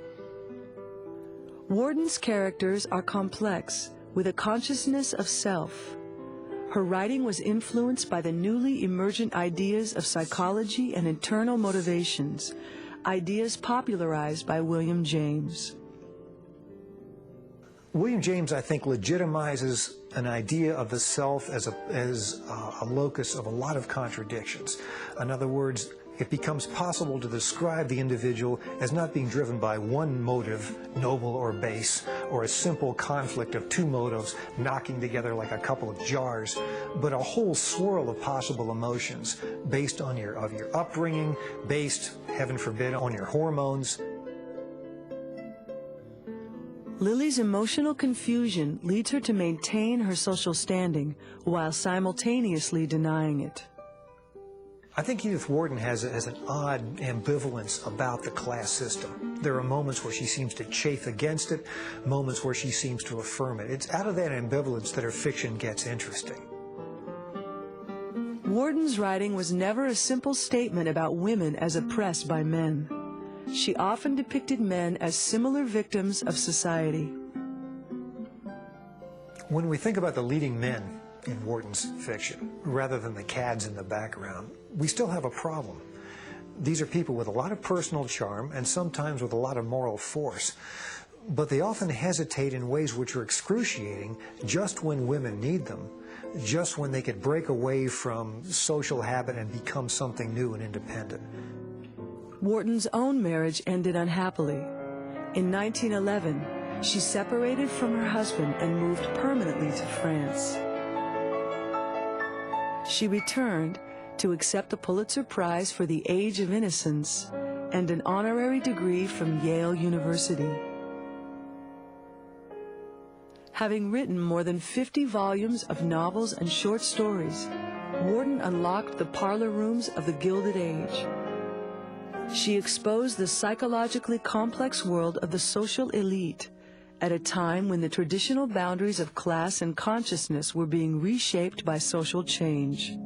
Wharton's characters are complex, with a consciousness of self. Her writing was influenced by the newly emergent ideas of psychology and internal motivations, ideas popularized by William James. William James, I think, legitimizes an idea of the self as a locus of a lot of contradictions. In other words, it becomes possible to describe the individual as not being driven by one motive, noble or base, or a simple conflict of two motives knocking together like a couple of jars, but a whole swirl of possible emotions based on your upbringing, based, heaven forbid, on your hormones. Lily's emotional confusion leads her to maintain her social standing while simultaneously denying it. I think Edith Wharton has an odd ambivalence about the class system. There are moments where she seems to chafe against it, moments where she seems to affirm it. It's out of that ambivalence that her fiction gets interesting. Wharton's writing was never a simple statement about women as oppressed by men. She often depicted men as similar victims of society. When we think about the leading men in Wharton's fiction, rather than the cads in the background, we still have a problem. These are people with a lot of personal charm and sometimes with a lot of moral force, but they often hesitate in ways which are excruciating just when women need them, just when they could break away from social habit and become something new and independent. Wharton's own marriage ended unhappily. In 1911, she separated from her husband and moved permanently to France. She returned to accept the Pulitzer Prize for the Age of Innocence and an honorary degree from Yale University. Having written more than 50 volumes of novels and short stories, Wharton unlocked the parlor rooms of the Gilded Age. She exposed the psychologically complex world of the social elite at a time when the traditional boundaries of class and consciousness were being reshaped by social change.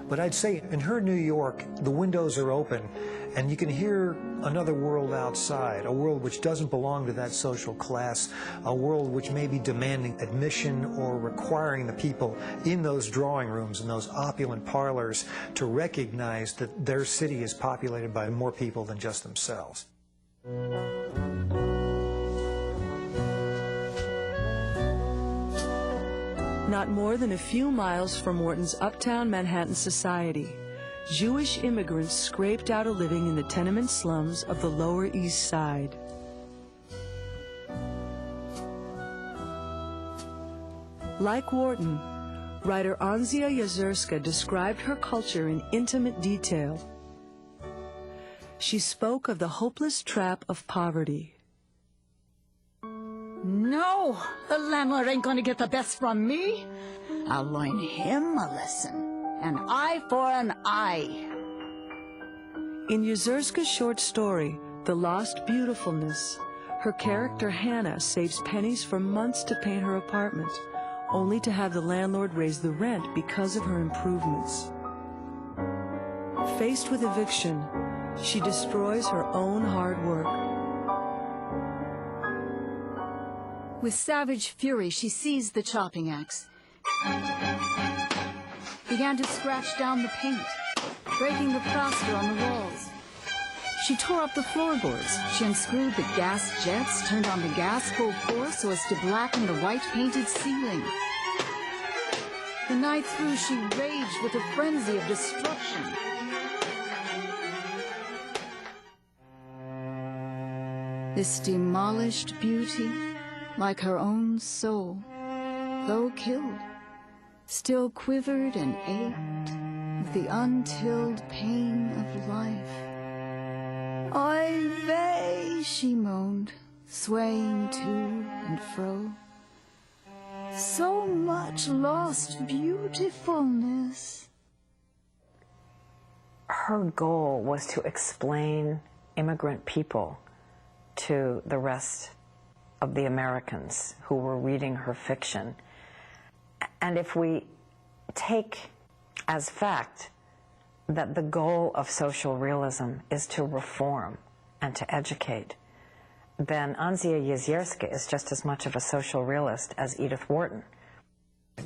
But I'd say in her New York, the windows are open, and you can hear another world outside, a world which doesn't belong to that social class, a world which may be demanding admission or requiring the people in those drawing rooms and those opulent parlors to recognize that their city is populated by more people than just themselves. Not more than a few miles from Wharton's uptown Manhattan society, Jewish immigrants scraped out a living in the tenement slums of the Lower East Side. Like Wharton, writer Anzia Yazurska described her culture in intimate detail. She spoke of the hopeless trap of poverty. No, the landlord ain't gonna get the best from me. I'll learn him a lesson. An eye for an eye. In Yazurska's short story, The Lost Beautifulness, her character Hannah saves pennies for months to paint her apartment, only to have the landlord raise the rent because of her improvements. Faced with eviction, she destroys her own hard work. With savage fury, she seized the chopping axe, began to scratch down the paint, breaking the plaster on the walls. She tore up the floorboards. She unscrewed the gas jets, turned on the gas full force so as to blacken the white-painted ceiling. The night through, she raged with a frenzy of destruction. This demolished beauty, like her own soul, though killed, still quivered and ached with the untilled pain of life. Oy vey, she moaned, swaying to and fro. So much lost beautifulness. Her goal was to explain immigrant people to the rest of the Americans who were reading her fiction. And if we take as fact that the goal of social realism is to reform and to educate, then Anzia Yazurska is just as much of a social realist as Edith Wharton.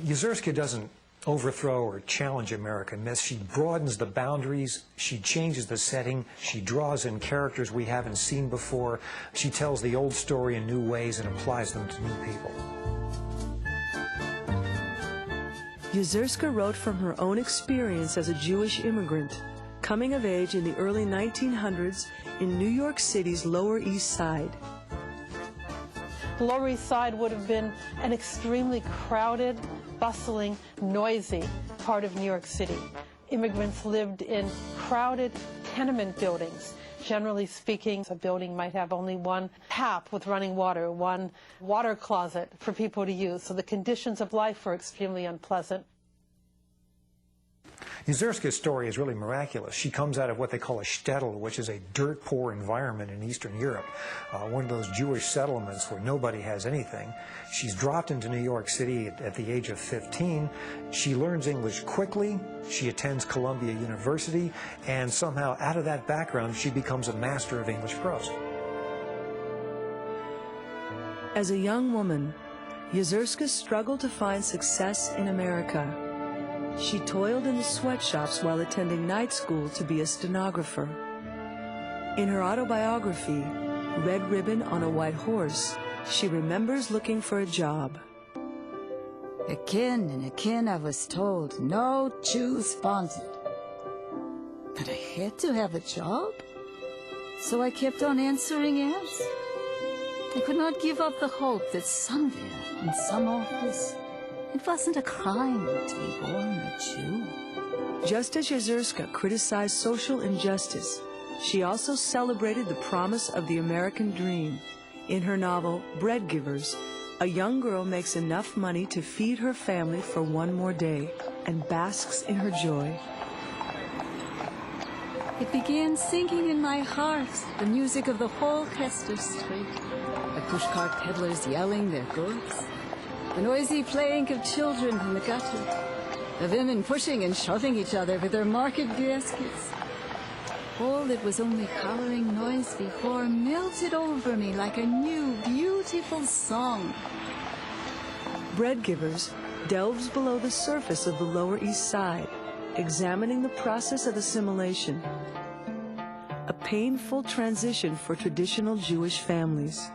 Yazurska doesn't overthrow or challenge American myths. She broadens the boundaries, she changes the setting, she draws in characters we haven't seen before, she tells the old story in new ways and applies them to new people. Yazurska wrote from her own experience as a Jewish immigrant, coming of age in the early 1900s in New York City's Lower East Side. The Lower East Side would have been an extremely crowded, bustling, noisy part of New York City. Immigrants lived in crowded tenement buildings. Generally speaking, a building might have only one tap with running water, one water closet for people to use, so the conditions of life were extremely unpleasant. Yazurska's story is really miraculous. She comes out of what they call a shtetl, which is a dirt-poor environment in Eastern Europe, one of those Jewish settlements where nobody has anything. She's dropped into New York City at the age of 15. She learns English quickly. She attends Columbia University, and somehow out of that background, she becomes a master of English prose. As a young woman, Yazurska struggled to find success in America. She toiled in the sweatshops while attending night school to be a stenographer. In her autobiography, Red Ribbon on a White Horse, she remembers looking for a job. Again and again I was told, no Jews wanted. But I had to have a job, so I kept on answering ads. I could not give up the hope that somewhere, in some office, It wasn't a crime to be born a Jew. Just as Yezierska criticized social injustice, she also celebrated the promise of the American dream. In her novel, Bread Givers, a young girl makes enough money to feed her family for one more day and basks in her joy. It began singing in my heart the music of the whole Hester Street. The pushcart peddlers yelling their goods. The noisy playing of children in the gutter. The women pushing and shoving each other with their market baskets. All that was only coloring noise before melted over me like a new, beautiful song. Bread Givers delves below the surface of the Lower East Side, examining the process of assimilation, a painful transition for traditional Jewish families.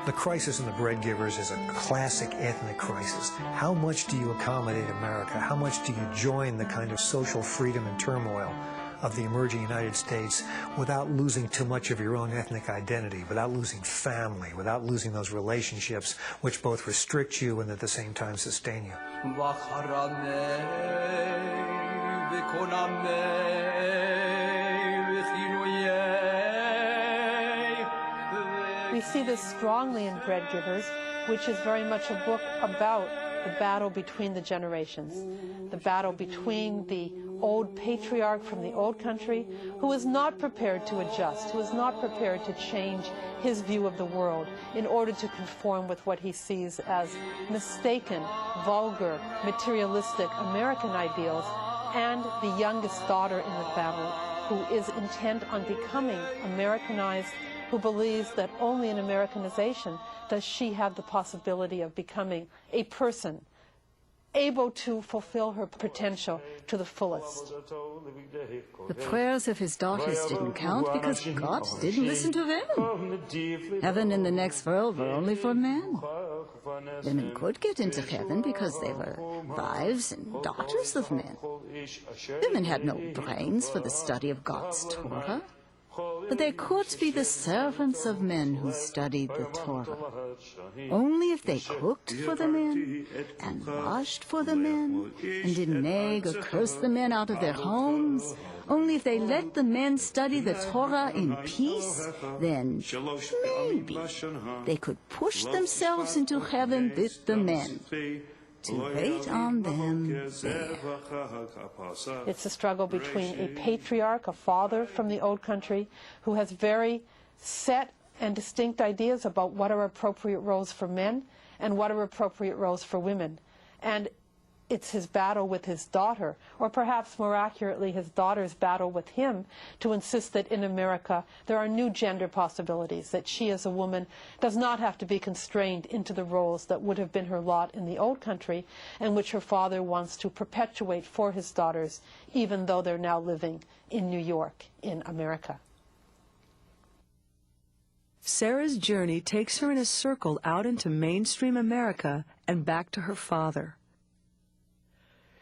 The crisis in the Bread Givers is a classic ethnic crisis. How much do you accommodate America? How much do you join the kind of social freedom and turmoil of the emerging United States without losing too much of your own ethnic identity, without losing family, without losing those relationships which both restrict you and at the same time sustain you? We see this strongly in Bread Givers, which is very much a book about the battle between the generations, the battle between the old patriarch from the old country who is not prepared to adjust, who is not prepared to change his view of the world in order to conform with what he sees as mistaken, vulgar, materialistic American ideals, and the youngest daughter in the family who is intent on becoming Americanized, who believes that only in Americanization does she have the possibility of becoming a person able to fulfill her potential to the fullest. The prayers of his daughters didn't count because God didn't listen to women. Heaven and the next world were only for men. Women could get into heaven because they were wives and daughters of men. Women had no brains for the study of God's Torah. But they could be the servants of men who studied the Torah. Only if they cooked for the men, and washed for the men, and didn't nag or curse the men out of their homes, only if they let the men study the Torah in peace, then maybe they could push themselves into heaven with the men. To wait on them there. It's a struggle between a patriarch, a father from the old country, who has very set and distinct ideas about what are appropriate roles for men and what are appropriate roles for women. And it's his battle with his daughter, or perhaps more accurately, his daughter's battle with him, to insist that in America there are new gender possibilities, that she as a woman does not have to be constrained into the roles that would have been her lot in the old country, and which her father wants to perpetuate for his daughters, even though they're now living in New York, in America. Sarah's journey takes her in a circle out into mainstream America and back to her father.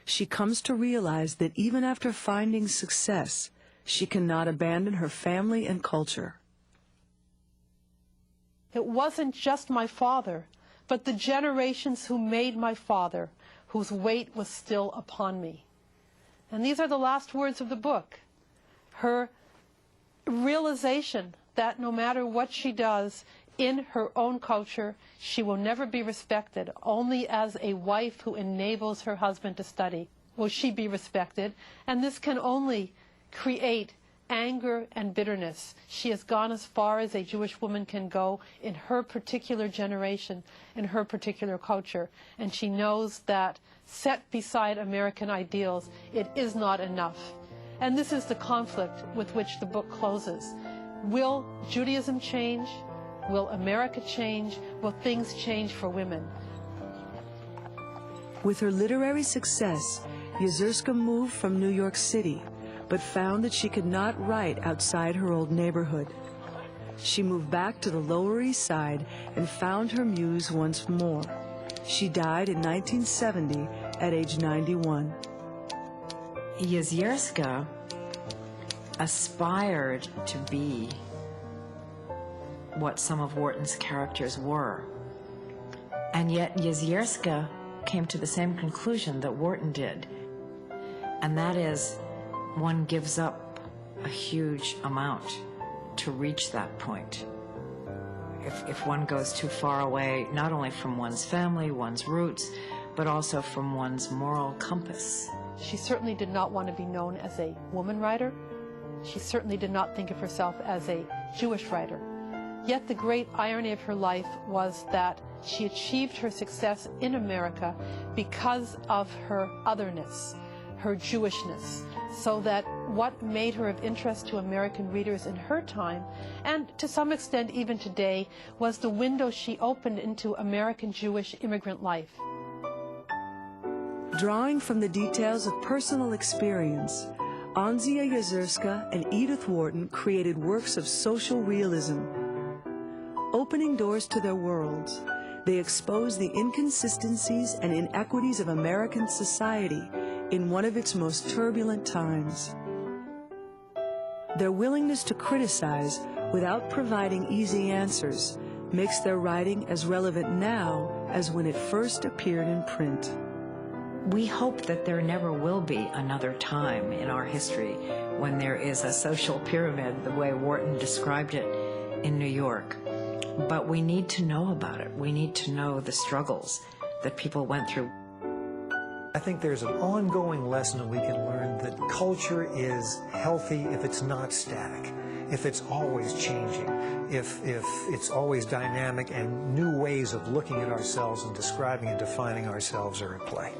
She comes to realize that even after finding success, she cannot abandon her family and culture. It wasn't just my father, but the generations who made my father, whose weight was still upon me. And these are the last words of the book. Her realization that no matter what she does in her own culture, she will never be respected. Only as a wife who enables her husband to study will she be respected. And this can only create anger and bitterness. She has gone as far as a Jewish woman can go in her particular generation, in her particular culture. And she knows that set beside American ideals, it is not enough. And this is the conflict with which the book closes. Will Judaism change? Will America change? Will things change for women? With her literary success, Yezierska moved from New York City, but found that she could not write outside her old neighborhood. She moved back to the Lower East Side and found her muse once more. She died in 1970 at age 91. Yezierska aspired to be what some of Wharton's characters were. And yet Yezierska came to the same conclusion that Wharton did, and that is one gives up a huge amount to reach that point. If one goes too far away, not only from one's family, one's roots, but also from one's moral compass. She certainly did not want to be known as a woman writer. She certainly did not think of herself as a Jewish writer. Yet the great irony of her life was that she achieved her success in America because of her otherness, her Jewishness, so that what made her of interest to American readers in her time, and to some extent even today, was the window she opened into American Jewish immigrant life. Drawing from the details of personal experience, Anzia Yezierska and Edith Wharton created works of social realism. Opening doors to their worlds, they expose the inconsistencies and inequities of American society in one of its most turbulent times. Their willingness to criticize without providing easy answers makes their writing as relevant now as when it first appeared in print. We hope that there never will be another time in our history when there is a social pyramid the way Wharton described it in New York. But we need to know about it. We need to know the struggles that people went through. I think there's an ongoing lesson that we can learn that culture is healthy if it's not static, if it's always changing, if it's always dynamic and new ways of looking at ourselves and describing and defining ourselves are at play.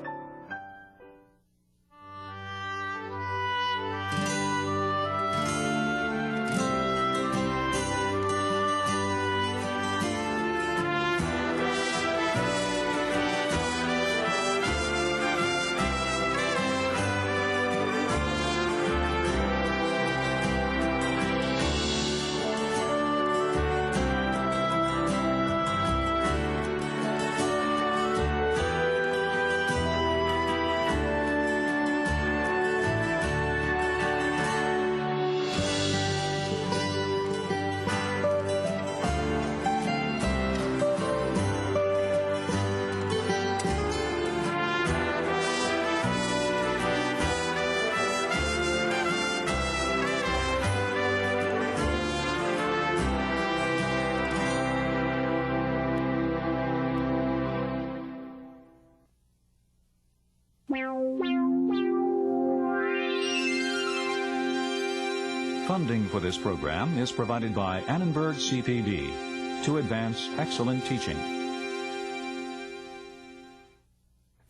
Funding for this program is provided by Annenberg CPB to advance excellent teaching.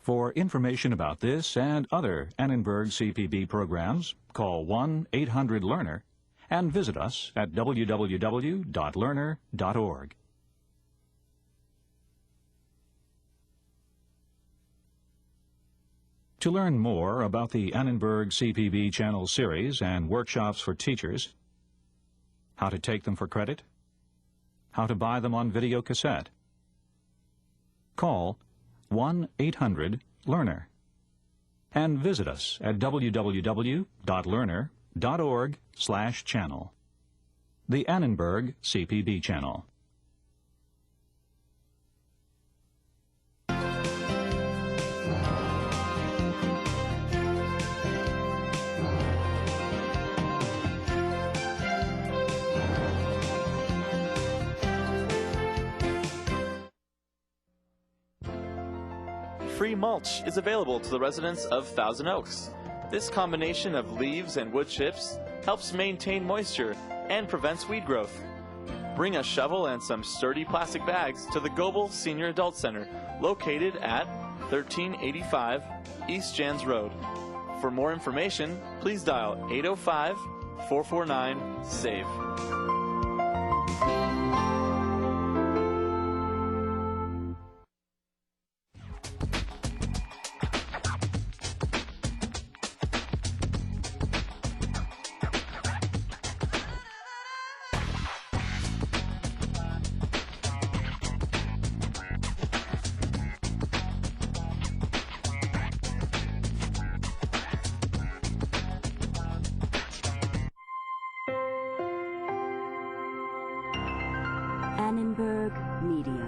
For information about this and other Annenberg CPB programs, call 1-800-LEARNER and visit us at www.learner.org. To learn more about the Annenberg CPB Channel series and workshops for teachers, how to take them for credit, how to buy them on video cassette, call 1-800-LEARNER and visit us at www.learner.org/channel. The Annenberg CPB Channel. Free mulch is available to the residents of Thousand Oaks. This combination of leaves and wood chips helps maintain moisture and prevents weed growth. Bring a shovel and some sturdy plastic bags to the Goebel Senior Adult Center, located at 1385 East Jans Road. For more information, please dial 805-449-SAVE. Annenberg Media.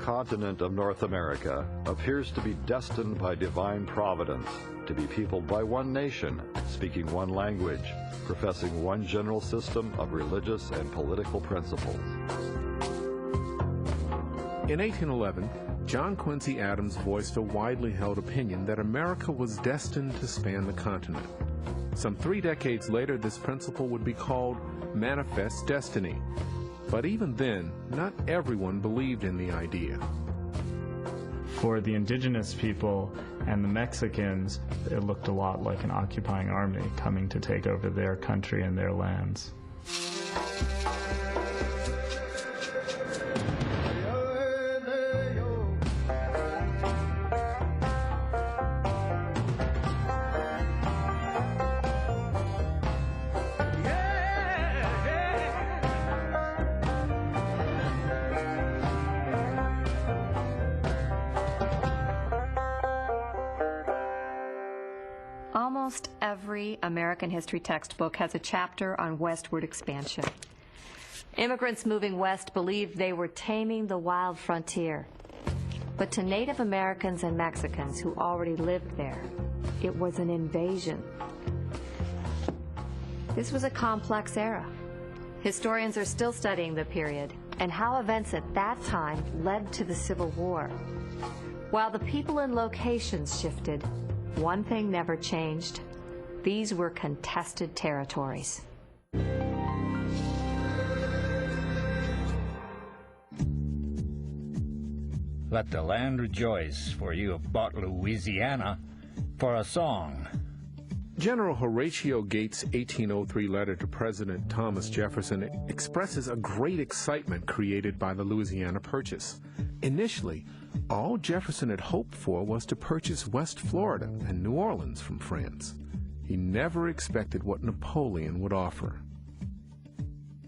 continent of North America appears to be destined by divine providence to be peopled by one nation, speaking one language, professing one general system of religious and political principles. In 1811, John Quincy Adams voiced a widely held opinion that America was destined to span the continent. Some 3 decades later, this principle would be called manifest destiny. But even then, not everyone believed in the idea. For the indigenous people and the Mexicans, it looked a lot like an occupying army coming to take over their country and their lands. Almost every American history textbook has a chapter on westward expansion. Immigrants moving west believed they were taming the wild frontier. But to Native Americans and Mexicans who already lived there, it was an invasion. This was a complex era. Historians are still studying the period and how events at that time led to the Civil War. While the people and locations shifted, one thing never changed. These were contested territories. Let the land rejoice, for you have bought Louisiana for a song. General Horatio Gates' 1803 letter to President Thomas Jefferson expresses a great excitement created by the Louisiana Purchase. Initially, all Jefferson had hoped for was to purchase West Florida and New Orleans from France. He never expected what Napoleon would offer.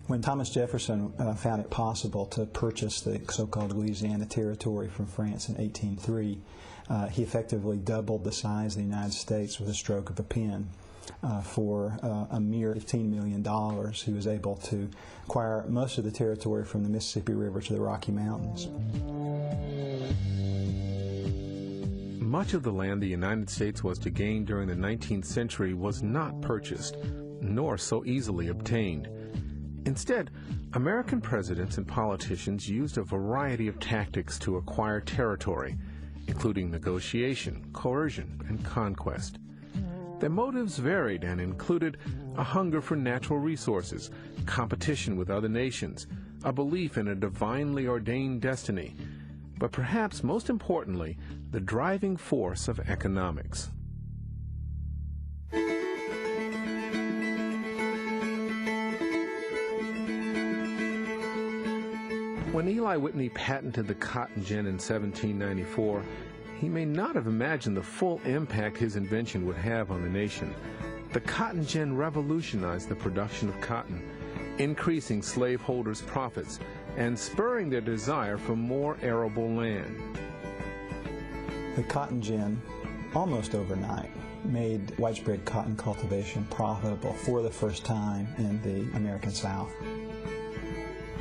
When Thomas Jefferson found it possible to purchase the so-called Louisiana Territory from France in 1803, he effectively doubled the size of the United States with a stroke of a pen. For a mere $15 million, he was able to acquire most of the territory from the Mississippi River to the Rocky Mountains. Much of the land the United States was to gain during the 19th century was not purchased, nor so easily obtained. Instead, American presidents and politicians used a variety of tactics to acquire territory, including negotiation, coercion, and conquest. Their motives varied and included a hunger for natural resources, competition with other nations, a belief in a divinely ordained destiny, but perhaps most importantly, the driving force of economics. When Eli Whitney patented the cotton gin in 1794, he may not have imagined the full impact his invention would have on the nation. The cotton gin revolutionized the production of cotton, increasing slaveholders' profits and spurring their desire for more arable land. The cotton gin, almost overnight, made widespread cotton cultivation profitable for the first time in the American South.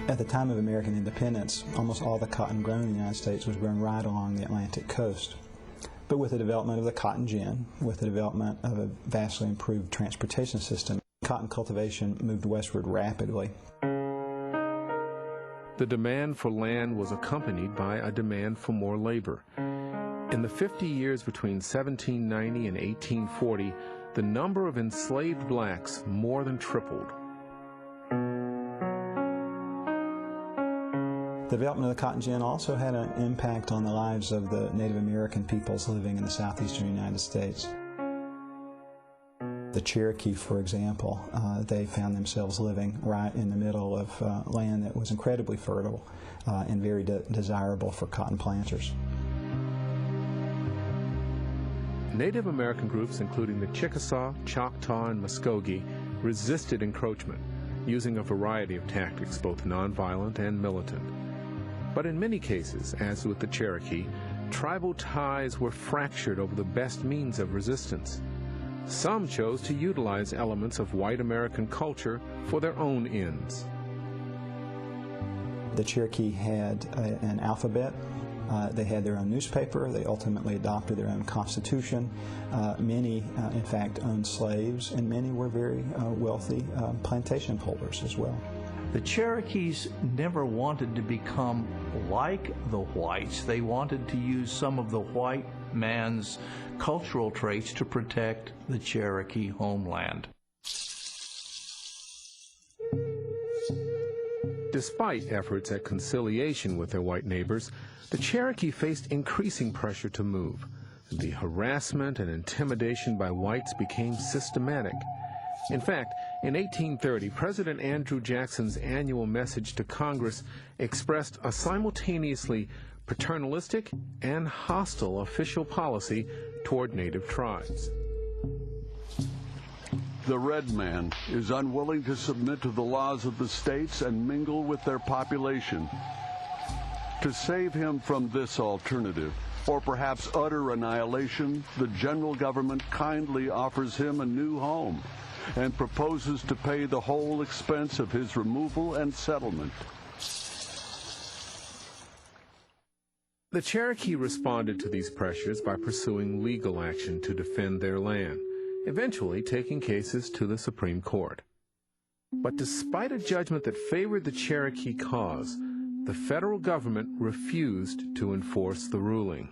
At the time of American independence, almost all the cotton grown in the United States was grown right along the Atlantic coast. But with the development of the cotton gin, with the development of a vastly improved transportation system, cotton cultivation moved westward rapidly. The demand for land was accompanied by a demand for more labor. In the 50 years between 1790 and 1840, the number of enslaved blacks more than tripled. The development of the cotton gin also had an impact on the lives of the Native American peoples living in the southeastern United States. The Cherokee, for example, they found themselves living right in the middle of land that was incredibly fertile and very desirable for cotton planters. Native American groups, including the Chickasaw, Choctaw, and Muskogee, resisted encroachment, using a variety of tactics, both nonviolent and militant. But in many cases, as with the Cherokee, tribal ties were fractured over the best means of resistance. Some chose to utilize elements of white American culture for their own ends. The Cherokee had an alphabet They had their own newspaper. They ultimately adopted their own constitution. Many, in fact, owned slaves, and many were very wealthy plantation holders as well. The Cherokees never wanted to become like the whites. They wanted to use some of the white man's cultural traits to protect the Cherokee homeland. Despite efforts at conciliation with their white neighbors, the Cherokee faced increasing pressure to move. The harassment and intimidation by whites became systematic. In fact, in 1830, President Andrew Jackson's annual message to Congress expressed a simultaneously paternalistic and hostile official policy toward native tribes. The red man is unwilling to submit to the laws of the states and mingle with their population. To save him from this alternative, or perhaps utter annihilation, the general government kindly offers him a new home and proposes to pay the whole expense of his removal and settlement. The Cherokee responded to these pressures by pursuing legal action to defend their land, eventually taking cases to the Supreme Court. But despite a judgment that favored the Cherokee cause, the federal government refused to enforce the ruling.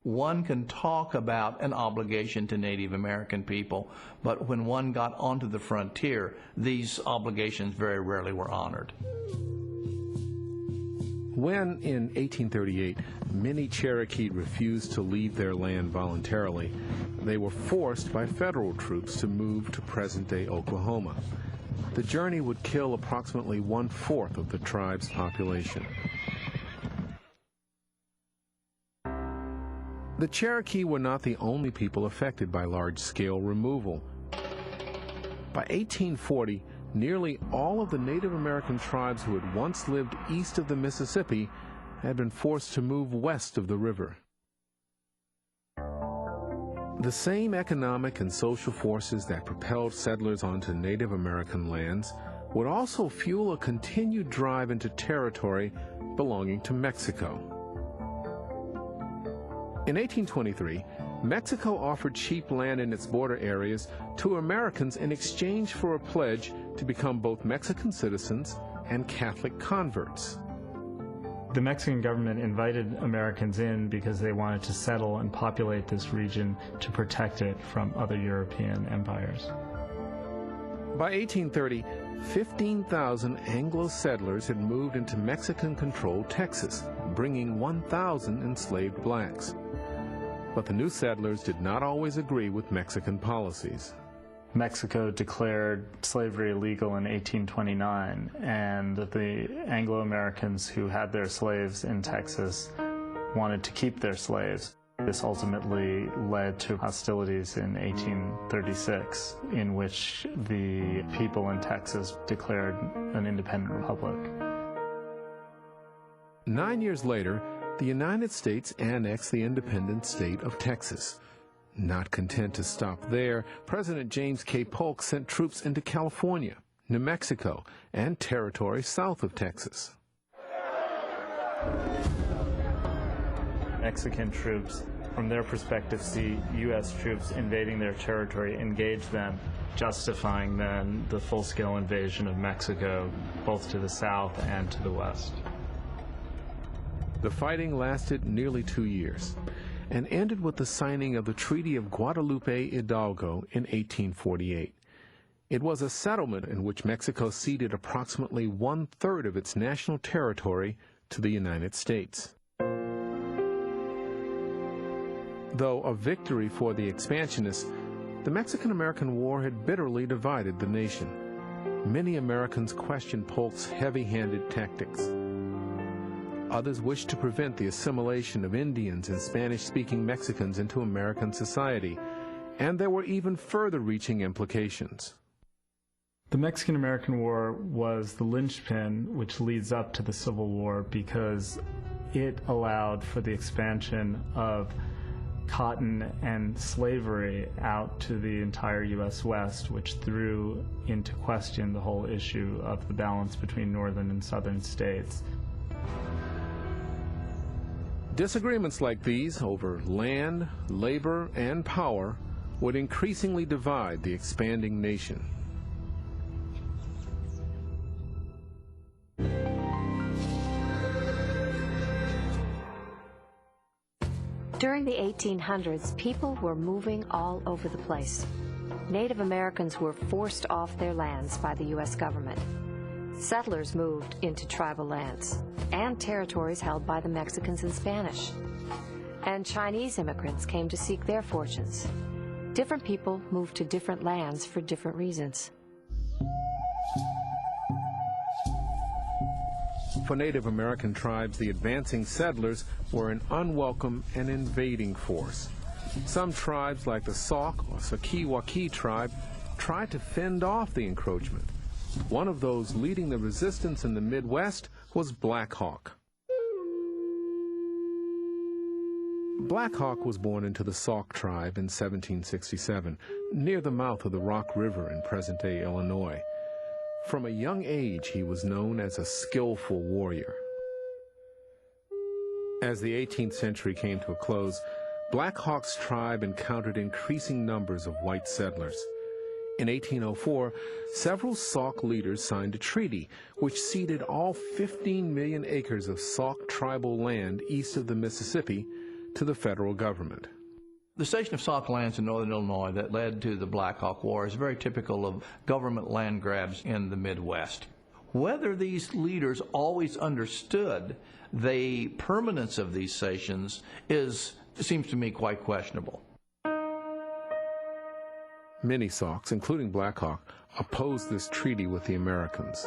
One can talk about an obligation to Native American people, but when one got onto the frontier, these obligations very rarely were honored. When, in 1838, many Cherokee refused to leave their land voluntarily, they were forced by federal troops to move to present-day Oklahoma. The journey would kill approximately 1/4 of the tribe's population. The Cherokee were not the only people affected by large-scale removal. By 1840, nearly all of the Native American tribes who had once lived east of the Mississippi had been forced to move west of the river. The same economic and social forces that propelled settlers onto Native American lands would also fuel a continued drive into territory belonging to Mexico. In 1823, Mexico offered cheap land in its border areas to Americans in exchange for a pledge to become both Mexican citizens and Catholic converts. The Mexican government invited Americans in because they wanted to settle and populate this region to protect it from other European empires. By 1830, 15,000 Anglo settlers had moved into Mexican-controlled Texas, bringing 1,000 enslaved blacks. But the new settlers did not always agree with Mexican policies. Mexico declared slavery illegal in 1829, and the Anglo-Americans who had their slaves in Texas wanted to keep their slaves. This ultimately led to hostilities in 1836, in which the people in Texas declared an independent republic. 9 years later, the United States annexed the independent state of Texas. Not content to stop there, President James K. Polk sent troops into California, New Mexico, and territory south of Texas. Mexican troops, from their perspective, see U.S. troops invading their territory, engage them, justifying then the full-scale invasion of Mexico, both to the south and to the west. The fighting lasted nearly 2 years and ended with the signing of the Treaty of Guadalupe Hidalgo in 1848. It was a settlement in which Mexico ceded approximately 1/3 of its national territory to the United States. Though a victory for the expansionists, the Mexican-American War had bitterly divided the nation. Many Americans questioned Polk's heavy-handed tactics. Others wished to prevent the assimilation of Indians and Spanish-speaking Mexicans into American society, and there were even further-reaching implications. The Mexican-American War was the linchpin which leads up to the Civil War because it allowed for the expansion of cotton and slavery out to the entire U.S. West, which threw into question the whole issue of the balance between northern and southern states. Disagreements like these over land, labor, and power would increasingly divide the expanding nation. During the 1800s, people were moving all over the place. Native Americans were forced off their lands by the U.S. government. Settlers moved into tribal lands and territories held by the Mexicans and Spanish. And Chinese immigrants came to seek their fortunes. Different people moved to different lands for different reasons. For Native American tribes, the advancing settlers were an unwelcome and invading force. Some tribes, like the Sauk or Saukee tribe, tried to fend off the encroachment. One of those leading the resistance in the Midwest was Black Hawk. Black Hawk was born into the Sauk tribe in 1767, near the mouth of the Rock River in present-day Illinois. From a young age, he was known as a skillful warrior. As the 18th century came to a close, Black Hawk's tribe encountered increasing numbers of white settlers. In 1804, several Sauk leaders signed a treaty which ceded all 15 million acres of Sauk tribal land east of the Mississippi to the federal government. The cession of Sauk lands in northern Illinois that led to the Black Hawk War is very typical of government land grabs in the Midwest. Whether these leaders always understood the permanence of these cessions seems to me quite questionable. Many Sauks, including Black Hawk, opposed this treaty with the Americans.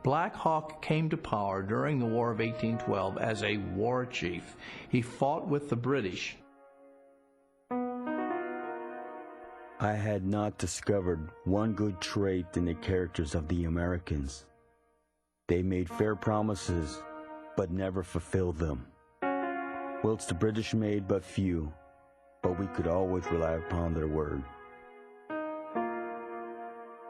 Black Hawk came to power during the War of 1812 as a war chief. He fought with the British. I had not discovered one good trait in the characters of the Americans. They made fair promises, but never fulfilled them, whilst the British made but few, but we could always rely upon their word.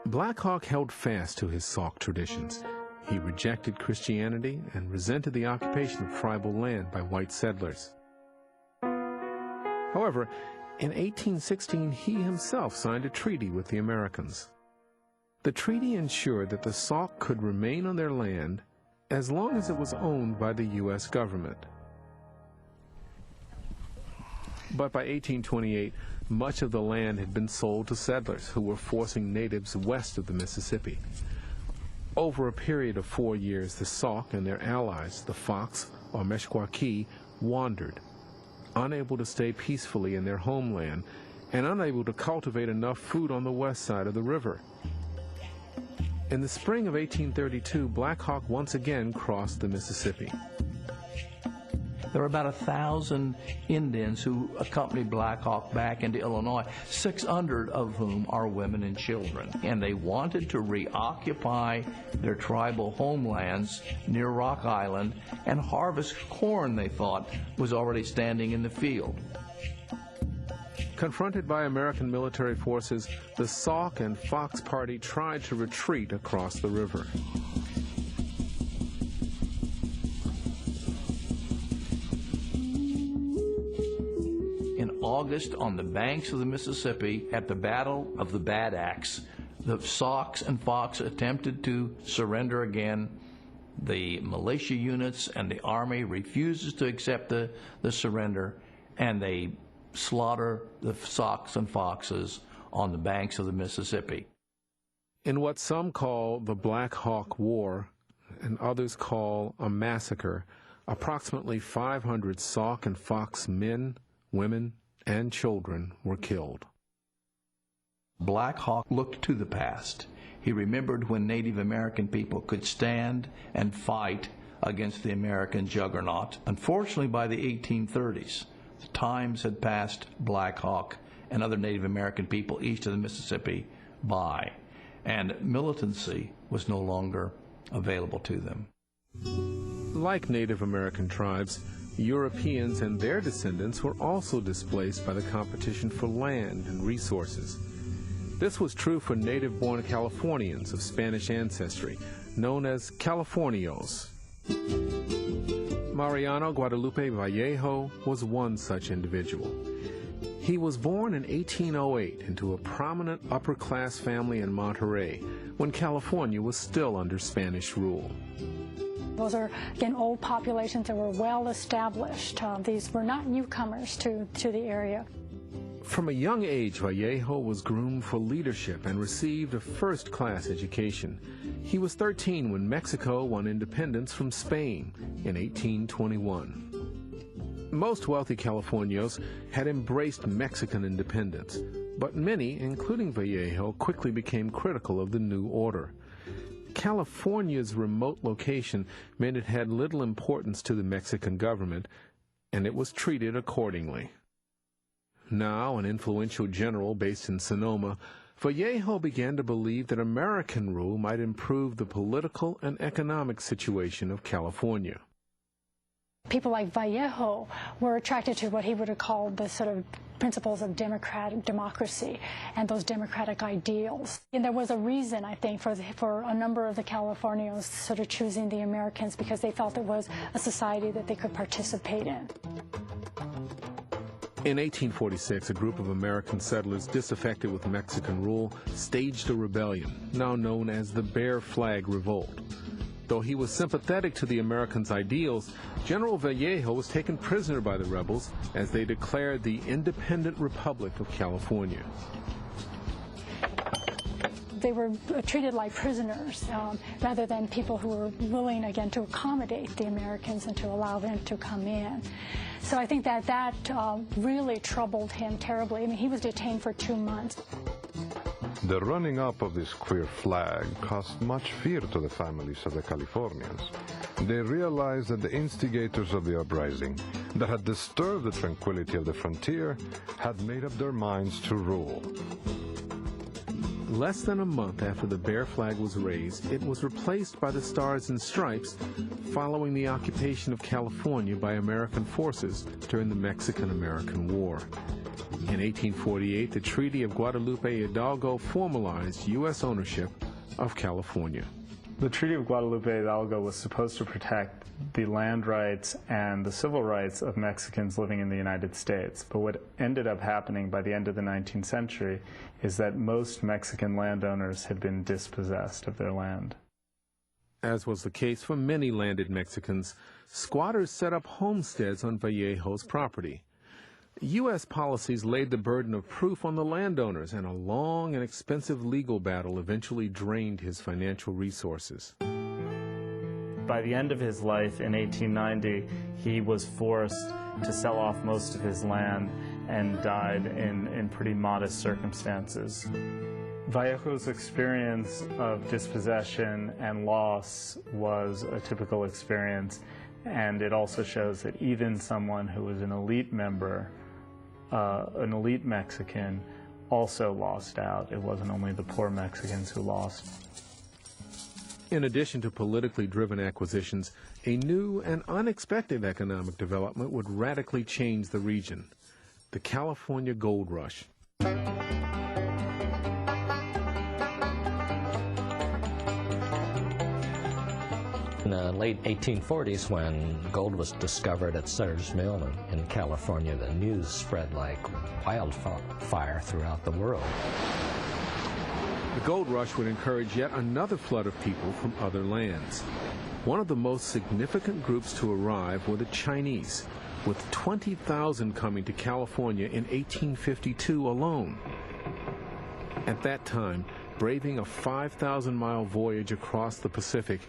Black Hawk held fast to his Sauk traditions. He rejected Christianity and resented the occupation of tribal land by white settlers. However, in 1816, he himself signed a treaty with the Americans. The treaty ensured that the Sauk could remain on their land as long as it was owned by the U.S. government. But by 1828, much of the land had been sold to settlers who were forcing natives west of the Mississippi. Over a period of 4 years, the Sauk and their allies, the Fox or Meskwaki, wandered, unable to stay peacefully in their homeland and unable to cultivate enough food on the west side of the river. In the spring of 1832, Black Hawk once again crossed the Mississippi. There were about 1,000 Indians who accompanied Black Hawk back into Illinois, 600 of whom are women and children. And they wanted to reoccupy their tribal homelands near Rock Island and harvest corn they thought was already standing in the field. Confronted by American military forces, the Sauk and Fox Party tried to retreat across the river. In August, on the banks of the Mississippi, at the Battle of the Bad Axe, the Sauks and Fox attempted to surrender again. The militia units and the army refuses to accept the surrender, and they slaughter the Sauks and Foxes on the banks of the Mississippi. In what some call the Black Hawk War and others call a massacre, approximately 500 Sauk and Fox men, women, and children were killed. Black Hawk looked to the past. He remembered when Native American people could stand and fight against the American juggernaut. Unfortunately, by the 1830s, the times had passed Black Hawk and other Native American people east of the Mississippi by, and militancy was no longer available to them. Like Native American tribes, Europeans and their descendants were also displaced by the competition for land and resources. This was true for native-born Californians of Spanish ancestry, known as Californios. Mariano Guadalupe Vallejo was one such individual. He was born in 1808 into a prominent upper-class family in Monterey when California was still under Spanish rule. Those are, again, old populations that were well established. These were not newcomers to the area. From a young age, Vallejo was groomed for leadership and received a first-class education. He was 13 when Mexico won independence from Spain in 1821. Most wealthy Californios had embraced Mexican independence, but many, including Vallejo, quickly became critical of the new order. California's remote location meant it had little importance to the Mexican government, and it was treated accordingly. Now an influential general based in Sonoma, Vallejo began to believe that American rule might improve the political and economic situation of California. People like Vallejo were attracted to what he would have called the sort of principles of democracy and those democratic ideals. And there was a reason, I think, for a number of the Californios sort of choosing the Americans, because they felt it was a society that they could participate in. In 1846, a group of American settlers disaffected with Mexican rule staged a rebellion, now known as the Bear Flag Revolt. Though he was sympathetic to the Americans' ideals, General Vallejo was taken prisoner by the rebels as they declared the Independent Republic of California. They were treated like prisoners rather than people who were willing, again, to accommodate the Americans and to allow them to come in. So I think that really troubled him terribly. I mean, he was detained for 2 months. The running up of this queer flag caused much fear to the families of the Californians. They realized that the instigators of the uprising that had disturbed the tranquility of the frontier had made up their minds to rule. Less than a month after the Bear Flag was raised, it was replaced by the Stars and Stripes following the occupation of California by American forces during the Mexican-American War. In 1848, the Treaty of Guadalupe Hidalgo formalized U.S. ownership of California. The Treaty of Guadalupe Hidalgo was supposed to protect the land rights and the civil rights of Mexicans living in the United States. But what ended up happening by the end of the 19th century is that most Mexican landowners had been dispossessed of their land. As was the case for many landed Mexicans, squatters set up homesteads on Vallejo's property. U.S. policies laid the burden of proof on the landowners, and a long and expensive legal battle eventually drained his financial resources. By the end of his life in 1890, he was forced to sell off most of his land and died in pretty modest circumstances. Vallejo's experience of dispossession and loss was a typical experience, and it also shows that even someone who was an elite member, an elite Mexican, also lost out. It wasn't only the poor Mexicans who lost. In addition to politically driven acquisitions, a new and unexpected economic development would radically change the region: the California Gold Rush. In the late 1840s, when gold was discovered at Sutter's Mill in California, the news spread like wildfire throughout the world. The gold rush would encourage yet another flood of people from other lands. One of the most significant groups to arrive were the Chinese, with 20,000 coming to California in 1852 alone. At that time, braving a 5,000-mile voyage across the Pacific,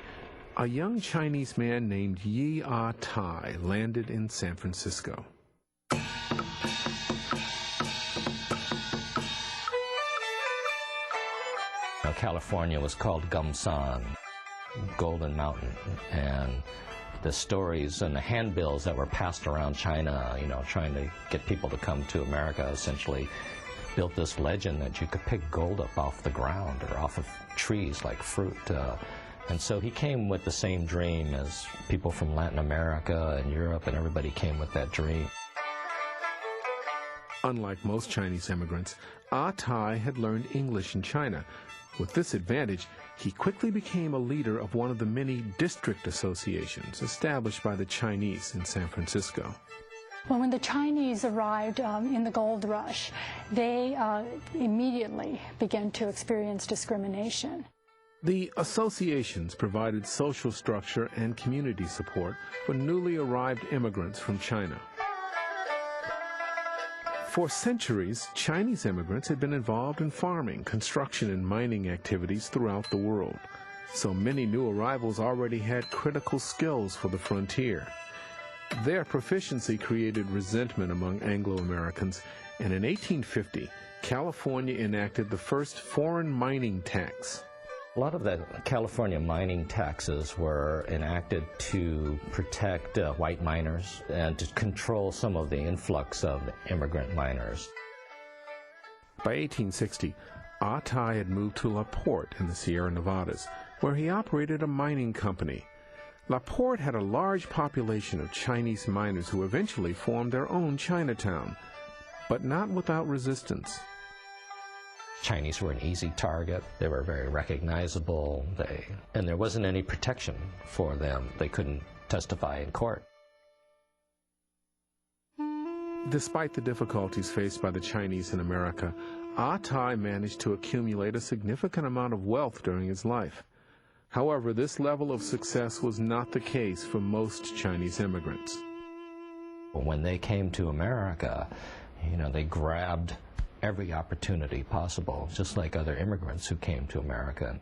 a young Chinese man named Yi Ah Tai landed in San Francisco. California was called Gumsan, Golden Mountain, and the stories and the handbills that were passed around China, trying to get people to come to America, essentially built this legend that you could pick gold up off the ground or off of trees like fruit. And so he came with the same dream as people from Latin America and Europe, and everybody came with that dream. Unlike most Chinese immigrants, Ah Tai had learned English in China, With this advantage, he quickly became a leader of one of the many district associations established by the Chinese in San Francisco. Well, when the Chinese arrived in the gold rush, they immediately began to experience discrimination. The associations provided social structure and community support for newly arrived immigrants from China. For centuries, Chinese immigrants had been involved in farming, construction, and mining activities throughout the world. So many new arrivals already had critical skills for the frontier. Their proficiency created resentment among Anglo-Americans, and in 1850, California enacted the first foreign mining tax. A lot of the California mining taxes were enacted to protect white miners and to control some of the influx of immigrant miners. By 1860, Ah Tai had moved to La Porte in the Sierra Nevadas, where he operated a mining company. La Porte had a large population of Chinese miners who eventually formed their own Chinatown, but not without resistance. Chinese were an easy target. They were very recognizable, and there wasn't any protection for them. They couldn't testify in court. Despite the difficulties faced by the Chinese in America, Ah Tai managed to accumulate a significant amount of wealth during his life. However, this level of success was not the case for most Chinese immigrants. When they came to America, they grabbed every opportunity possible, just like other immigrants who came to America.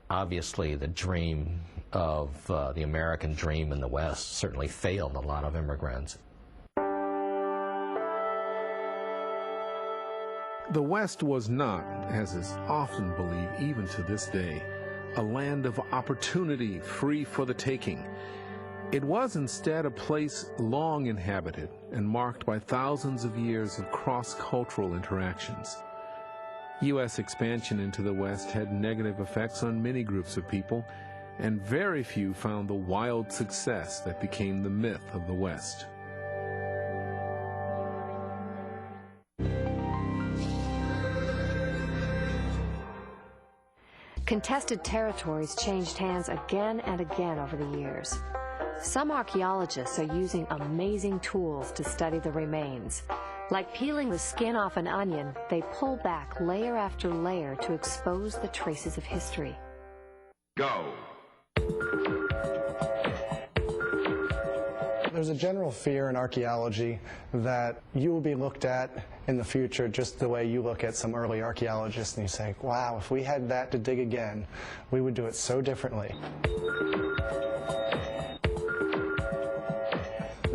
Obviously, the dream of the American dream in the West certainly failed a lot of immigrants. The West was not, as is often believed even to this day, a land of opportunity free for the taking. It was instead a place long inhabited and marked by thousands of years of cross-cultural interactions. U.S. expansion into the West had negative effects on many groups of people, and very few found the wild success that became the myth of the West. Contested territories changed hands again and again over the years. Some archaeologists are using amazing tools to study the remains. Like peeling the skin off an onion, they pull back layer after layer to expose the traces of history. Go! There's a general fear in archaeology that you will be looked at in the future just the way you look at some early archaeologists and you say, wow, if we had that to dig again, we would do it so differently.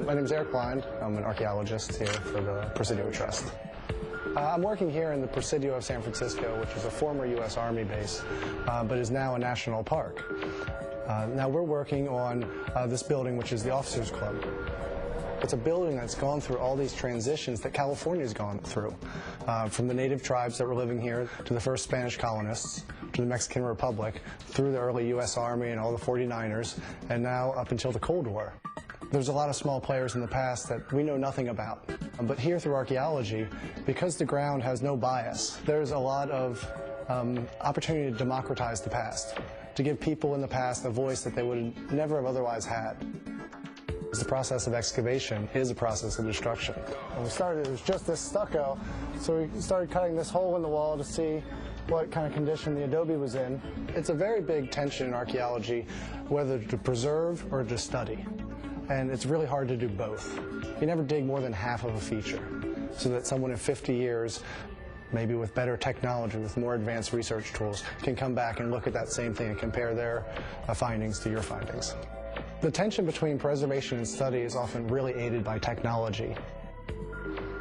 My name is Eric Blind. I'm an archaeologist here for the Presidio Trust. I'm working here in the Presidio of San Francisco, which is a former U.S. Army base, but is now a national park. Now we're working on this building, which is the Officers Club. It's a building that's gone through all these transitions that California's gone through, from the native tribes that were living here to the first Spanish colonists, to the Mexican Republic, through the early U.S. Army and all the 49ers, and now up until the Cold War. There's a lot of small players in the past that we know nothing about. But here through archaeology, because the ground has no bias, there's a lot of opportunity to democratize the past, to give people in the past a voice that they would never have otherwise had. The process of excavation is a process of destruction. When we started, it was just this stucco, so we started cutting this hole in the wall to see what kind of condition the adobe was in. It's a very big tension in archaeology, whether to preserve or to study. And it's really hard to do both. You never dig more than half of a feature, so that someone in 50 years, maybe with better technology, with more advanced research tools, can come back and look at that same thing and compare their findings to your findings. The tension between preservation and study is often really aided by technology.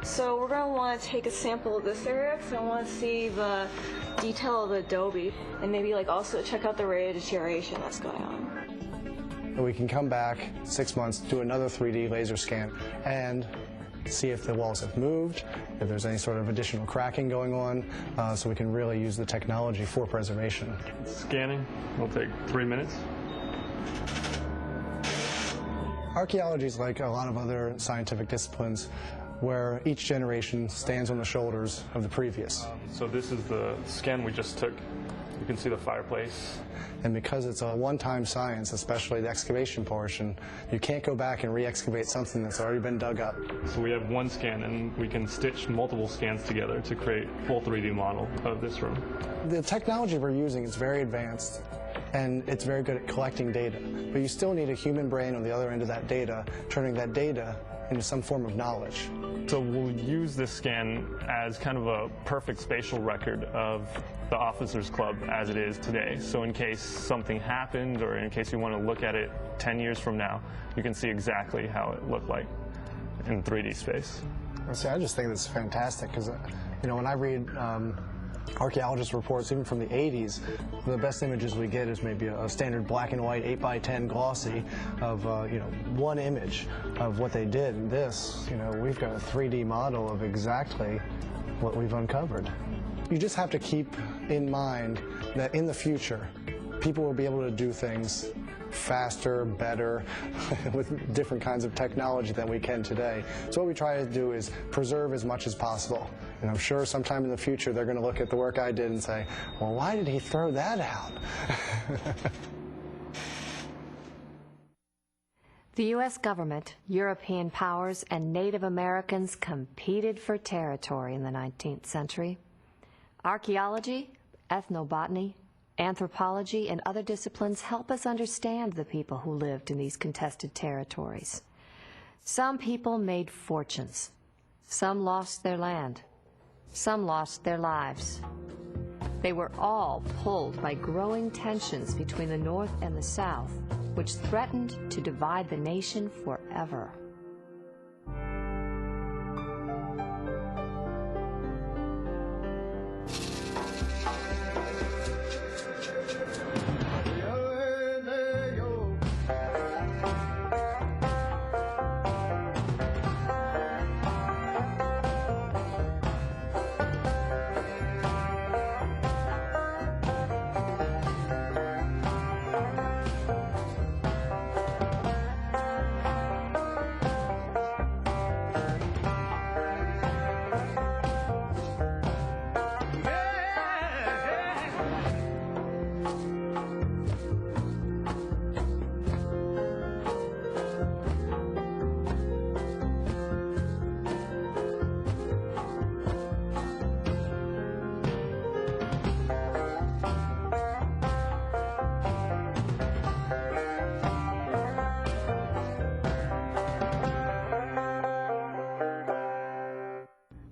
So we're going to want to take a sample of this area because I want to see the detail of the adobe and maybe also check out the rate of deterioration that's going on. And we can come back 6 months, do another 3D laser scan, and see if the walls have moved, if there's any sort of additional cracking going on, so we can really use the technology for preservation. Scanning will take 3 minutes. Archaeology is like a lot of other scientific disciplines where each generation stands on the shoulders of the previous. So this is the scan we just took. You can see the fireplace. And because it's a one-time science, especially the excavation portion, you can't go back and re-excavate something that's already been dug up. So we have one scan, and we can stitch multiple scans together to create a full 3D model of this room. The technology we're using is very advanced, and it's very good at collecting data. But you still need a human brain on the other end of that data, turning that data into some form of knowledge. So we'll use this scan as kind of a perfect spatial record of the Officers Club as it is today. So in case something happened, or in case you want to look at it 10 years from now, you can see exactly how it looked like in 3D space. See, I just think that's fantastic, because when I read archaeologist reports, even from the 80s, the best images we get is maybe a standard black and white 8x10 glossy of one image of what they did. And this, we've got a 3D model of exactly what we've uncovered. You just have to keep in mind that in the future, people will be able to do things faster, better, with different kinds of technology than we can today. So what we try to do is preserve as much as possible. And I'm sure sometime in the future they're going to look at the work I did and say, well, why did he throw that out? The U.S. government, European powers, and Native Americans competed for territory in the 19th century. Archaeology, ethnobotany, anthropology, and other disciplines help us understand the people who lived in these contested territories. Some people made fortunes. Some lost their land. Some lost their lives. They were all pulled by growing tensions between the North and the South, which threatened to divide the nation forever.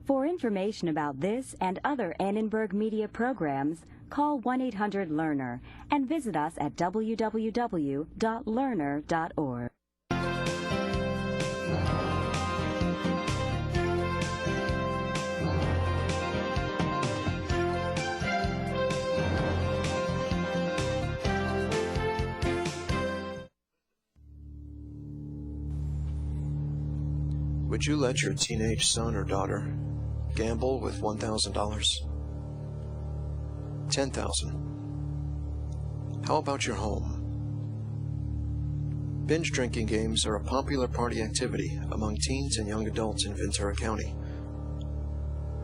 For information about this and other Annenberg Media programs, call 1-800-LEARNER and visit us at www.learner.org. Would you let your teenage son or daughter gamble with $1,000? $10,000. How about your home? Binge drinking games are a popular party activity among teens and young adults in Ventura County.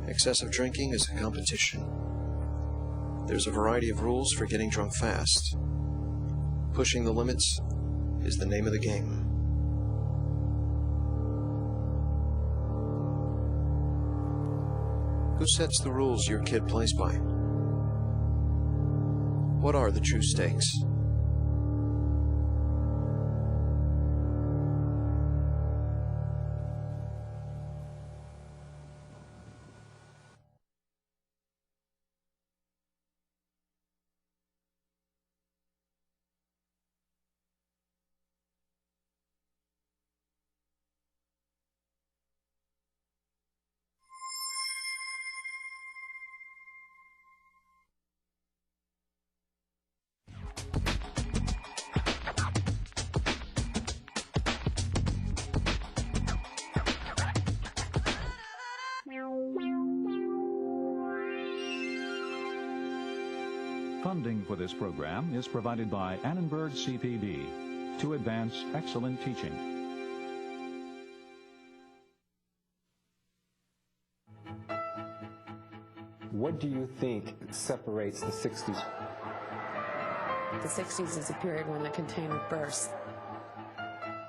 Excessive drinking is a competition. There's a variety of rules for getting drunk fast. Pushing the limits is the name of the game. Who sets the rules your kid plays by? What are the true stakes? Funding for this program is provided by Annenberg CPB to advance excellent teaching. What do you think separates the 60s The 60s is a period when the container bursts.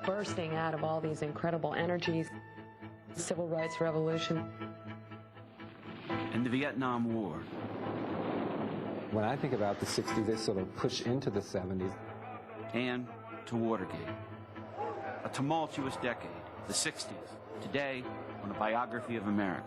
Bursting out of all these incredible energies, the Civil Rights Revolution, and the Vietnam War. When I think about the 60s, they sort of push into the 70s. And to Watergate. A tumultuous decade, the 60s, today on a biography of America.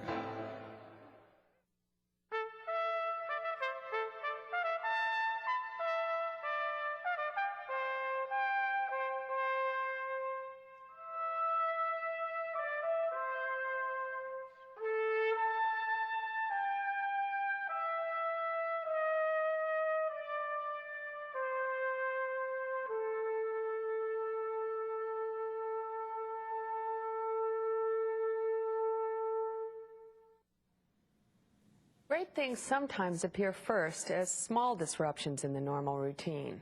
Great things sometimes appear first as small disruptions in the normal routine.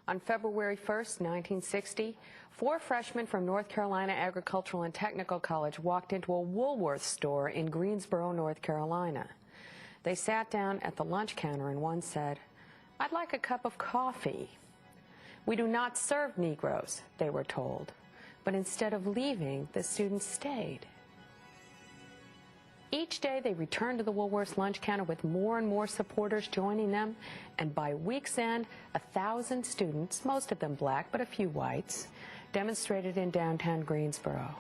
On February 1st, 1960, 4 freshmen from North Carolina Agricultural and Technical College walked into a Woolworth store in Greensboro, North Carolina. They sat down at the lunch counter and one said, "I'd like a cup of coffee." "We do not serve Negroes," they were told. But instead of leaving, the students stayed. Each day they returned to the Woolworth's lunch counter with more and more supporters joining them, and by week's end, 1,000 students, most of them black but a few whites, demonstrated in downtown Greensboro.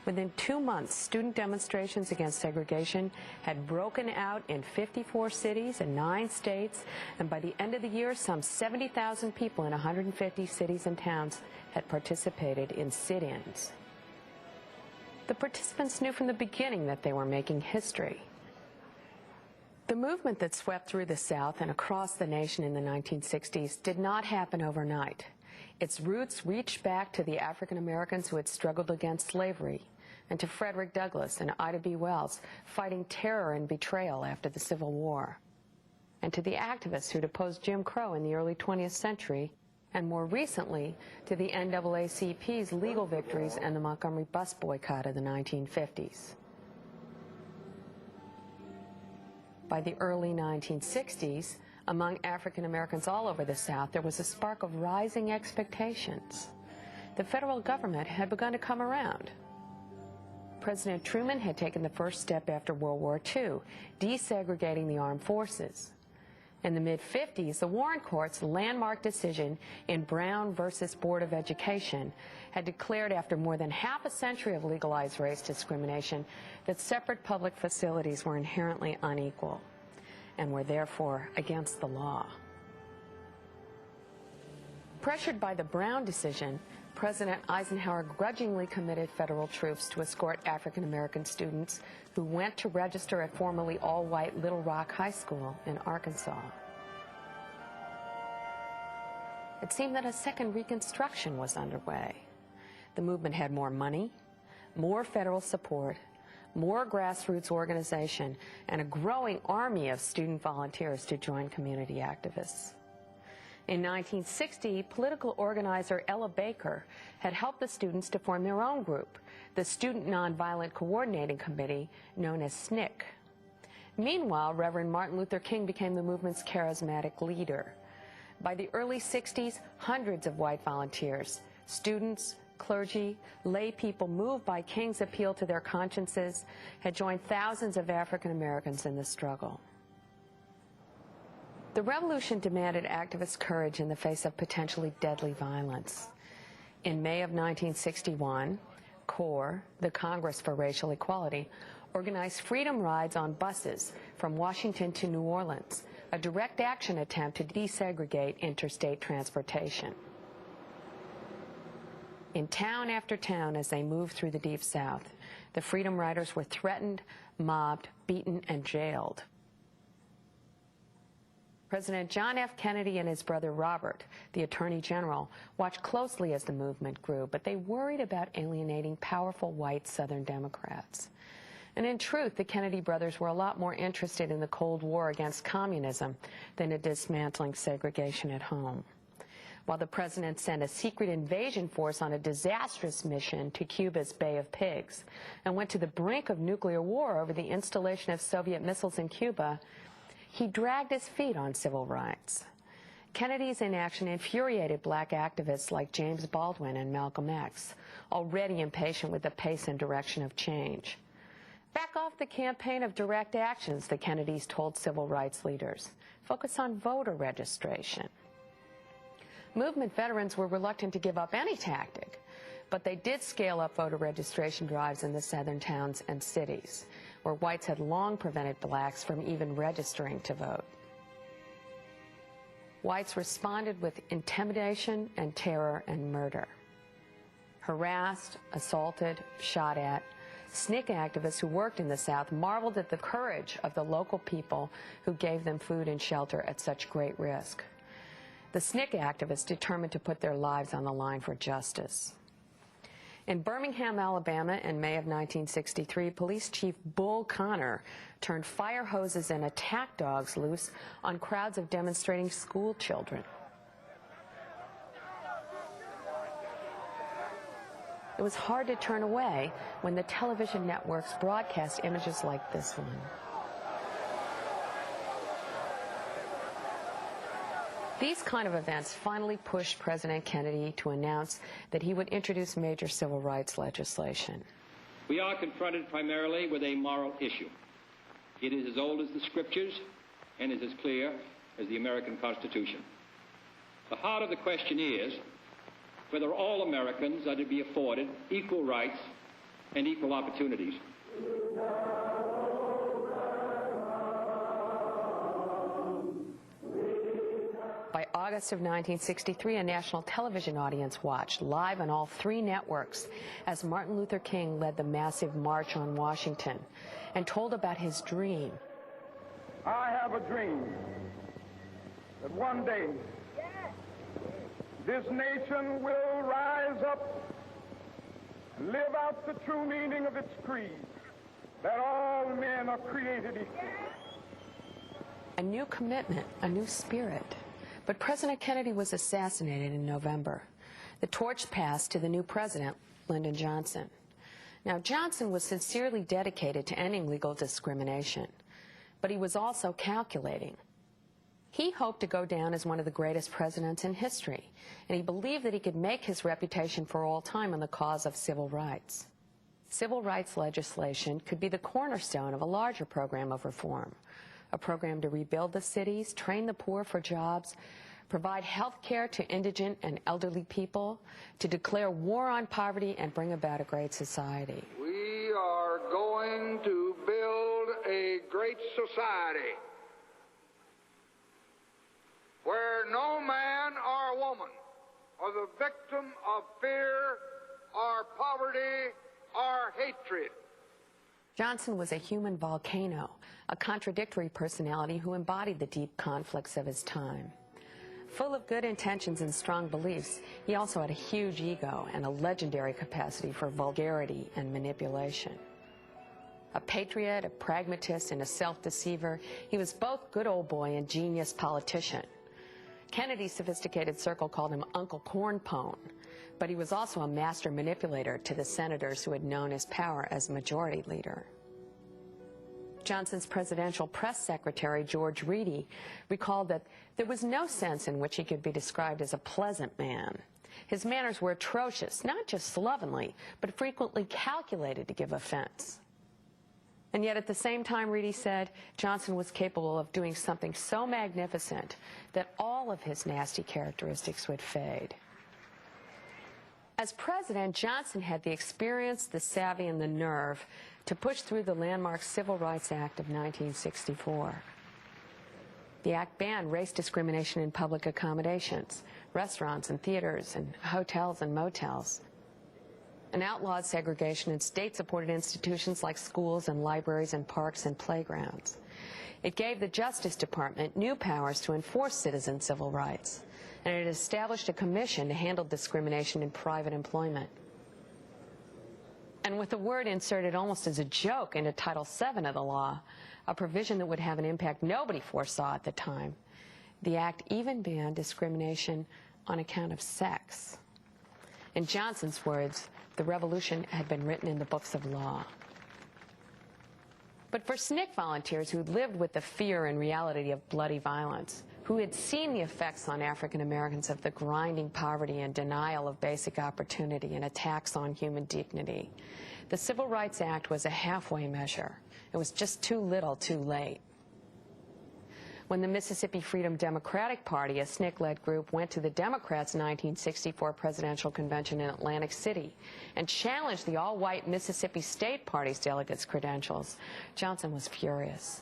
Within 2 months, student demonstrations against segregation had broken out in 54 cities and 9 states, and by the end of the year, some 70,000 people in 150 cities and towns had participated in sit-ins. The participants knew from the beginning that they were making history. The movement that swept through the South and across the nation in the 1960s did not happen overnight. Its roots reached back to the African Americans who had struggled against slavery, and to Frederick Douglass and Ida B. Wells fighting terror and betrayal after the Civil War, and to the activists who'd opposed Jim Crow in the early 20th century, and more recently to the NAACP's legal victories and the Montgomery bus boycott of the 1950s. By the early 1960s, among African Americans all over the South, there was a spark of rising expectations. The federal government had begun to come around. President Truman had taken the first step after World War II, desegregating the armed forces. In the mid-50s, the Warren Court's landmark decision in Brown versus Board of Education had declared, after more than half a century of legalized race discrimination, that separate public facilities were inherently unequal and were therefore against the law. Pressured by the Brown decision, President Eisenhower grudgingly committed federal troops to escort African American students who went to register at formerly all-white Little Rock High School in Arkansas. It seemed that a second Reconstruction was underway. The movement had more money, more federal support, more grassroots organization, and a growing army of student volunteers to join community activists. In 1960, political organizer Ella Baker had helped the students to form their own group, the Student Nonviolent Coordinating Committee, known as SNCC. Meanwhile, Reverend Martin Luther King became the movement's charismatic leader. By the early 60s, hundreds of white volunteers, students, clergy, lay people moved by King's appeal to their consciences, had joined thousands of African Americans in the struggle. The revolution demanded activist courage in the face of potentially deadly violence. In May of 1961, CORE, the Congress for Racial Equality, organized freedom rides on buses from Washington to New Orleans, a direct action attempt to desegregate interstate transportation. In town after town, as they moved through the Deep South, the freedom riders were threatened, mobbed, beaten, and jailed. President John F. Kennedy and his brother Robert, the Attorney General, watched closely as the movement grew, but they worried about alienating powerful white Southern Democrats. And in truth, the Kennedy brothers were a lot more interested in the Cold War against communism than in dismantling segregation at home. While the president sent a secret invasion force on a disastrous mission to Cuba's Bay of Pigs and went to the brink of nuclear war over the installation of Soviet missiles in Cuba, he dragged his feet on civil rights. Kennedy's inaction infuriated black activists like James Baldwin and Malcolm X, already impatient with the pace and direction of change. Back off the campaign of direct actions, the Kennedys told civil rights leaders. Focus on voter registration. Movement veterans were reluctant to give up any tactic, but they did scale up voter registration drives in the southern towns and cities, where whites had long prevented blacks from even registering to vote. Whites responded with intimidation and terror and murder. Harassed, assaulted, shot at, SNCC activists who worked in the South marveled at the courage of the local people who gave them food and shelter at such great risk. The SNCC activists determined to put their lives on the line for justice. In Birmingham, Alabama, in May of 1963, Police Chief Bull Connor turned fire hoses and attack dogs loose on crowds of demonstrating school children. It was hard to turn away when the television networks broadcast images like this one. These kind of events finally pushed President Kennedy to announce that he would introduce major civil rights legislation. We are confronted primarily with a moral issue. It is as old as the Scriptures and is as clear as the American Constitution. The heart of the question is whether all Americans are to be afforded equal rights and equal opportunities. By August of 1963, a national television audience watched live on all 3 networks as Martin Luther King led the massive March on Washington and told about his dream. I have a dream that one day this nation will rise up and live out the true meaning of its creed, that all men are created equal. A new commitment, a new spirit. But President Kennedy was assassinated in November. The torch passed to the new president, Lyndon Johnson. Now, Johnson was sincerely dedicated to ending legal discrimination, but he was also calculating. He hoped to go down as one of the greatest presidents in history, and he believed that he could make his reputation for all time on the cause of civil rights. Civil rights legislation could be the cornerstone of a larger program of reform, a program to rebuild the cities, train the poor for jobs, provide health care to indigent and elderly people, to declare war on poverty and bring about a great society. We are going to build a great society where no man or woman are the victim of fear or poverty or hatred. Johnson was a human volcano, a contradictory personality who embodied the deep conflicts of his time. Full of good intentions and strong beliefs, he also had a huge ego and a legendary capacity for vulgarity and manipulation. A patriot, a pragmatist, and a self-deceiver, he was both good old boy and genius politician. Kennedy's sophisticated circle called him Uncle Cornpone, but he was also a master manipulator to the senators who had known his power as majority leader. Johnson's presidential press secretary, George Reedy, recalled that there was no sense in which he could be described as a pleasant man. His manners were atrocious, not just slovenly, but frequently calculated to give offense. And yet at the same time, Reedy said, Johnson was capable of doing something so magnificent that all of his nasty characteristics would fade. As president, Johnson had the experience, the savvy, and the nerve to push through the landmark Civil Rights Act of 1964. The act banned race discrimination in public accommodations, restaurants and theaters and hotels and motels, and outlawed segregation in state-supported institutions like schools and libraries and parks and playgrounds. It gave the Justice Department new powers to enforce citizen civil rights, and it established a commission to handle discrimination in private employment. And with the word inserted almost as a joke into Title VII of the law, a provision that would have an impact nobody foresaw at the time, the act even banned discrimination on account of sex. In Johnson's words, the revolution had been written in the books of law. But for SNCC volunteers who lived with the fear and reality of bloody violence, who had seen the effects on African Americans of the grinding poverty and denial of basic opportunity and attacks on human dignity. The Civil Rights Act was a halfway measure. It was just too little, too late. When the Mississippi Freedom Democratic Party, a SNCC-led group, went to the Democrats' 1964 presidential convention in Atlantic City and challenged the all-white Mississippi State Party's delegates' credentials, Johnson was furious.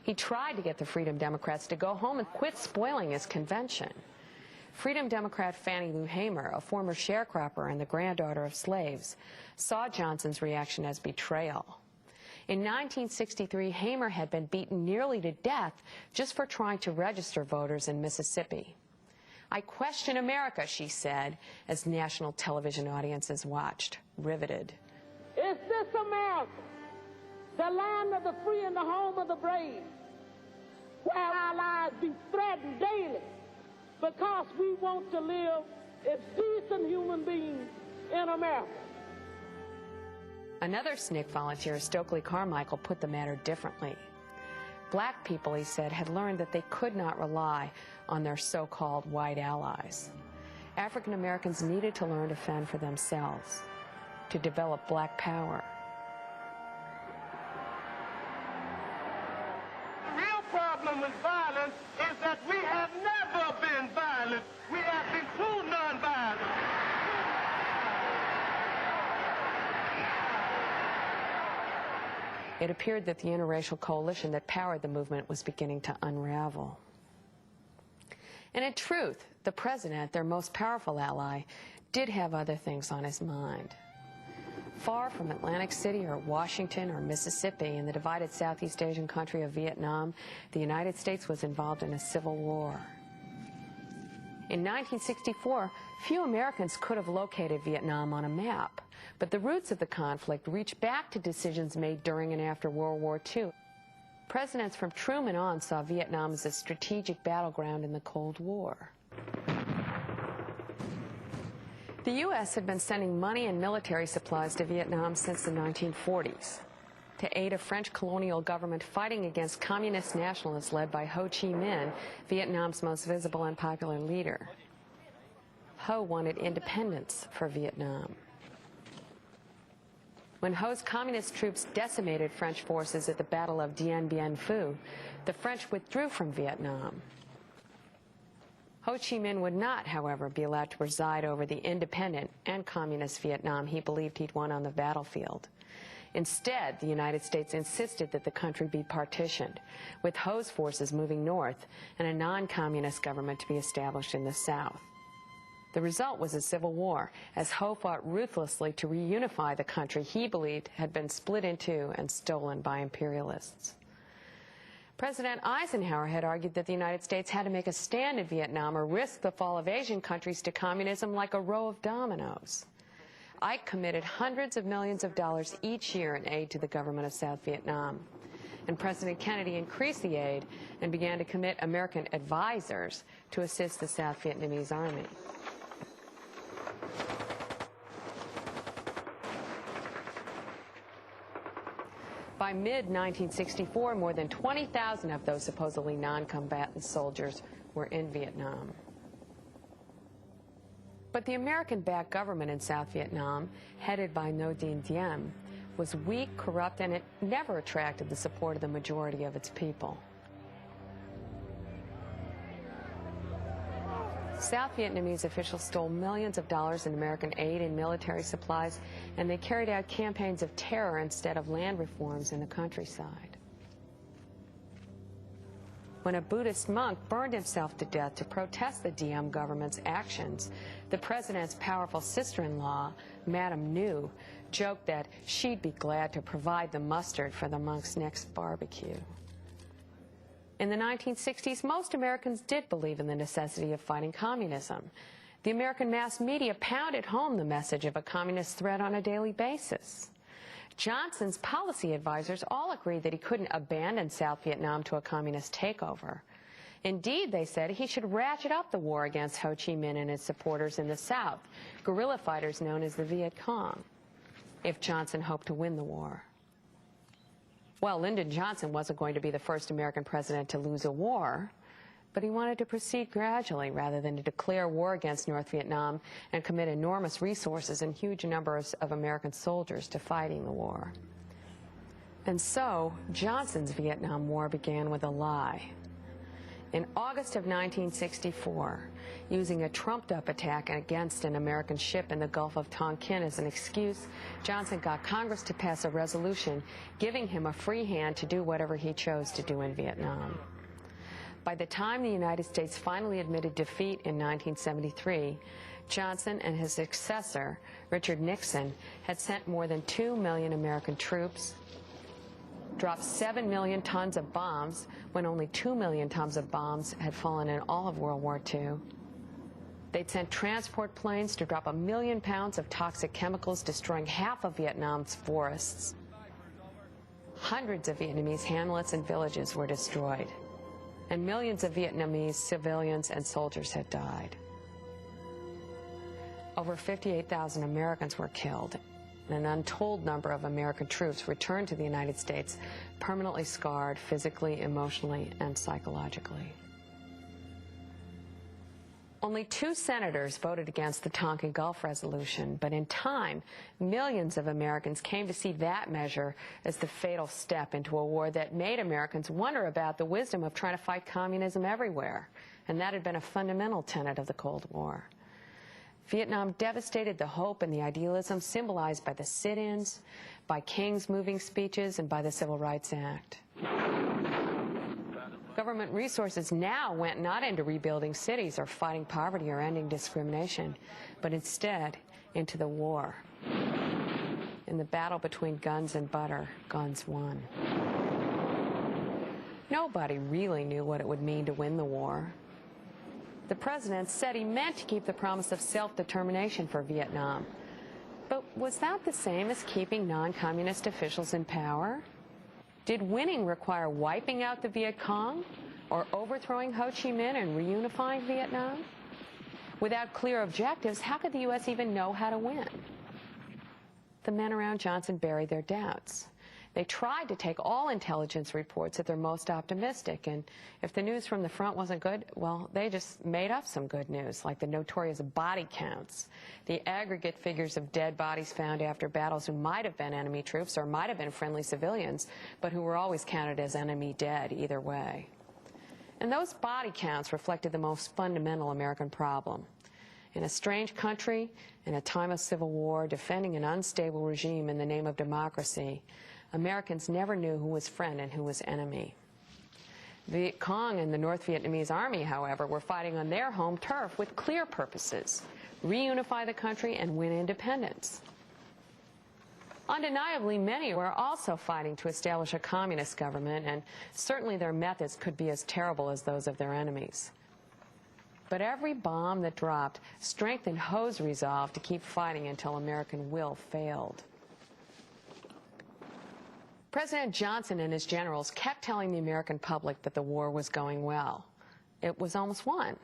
He tried to get the Freedom Democrats to go home and quit spoiling his convention. Freedom Democrat Fannie Lou Hamer, a former sharecropper and the granddaughter of slaves, saw Johnson's reaction as betrayal. In 1963, Hamer had been beaten nearly to death just for trying to register voters in Mississippi. "I question America," she said, as national television audiences watched, riveted. Is this America, the land of the free and the home of the brave, where our lives be threatened daily because we want to live as decent human beings in America? Another SNCC volunteer, Stokely Carmichael, put the matter differently. Black people, he said, had learned that they could not rely on their so-called white allies. African Americans needed to learn to fend for themselves, to develop black power. The real problem with violence is that we have never been violent. We have been too nonviolent. It appeared that the interracial coalition that powered the movement was beginning to unravel. And in truth, the president, their most powerful ally, did have other things on his mind. Far from Atlantic City or Washington or Mississippi, in the divided Southeast Asian country of Vietnam, the United States was involved in a civil war. In 1964, few Americans could have located Vietnam on a map, but the roots of the conflict reach back to decisions made during and after World War II. Presidents from Truman on saw Vietnam as a strategic battleground in the Cold War. The U.S. had been sending money and military supplies to Vietnam since the 1940s to aid a French colonial government fighting against communist nationalists led by Ho Chi Minh, Vietnam's most visible and popular leader. Ho wanted independence for Vietnam. When Ho's communist troops decimated French forces at the Battle of Dien Bien Phu, the French withdrew from Vietnam. Ho Chi Minh would not, however, be allowed to preside over the independent and communist Vietnam he believed he'd won on the battlefield. Instead, the United States insisted that the country be partitioned, with Ho's forces moving north and a non-communist government to be established in the south. The result was a civil war, as Ho fought ruthlessly to reunify the country he believed had been split in two and stolen by imperialists. President Eisenhower had argued that the United States had to make a stand in Vietnam or risk the fall of Asian countries to communism like a row of dominoes. Ike committed hundreds of millions of dollars each year in aid to the government of South Vietnam. And President Kennedy increased the aid and began to commit American advisors to assist the South Vietnamese army. By mid-1964, more than 20,000 of those supposedly non-combatant soldiers were in Vietnam. But the American-backed government in South Vietnam, headed by Ngo Dinh Diem, was weak, corrupt, and it never attracted the support of the majority of its people. South Vietnamese officials stole millions of dollars in American aid and military supplies, and they carried out campaigns of terror instead of land reforms in the countryside. When a Buddhist monk burned himself to death to protest the Diem government's actions, the president's powerful sister-in-law, Madame New, joked that she'd be glad to provide the mustard for the monk's next barbecue. In the 1960s, most Americans did believe in the necessity of fighting communism. The American mass media pounded home the message of a communist threat on a daily basis. Johnson's policy advisors all agreed that he couldn't abandon South Vietnam to a communist takeover. Indeed, they said he should ratchet up the war against Ho Chi Minh and his supporters in the South, guerrilla fighters known as the Viet Cong, if Johnson hoped to win the war. Well, Lyndon Johnson wasn't going to be the first American president to lose a war, But he wanted to proceed gradually rather than to declare war against North Vietnam and commit enormous resources and huge numbers of American soldiers to fighting the war. And so, Johnson's Vietnam War began with a lie. In August of 1964, using a trumped-up attack against an American ship in the Gulf of Tonkin as an excuse, Johnson got Congress to pass a resolution giving him a free hand to do whatever he chose to do in Vietnam. By the time the United States finally admitted defeat in 1973, Johnson and his successor, Richard Nixon, had sent more than 2 million American troops, dropped 7 million tons of bombs when only 2 million tons of bombs had fallen in all of World War II. They'd sent transport planes to drop 1 million pounds of toxic chemicals, destroying half of Vietnam's forests. Hundreds of Vietnamese hamlets and villages were destroyed, and millions of Vietnamese civilians and soldiers had died. Over 58,000 Americans were killed, and an untold number of American troops returned to the United States permanently scarred physically, emotionally, and psychologically. Only 2 senators voted against the Tonkin Gulf Resolution, but in time, millions of Americans came to see that measure as the fatal step into a war that made Americans wonder about the wisdom of trying to fight communism everywhere, and that had been a fundamental tenet of the Cold War. Vietnam devastated the hope and the idealism symbolized by the sit-ins, by King's moving speeches, and by the Civil Rights Act. Government resources now went not into rebuilding cities or fighting poverty or ending discrimination, but instead into the war. In the battle between guns and butter, guns won. Nobody really knew what it would mean to win the war. The president said he meant to keep the promise of self-determination for Vietnam. But was that the same as keeping non-communist officials in power? Did winning require wiping out the Viet Cong or overthrowing Ho Chi Minh and reunifying Vietnam? Without clear objectives, how could the U.S. even know how to win? The men around Johnson buried their doubts. They tried to take all intelligence reports at their most optimistic, and if the news from the front wasn't good, well, they just made up some good news, like the notorious body counts, the aggregate figures of dead bodies found after battles who might have been enemy troops or might have been friendly civilians, but who were always counted as enemy dead either way. And those body counts reflected the most fundamental American problem. In a strange country, in a time of civil war, defending an unstable regime in the name of democracy, Americans never knew who was friend and who was enemy. Viet Cong and the North Vietnamese Army, however, were fighting on their home turf with clear purposes: reunify the country and win independence. Undeniably, many were also fighting to establish a communist government, and certainly their methods could be as terrible as those of their enemies. But every bomb that dropped strengthened Ho's resolve to keep fighting until American will failed. President Johnson and his generals kept telling the American public that the war was going well. It was almost won.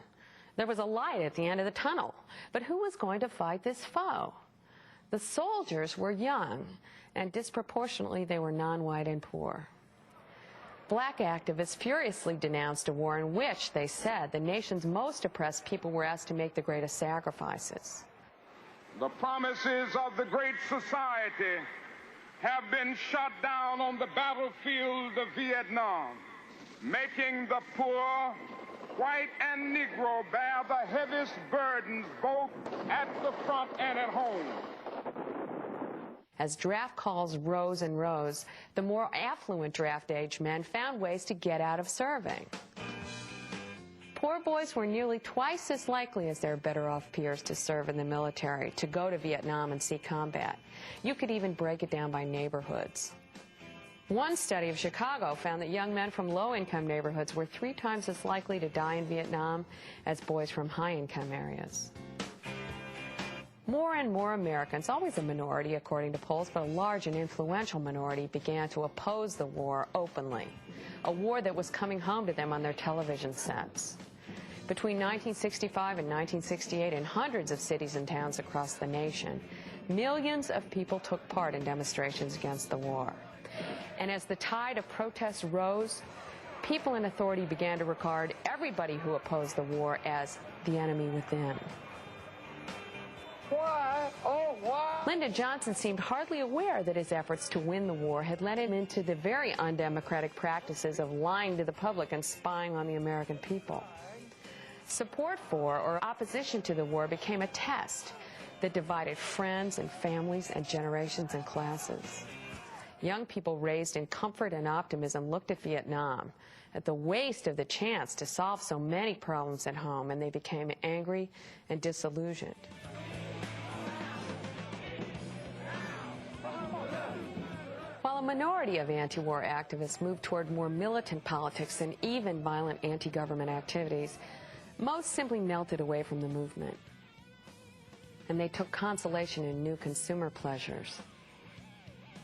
There was a light at the end of the tunnel. But who was going to fight this foe? The soldiers were young, and disproportionately they were non-white and poor. Black activists furiously denounced a war in which, they said, the nation's most oppressed people were asked to make the greatest sacrifices. The promises of the Great Society have been shot down on the battlefield of Vietnam, making the poor, white and Negro, bear the heaviest burdens both at the front and at home. As draft calls rose and rose, the more affluent draft-age men found ways to get out of serving. Poor boys were nearly twice as likely as their better-off peers to serve in the military, to go to Vietnam and see combat. You could even break it down by neighborhoods. One study of Chicago found that young men from low-income neighborhoods were 3 times as likely to die in Vietnam as boys from high-income areas. More and more Americans, always a minority according to polls, but a large and influential minority, began to oppose the war openly, a war that was coming home to them on their television sets. Between 1965 and 1968, in hundreds of cities and towns across the nation, millions of people took part in demonstrations against the war. And as the tide of protests rose, people in authority began to regard everybody who opposed the war as the enemy within. Why? Oh, why? Lyndon Johnson seemed hardly aware that his efforts to win the war had led him into the very undemocratic practices of lying to the public and spying on the American people. Support for or opposition to the war became a test that divided friends and families and generations and classes. Young people raised in comfort and optimism looked at Vietnam, at the waste of the chance to solve so many problems at home, and they became angry and disillusioned. While a minority of anti-war activists moved toward more militant politics and even violent anti-government activities, most simply melted away from the movement. And they took consolation in new consumer pleasures,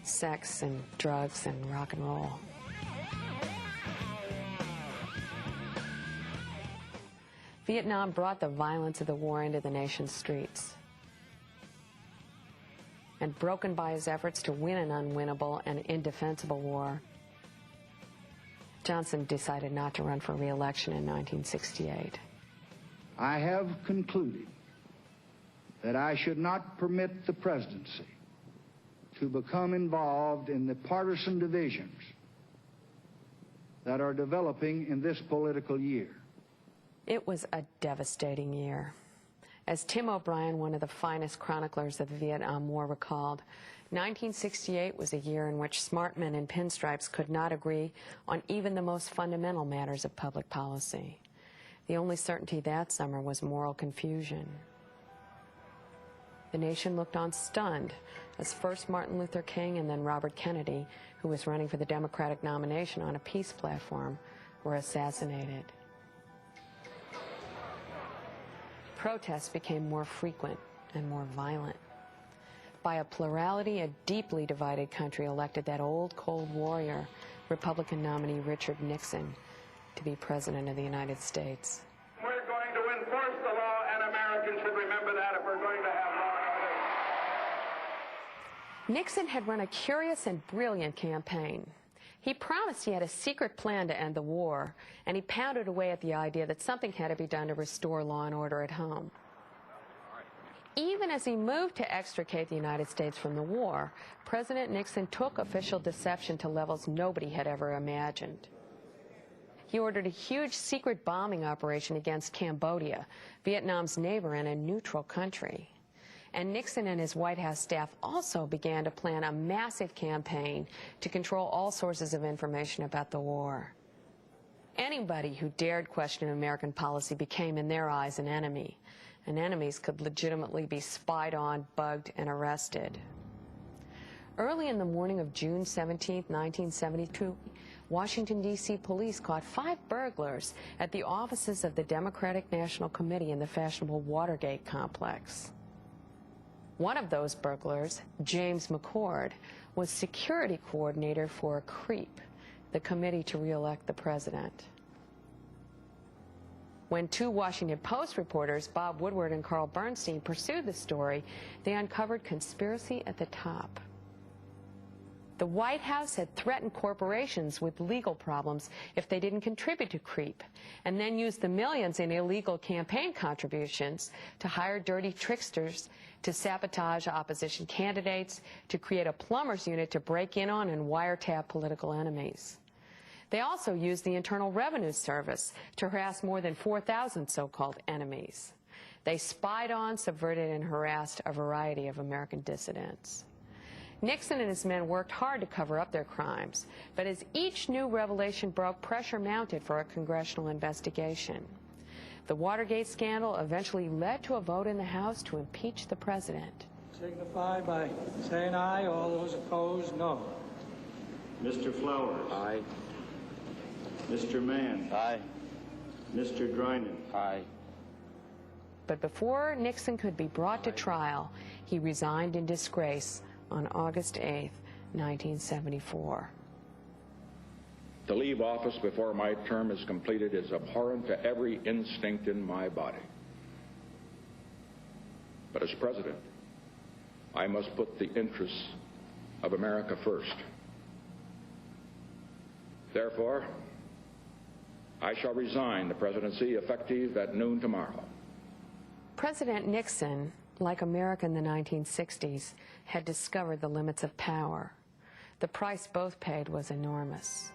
sex and drugs and rock and roll. Vietnam brought the violence of the war into the nation's streets. And broken by his efforts to win an unwinnable and indefensible war, Johnson decided not to run for re-election in 1968. I have concluded that I should not permit the presidency to become involved in the partisan divisions that are developing in this political year. It was a devastating year. As Tim O'Brien, one of the finest chroniclers of the Vietnam War, recalled, 1968 was a year in which smart men in pinstripes could not agree on even the most fundamental matters of public policy. The only certainty that summer was moral confusion. The nation looked on stunned as first Martin Luther King and then Robert Kennedy, who was running for the Democratic nomination on a peace platform, were assassinated. Protests became more frequent and more violent. By a plurality, a deeply divided country elected that old Cold Warrior, Republican nominee Richard Nixon, to be President of the United States. We're going to enforce the law, and Americans should remember that if we're going to have law and order. Nixon had run a curious and brilliant campaign. He promised he had a secret plan to end the war, and he pounded away at the idea that something had to be done to restore law and order at home. Even as he moved to extricate the United States from the war, President Nixon took official deception to levels nobody had ever imagined. He ordered a huge secret bombing operation against Cambodia, Vietnam's neighbor and a neutral country. And Nixon and his White House staff also began to plan a massive campaign to control all sources of information about the war. Anybody who dared question American policy became, in their eyes, an enemy, and enemies could legitimately be spied on, bugged, and arrested. Early in the morning of June 17, 1972, Washington, D.C. police caught 5 burglars at the offices of the Democratic National Committee in the fashionable Watergate complex. One of those burglars, James McCord, was security coordinator for CREEP, the Committee to Re-elect the President. When 2 Washington Post reporters, Bob Woodward and Carl Bernstein, pursued the story, they uncovered conspiracy at the top. The White House had threatened corporations with legal problems if they didn't contribute to CREEP, and then used the millions in illegal campaign contributions to hire dirty tricksters to sabotage opposition candidates, to create a plumbers unit to break in on and wiretap political enemies. They also used the Internal Revenue Service to harass more than 4,000 so-called enemies. They spied on, subverted, and harassed a variety of American dissidents. Nixon and his men worked hard to cover up their crimes, but as each new revelation broke, pressure mounted for a congressional investigation. The Watergate scandal eventually led to a vote in the House to impeach the president. Signify by saying aye. All those opposed, no. Mr. Flowers. Aye. Mr. Mann. Aye. Mr. Drinan. Aye. But before Nixon could be brought to trial, he resigned in disgrace on August 8, 1974. To leave office before my term is completed is abhorrent to every instinct in my body. But as president, I must put the interests of America first. Therefore, I shall resign the presidency effective at noon tomorrow. President Nixon, like America in the 1960s, had discovered the limits of power. The price both paid was enormous.